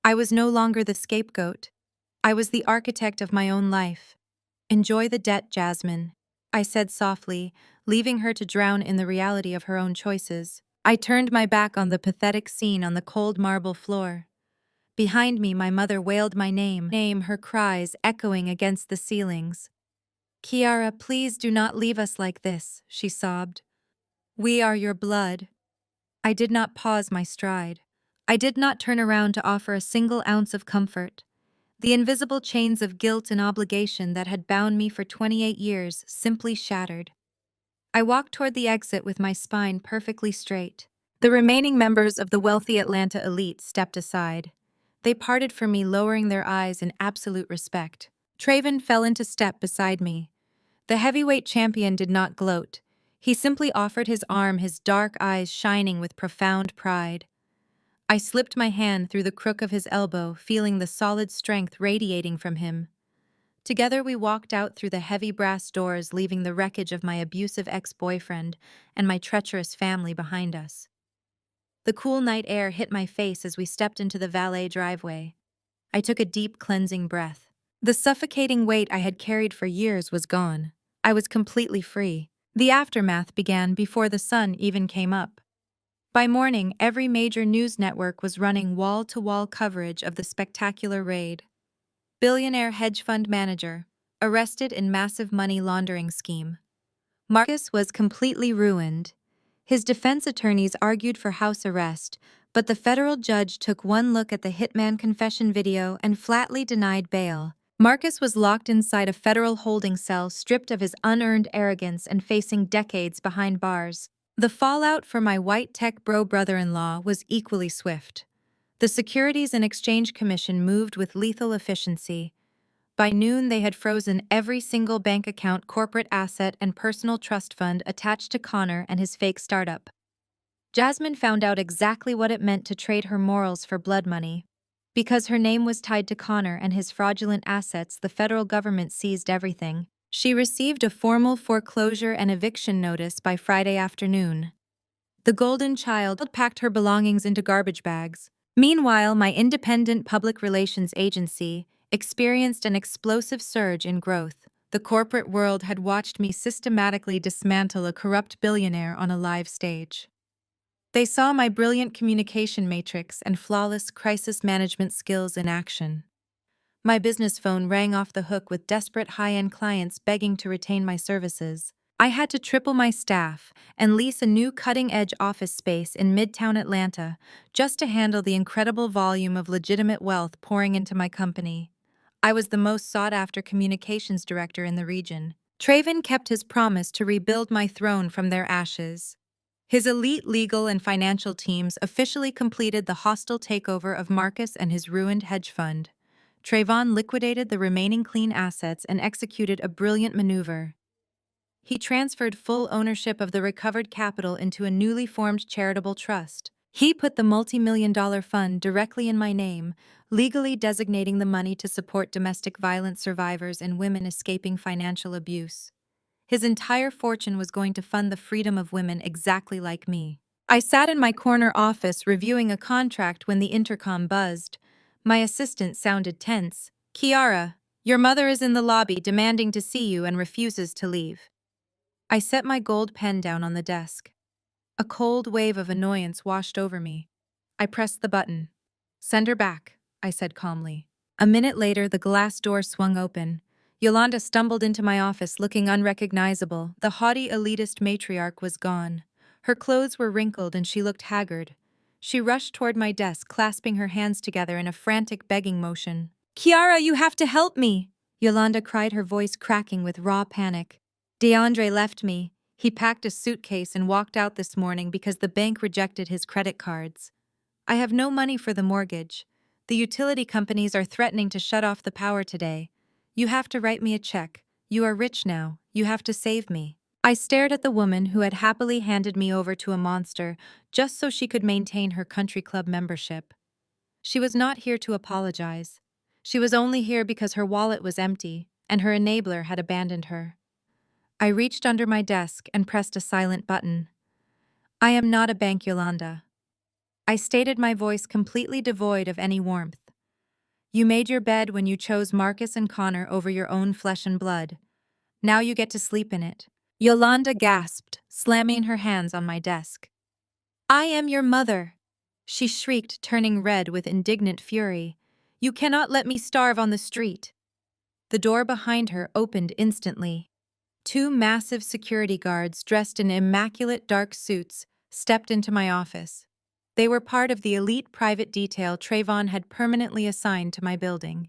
I was no longer the scapegoat. I was the architect of my own life. "Enjoy the debt, Jasmine," I said softly, leaving her to drown in the reality of her own choices. I turned my back on the pathetic scene on the cold marble floor. Behind me, my mother wailed my name, her cries echoing against the ceilings. "Kiara, please do not leave us like this," she sobbed. "We are your blood." I did not pause my stride. I did not turn around to offer a single ounce of comfort. The invisible chains of guilt and obligation that had bound me for 28 years simply shattered. I walked toward the exit with my spine perfectly straight. The remaining members of the wealthy Atlanta elite stepped aside. They parted from me, lowering their eyes in absolute respect. Traven fell into step beside me. The heavyweight champion did not gloat. He simply offered his arm, his dark eyes shining with profound pride. I slipped my hand through the crook of his elbow, feeling the solid strength radiating from him. Together we walked out through the heavy brass doors, leaving the wreckage of my abusive ex-boyfriend and my treacherous family behind us. The cool night air hit my face as we stepped into the valet driveway. I took a deep, cleansing breath. The suffocating weight I had carried for years was gone. I was completely free. The aftermath began before the sun even came up. By morning, every major news network was running wall-to-wall coverage of the spectacular raid. Billionaire hedge fund manager, arrested in massive money laundering scheme. Marcus was completely ruined. His defense attorneys argued for house arrest, but the federal judge took one look at the hitman confession video and flatly denied bail. Marcus was locked inside a federal holding cell, stripped of his unearned arrogance and facing decades behind bars. The fallout for my white tech bro brother-in-law was equally swift. The Securities and Exchange Commission moved with lethal efficiency. By noon, they had frozen every single bank account, corporate asset, and personal trust fund attached to Connor and his fake startup. Jasmine found out exactly what it meant to trade her morals for blood money. Because her name was tied to Connor and his fraudulent assets, the federal government seized everything. She received a formal foreclosure and eviction notice by Friday afternoon. The golden child packed her belongings into garbage bags. Meanwhile, my independent public relations agency experienced an explosive surge in growth. The corporate world had watched me systematically dismantle a corrupt billionaire on a live stage. They saw my brilliant communication matrix and flawless crisis management skills in action. My business phone rang off the hook with desperate high-end clients begging to retain my services. I had to triple my staff and lease a new cutting-edge office space in Midtown Atlanta just to handle the incredible volume of legitimate wealth pouring into my company. I was the most sought-after communications director in the region. Traven kept his promise to rebuild my throne from their ashes. His elite legal and financial teams officially completed the hostile takeover of Marcus and his ruined hedge fund. Trayvon liquidated the remaining clean assets and executed a brilliant maneuver. He transferred full ownership of the recovered capital into a newly formed charitable trust. He put the multi-million-dollar fund directly in my name, legally designating the money to support domestic violence survivors and women escaping financial abuse. His entire fortune was going to fund the freedom of women exactly like me. I sat in my corner office reviewing a contract when the intercom buzzed. My assistant sounded tense. "Kiara, your mother is in the lobby demanding to see you and refuses to leave." I set my gold pen down on the desk. A cold wave of annoyance washed over me. I pressed the button. "Send her back," I said calmly. A minute later, the glass door swung open. Yolanda stumbled into my office looking unrecognizable. The haughty elitist matriarch was gone. Her clothes were wrinkled and she looked haggard. She rushed toward my desk, clasping her hands together in a frantic begging motion. "Kiara, you have to help me!" Yolanda cried, her voice cracking with raw panic. "DeAndre left me. He packed a suitcase and walked out this morning because the bank rejected his credit cards. I have no money for the mortgage. The utility companies are threatening to shut off the power today. You have to write me a check. You are rich now. You have to save me." I stared at the woman who had happily handed me over to a monster just so she could maintain her country club membership. She was not here to apologize. She was only here because her wallet was empty and her enabler had abandoned her. I reached under my desk and pressed a silent button. "I am not a bank, Yolanda." I stated, my voice completely devoid of any warmth. "You made your bed when you chose Marcus and Connor over your own flesh and blood. Now you get to sleep in it." Yolanda gasped, slamming her hands on my desk. "I am your mother," she shrieked, turning red with indignant fury. "You cannot let me starve on the street." The door behind her opened instantly. Two massive security guards dressed in immaculate dark suits stepped into my office. They were part of the elite private detail Trayvon had permanently assigned to my building.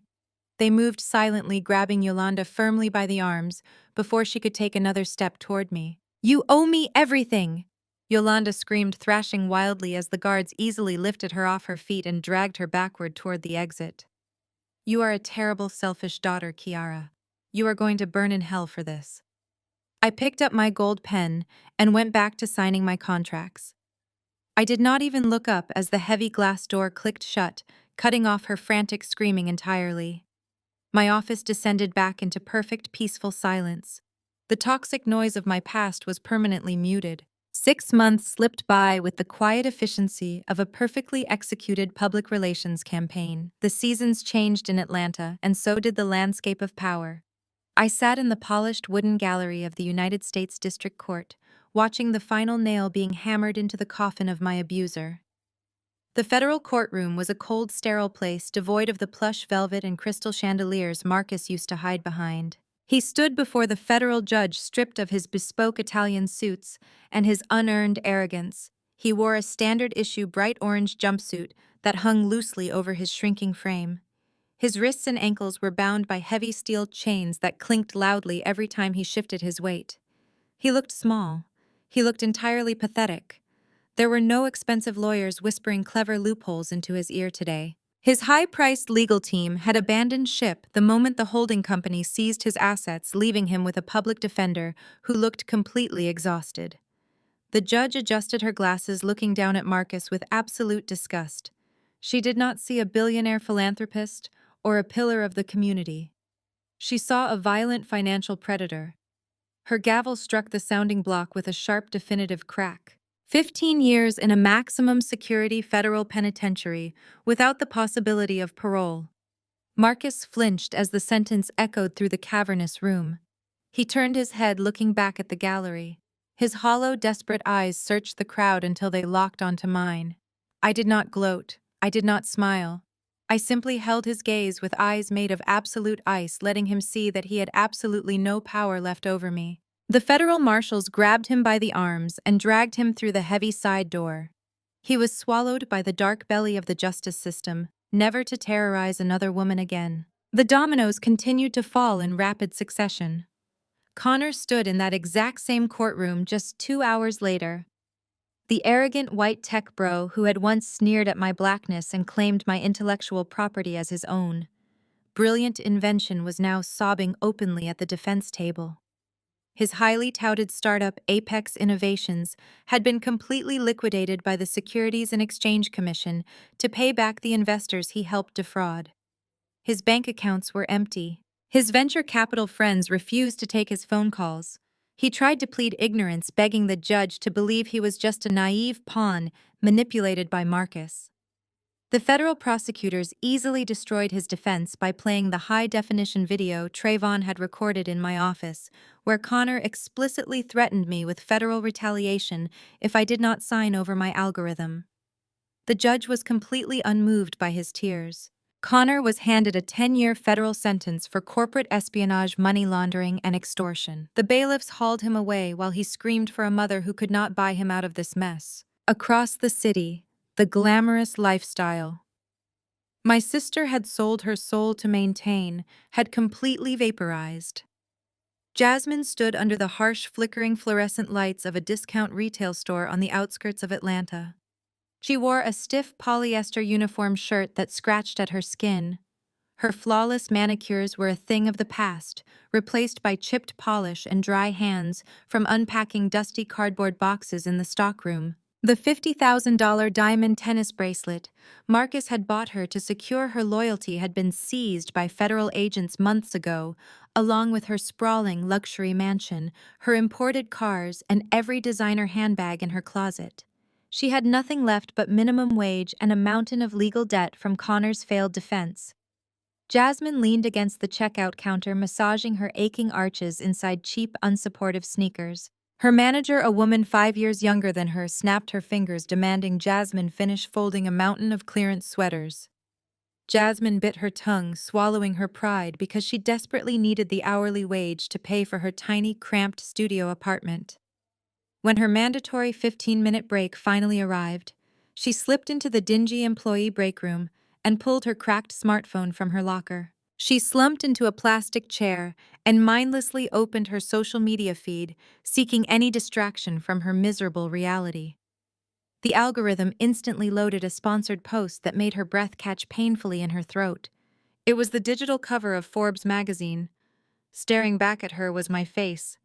They moved silently, grabbing Yolanda firmly by the arms before she could take another step toward me. "You owe me everything!" Yolanda screamed, thrashing wildly as the guards easily lifted her off her feet and dragged her backward toward the exit. "You are a terrible, selfish daughter, Kiara. You are going to burn in hell for this." I picked up my gold pen and went back to signing my contracts. I did not even look up as the heavy glass door clicked shut, cutting off her frantic screaming entirely. My office descended back into perfect, peaceful silence. The toxic noise of my past was permanently muted. 6 months slipped by with the quiet efficiency of a perfectly executed public relations campaign. The seasons changed in Atlanta, and so did the landscape of power. I sat in the polished wooden gallery of the United States District Court, watching the final nail being hammered into the coffin of my abuser. The federal courtroom was a cold, sterile place devoid of the plush velvet and crystal chandeliers Marcus used to hide behind. He stood before the federal judge stripped of his bespoke Italian suits and his unearned arrogance. He wore a standard-issue bright orange jumpsuit that hung loosely over his shrinking frame. His wrists and ankles were bound by heavy steel chains that clinked loudly every time he shifted his weight. He looked small. He looked entirely pathetic. There were no expensive lawyers whispering clever loopholes into his ear today. His high-priced legal team had abandoned ship the moment the holding company seized his assets, leaving him with a public defender who looked completely exhausted. The judge adjusted her glasses, looking down at Marcus with absolute disgust. She did not see a billionaire philanthropist or a pillar of the community. She saw a violent financial predator. Her gavel struck the sounding block with a sharp, definitive crack. 15 years in a maximum security federal penitentiary without the possibility of parole. Marcus flinched as the sentence echoed through the cavernous room. He turned his head, looking back at the gallery. His hollow, desperate eyes searched the crowd until they locked onto mine. I did not gloat. I did not smile. I simply held his gaze with eyes made of absolute ice, letting him see that he had absolutely no power left over me. The federal marshals grabbed him by the arms and dragged him through the heavy side door. He was swallowed by the dark belly of the justice system, never to terrorize another woman again. The dominoes continued to fall in rapid succession. Connor stood in that exact same courtroom just 2 hours later. The arrogant white tech bro who had once sneered at my blackness and claimed my intellectual property as his own. Brilliant invention was now sobbing openly at the defense table. His highly touted startup Apex Innovations had been completely liquidated by the Securities and Exchange Commission to pay back the investors he helped defraud. His bank accounts were empty. His venture capital friends refused to take his phone calls. He tried to plead ignorance, begging the judge to believe he was just a naive pawn manipulated by Marcus. The federal prosecutors easily destroyed his defense by playing the high-definition video Trayvon had recorded in my office, where Connor explicitly threatened me with federal retaliation if I did not sign over my algorithm. The judge was completely unmoved by his tears. Connor was handed a 10-year federal sentence for corporate espionage, money laundering, and extortion. The bailiffs hauled him away while he screamed for a mother who could not buy him out of this mess. Across the city, the glamorous lifestyle my sister had sold her soul to maintain had completely vaporized. Jasmine stood under the harsh, flickering fluorescent lights of a discount retail store on the outskirts of Atlanta. She wore a stiff polyester uniform shirt that scratched at her skin. Her flawless manicures were a thing of the past, replaced by chipped polish and dry hands from unpacking dusty cardboard boxes in the stockroom. The $50,000 diamond tennis bracelet Marcus had bought her to secure her loyalty had been seized by federal agents months ago, along with her sprawling luxury mansion, her imported cars, and every designer handbag in her closet. She had nothing left but minimum wage and a mountain of legal debt from Connor's failed defense. Jasmine leaned against the checkout counter, massaging her aching arches inside cheap, unsupportive sneakers. Her manager, a woman 5 years younger than her, snapped her fingers, demanding Jasmine finish folding a mountain of clearance sweaters. Jasmine bit her tongue, swallowing her pride because she desperately needed the hourly wage to pay for her tiny, cramped studio apartment. When her mandatory 15-minute break finally arrived, she slipped into the dingy employee break room and pulled her cracked smartphone from her locker. She slumped into a plastic chair and mindlessly opened her social media feed, seeking any distraction from her miserable reality. The algorithm instantly loaded a sponsored post that made her breath catch painfully in her throat. It was the digital cover of Forbes magazine. Staring back at her was my face.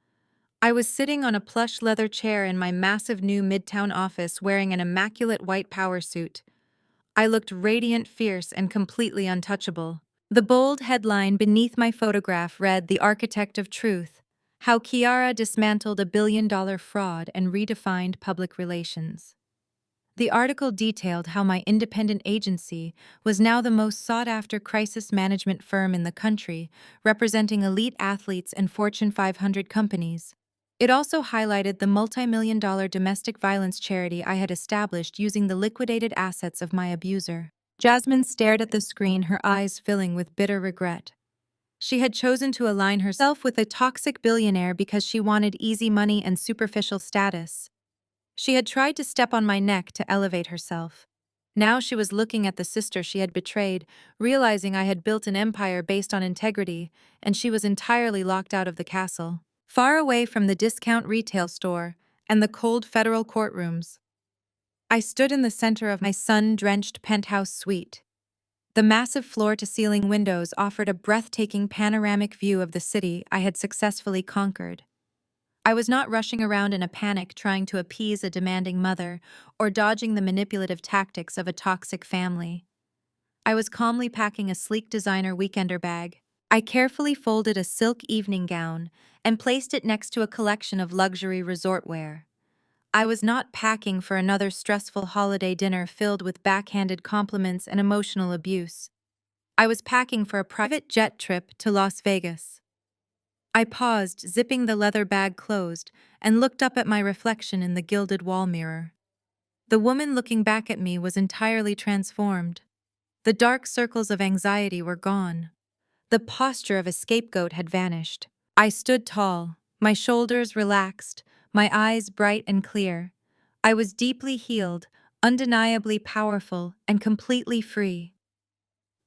I was sitting on a plush leather chair in my massive new midtown office wearing an immaculate white power suit. I looked radiant, fierce, and completely untouchable. The bold headline beneath my photograph read, "The Architect of Truth: How Kiara Dismantled a billion-dollar fraud and Redefined Public Relations." The article detailed how my independent agency was now the most sought-after crisis management firm in the country, representing elite athletes and Fortune 500 companies. It also highlighted the multi-million-dollar domestic violence charity I had established using the liquidated assets of my abuser. Jasmine stared at the screen, her eyes filling with bitter regret. She had chosen to align herself with a toxic billionaire because she wanted easy money and superficial status. She had tried to step on my neck to elevate herself. Now she was looking at the sister she had betrayed, realizing I had built an empire based on integrity, and she was entirely locked out of the castle, far away from the discount retail store and the cold federal courtrooms. I stood in the center of my sun-drenched penthouse suite. The massive floor-to-ceiling windows offered a breathtaking panoramic view of the city I had successfully conquered. I was not rushing around in a panic trying to appease a demanding mother or dodging the manipulative tactics of a toxic family. I was calmly packing a sleek designer weekender bag. I carefully folded a silk evening gown and placed it next to a collection of luxury resort wear. I was not packing for another stressful holiday dinner filled with backhanded compliments and emotional abuse. I was packing for a private jet trip to Las Vegas. I paused, zipping the leather bag closed, and looked up at my reflection in the gilded wall mirror. The woman looking back at me was entirely transformed. The dark circles of anxiety were gone. The posture of a scapegoat had vanished. I stood tall, my shoulders relaxed, my eyes bright and clear. I was deeply healed, undeniably powerful, and completely free.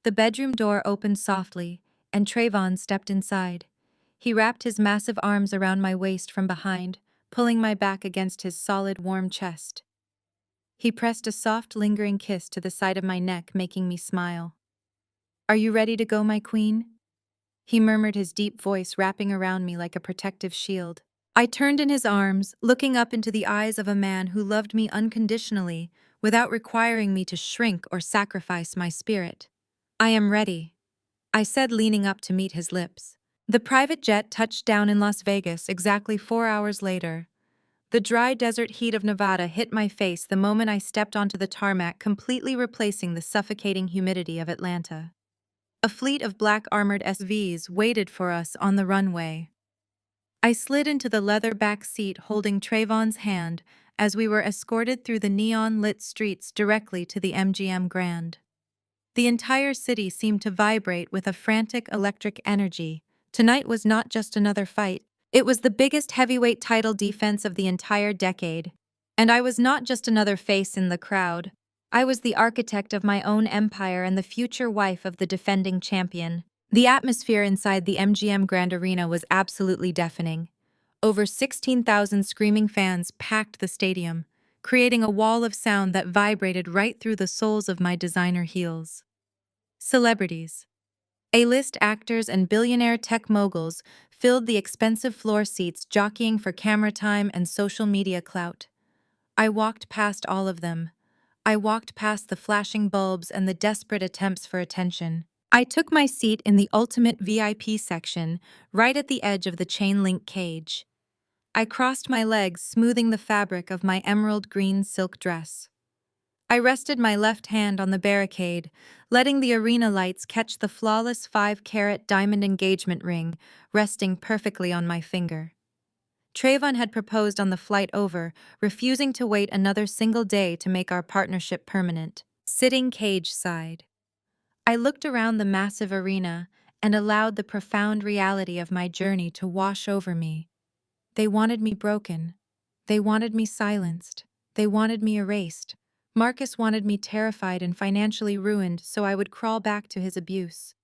The bedroom door opened softly, and Trayvon stepped inside. He wrapped his massive arms around my waist from behind, pulling my back against his solid, warm chest. He pressed a soft, lingering kiss to the side of my neck, making me smile. "Are you ready to go, my queen?" He murmured, his deep voice wrapping around me like a protective shield. I turned in his arms, looking up into the eyes of a man who loved me unconditionally, without requiring me to shrink or sacrifice my spirit. "I am ready," I said, leaning up to meet his lips. The private jet touched down in Las Vegas exactly 4 hours later. The dry desert heat of Nevada hit my face the moment I stepped onto the tarmac, completely replacing the suffocating humidity of Atlanta. A fleet of black armored SUVs waited for us on the runway. I slid into the leather back seat, holding Trayvon's hand as we were escorted through the neon-lit streets directly to the MGM Grand. The entire city seemed to vibrate with a frantic electric energy. Tonight was not just another fight. It was the biggest heavyweight title defense of the entire decade. And I was not just another face in the crowd. I was the architect of my own empire and the future wife of the defending champion. The atmosphere inside the MGM Grand Arena was absolutely deafening. Over 16,000 screaming fans packed the stadium, creating a wall of sound that vibrated right through the soles of my designer heels. Celebrities. A-list actors and billionaire tech moguls filled the expensive floor seats, jockeying for camera time and social media clout. I walked past all of them. I walked past the flashing bulbs and the desperate attempts for attention. I took my seat in the ultimate VIP section, right at the edge of the chain-link cage. I crossed my legs, smoothing the fabric of my emerald green silk dress. I rested my left hand on the barricade, letting the arena lights catch the flawless 5-carat diamond engagement ring resting perfectly on my finger. Trayvon had proposed on the flight over, refusing to wait another single day to make our partnership permanent. Sitting cage side, I looked around the massive arena and allowed the profound reality of my journey to wash over me. They wanted me broken. They wanted me silenced. They wanted me erased. Marcus wanted me terrified and financially ruined so I would crawl back to his abuse.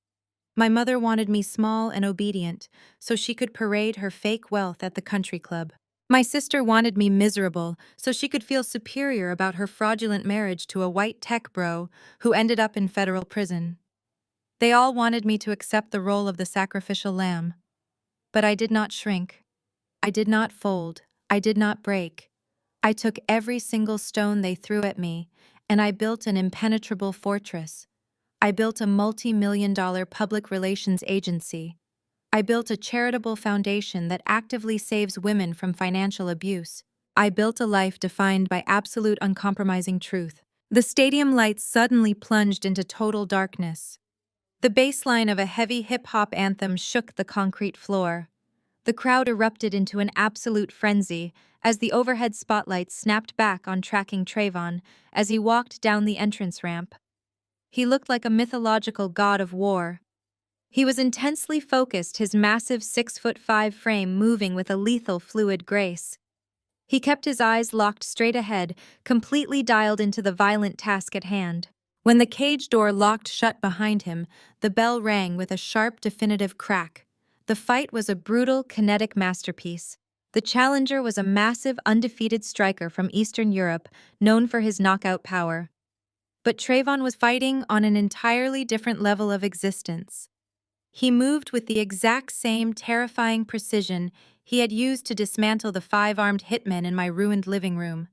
My mother wanted me small and obedient so she could parade her fake wealth at the country club. My sister wanted me miserable so she could feel superior about her fraudulent marriage to a white tech bro who ended up in federal prison. They all wanted me to accept the role of the sacrificial lamb. But I did not shrink. I did not fold. I did not break. I took every single stone they threw at me, and I built an impenetrable fortress. I built a multi-million-dollar public relations agency. I built a charitable foundation that actively saves women from financial abuse. I built a life defined by absolute uncompromising truth. The stadium lights suddenly plunged into total darkness. The bass line of a heavy hip-hop anthem shook the concrete floor. The crowd erupted into an absolute frenzy as the overhead spotlights snapped back on tracking Trayvon as he walked down the entrance ramp. He looked like a mythological god of war. He was intensely focused, his massive 6'5" frame moving with a lethal fluid grace. He kept his eyes locked straight ahead, completely dialed into the violent task at hand. When the cage door locked shut behind him, the bell rang with a sharp, definitive crack. The fight was a brutal, kinetic masterpiece. The challenger was a massive, undefeated striker from Eastern Europe, known for his knockout power. But Trayvon was fighting on an entirely different level of existence. He moved with the exact same terrifying precision he had used to dismantle the 5-armed hitmen in my ruined living room.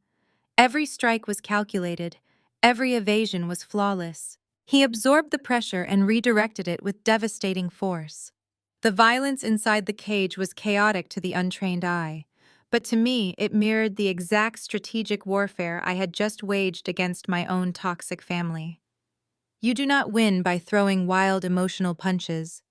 Every strike was calculated. Every evasion was flawless. He absorbed the pressure and redirected it with devastating force. The violence inside the cage was chaotic to the untrained eye, but to me it mirrored the exact strategic warfare I had just waged against my own toxic family. You do not win by throwing wild emotional punches.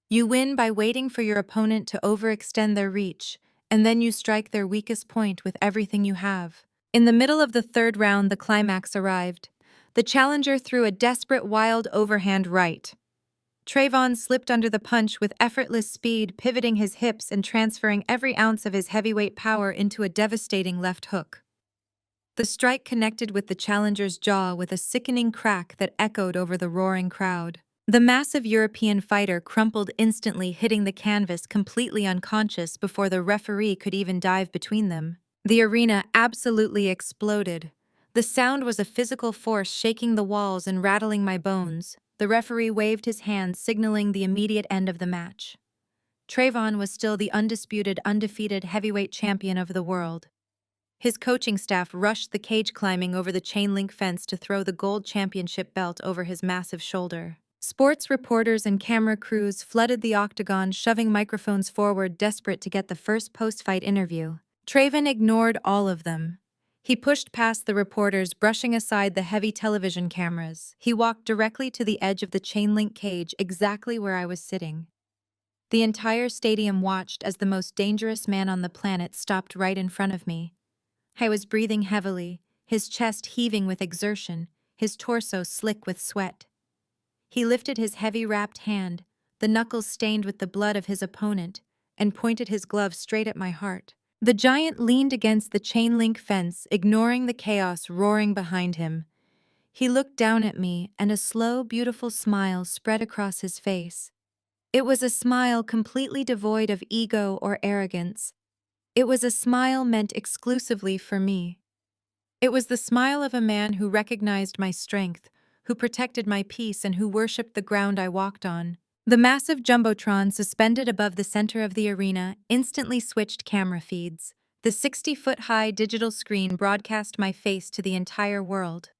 You win by waiting for your opponent to overextend their reach, and then you strike their weakest point with everything you have. In the middle of the third round, the climax arrived. The challenger threw a desperate, wild overhand right. Trayvon slipped under the punch with effortless speed, pivoting his hips and transferring every ounce of his heavyweight power into a devastating left hook. The strike connected with the challenger's jaw with a sickening crack that echoed over the roaring crowd. The massive European fighter crumpled instantly, hitting the canvas completely unconscious before the referee could even dive between them. The arena absolutely exploded. The sound was a physical force shaking the walls and rattling my bones. The referee waved his hand, signaling the immediate end of the match. Trayvon was still the undisputed, undefeated heavyweight champion of the world. His coaching staff rushed the cage climbing over the chain-link fence to throw the gold championship belt over his massive shoulder. Sports reporters and camera crews flooded the octagon, shoving microphones forward, desperate to get the first post-fight interview. Trayvon ignored all of them. He pushed past the reporters, brushing aside the heavy television cameras. He walked directly to the edge of the chain-link cage, exactly where I was sitting. The entire stadium watched as the most dangerous man on the planet stopped right in front of me. I was breathing heavily, his chest heaving with exertion, his torso slick with sweat. He lifted his heavy wrapped hand, the knuckles stained with the blood of his opponent, and pointed his glove straight at my heart. The giant leaned against the chain-link fence, ignoring the chaos roaring behind him. He looked down at me, and a slow, beautiful smile spread across his face. It was a smile completely devoid of ego or arrogance. It was a smile meant exclusively for me. It was the smile of a man who recognized my strength, who protected my peace, and who worshipped the ground I walked on. The massive jumbotron suspended above the center of the arena instantly switched camera feeds. The 60-foot-high digital screen broadcast my face to the entire world.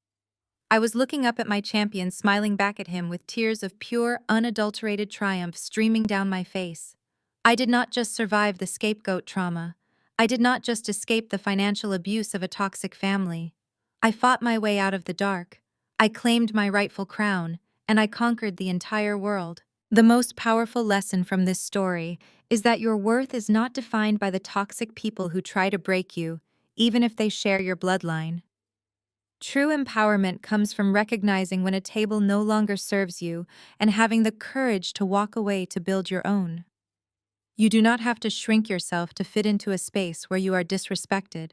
I was looking up at my champion, smiling back at him with tears of pure, unadulterated triumph streaming down my face. I did not just survive the scapegoat trauma. I did not just escape the financial abuse of a toxic family. I fought my way out of the dark. I claimed my rightful crown, and I conquered the entire world. The most powerful lesson from this story is that your worth is not defined by the toxic people who try to break you, even if they share your bloodline. True empowerment comes from recognizing when a table no longer serves you and having the courage to walk away to build your own. You do not have to shrink yourself to fit into a space where you are disrespected.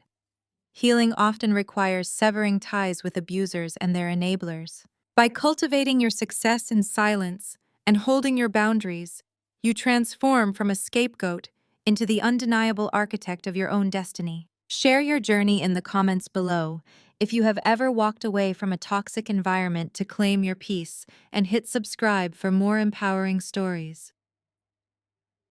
Healing often requires severing ties with abusers and their enablers. By cultivating your success in silence and holding your boundaries, you transform from a scapegoat into the undeniable architect of your own destiny. Share your journey in the comments below if you have ever walked away from a toxic environment to claim your peace, and hit subscribe for more empowering stories.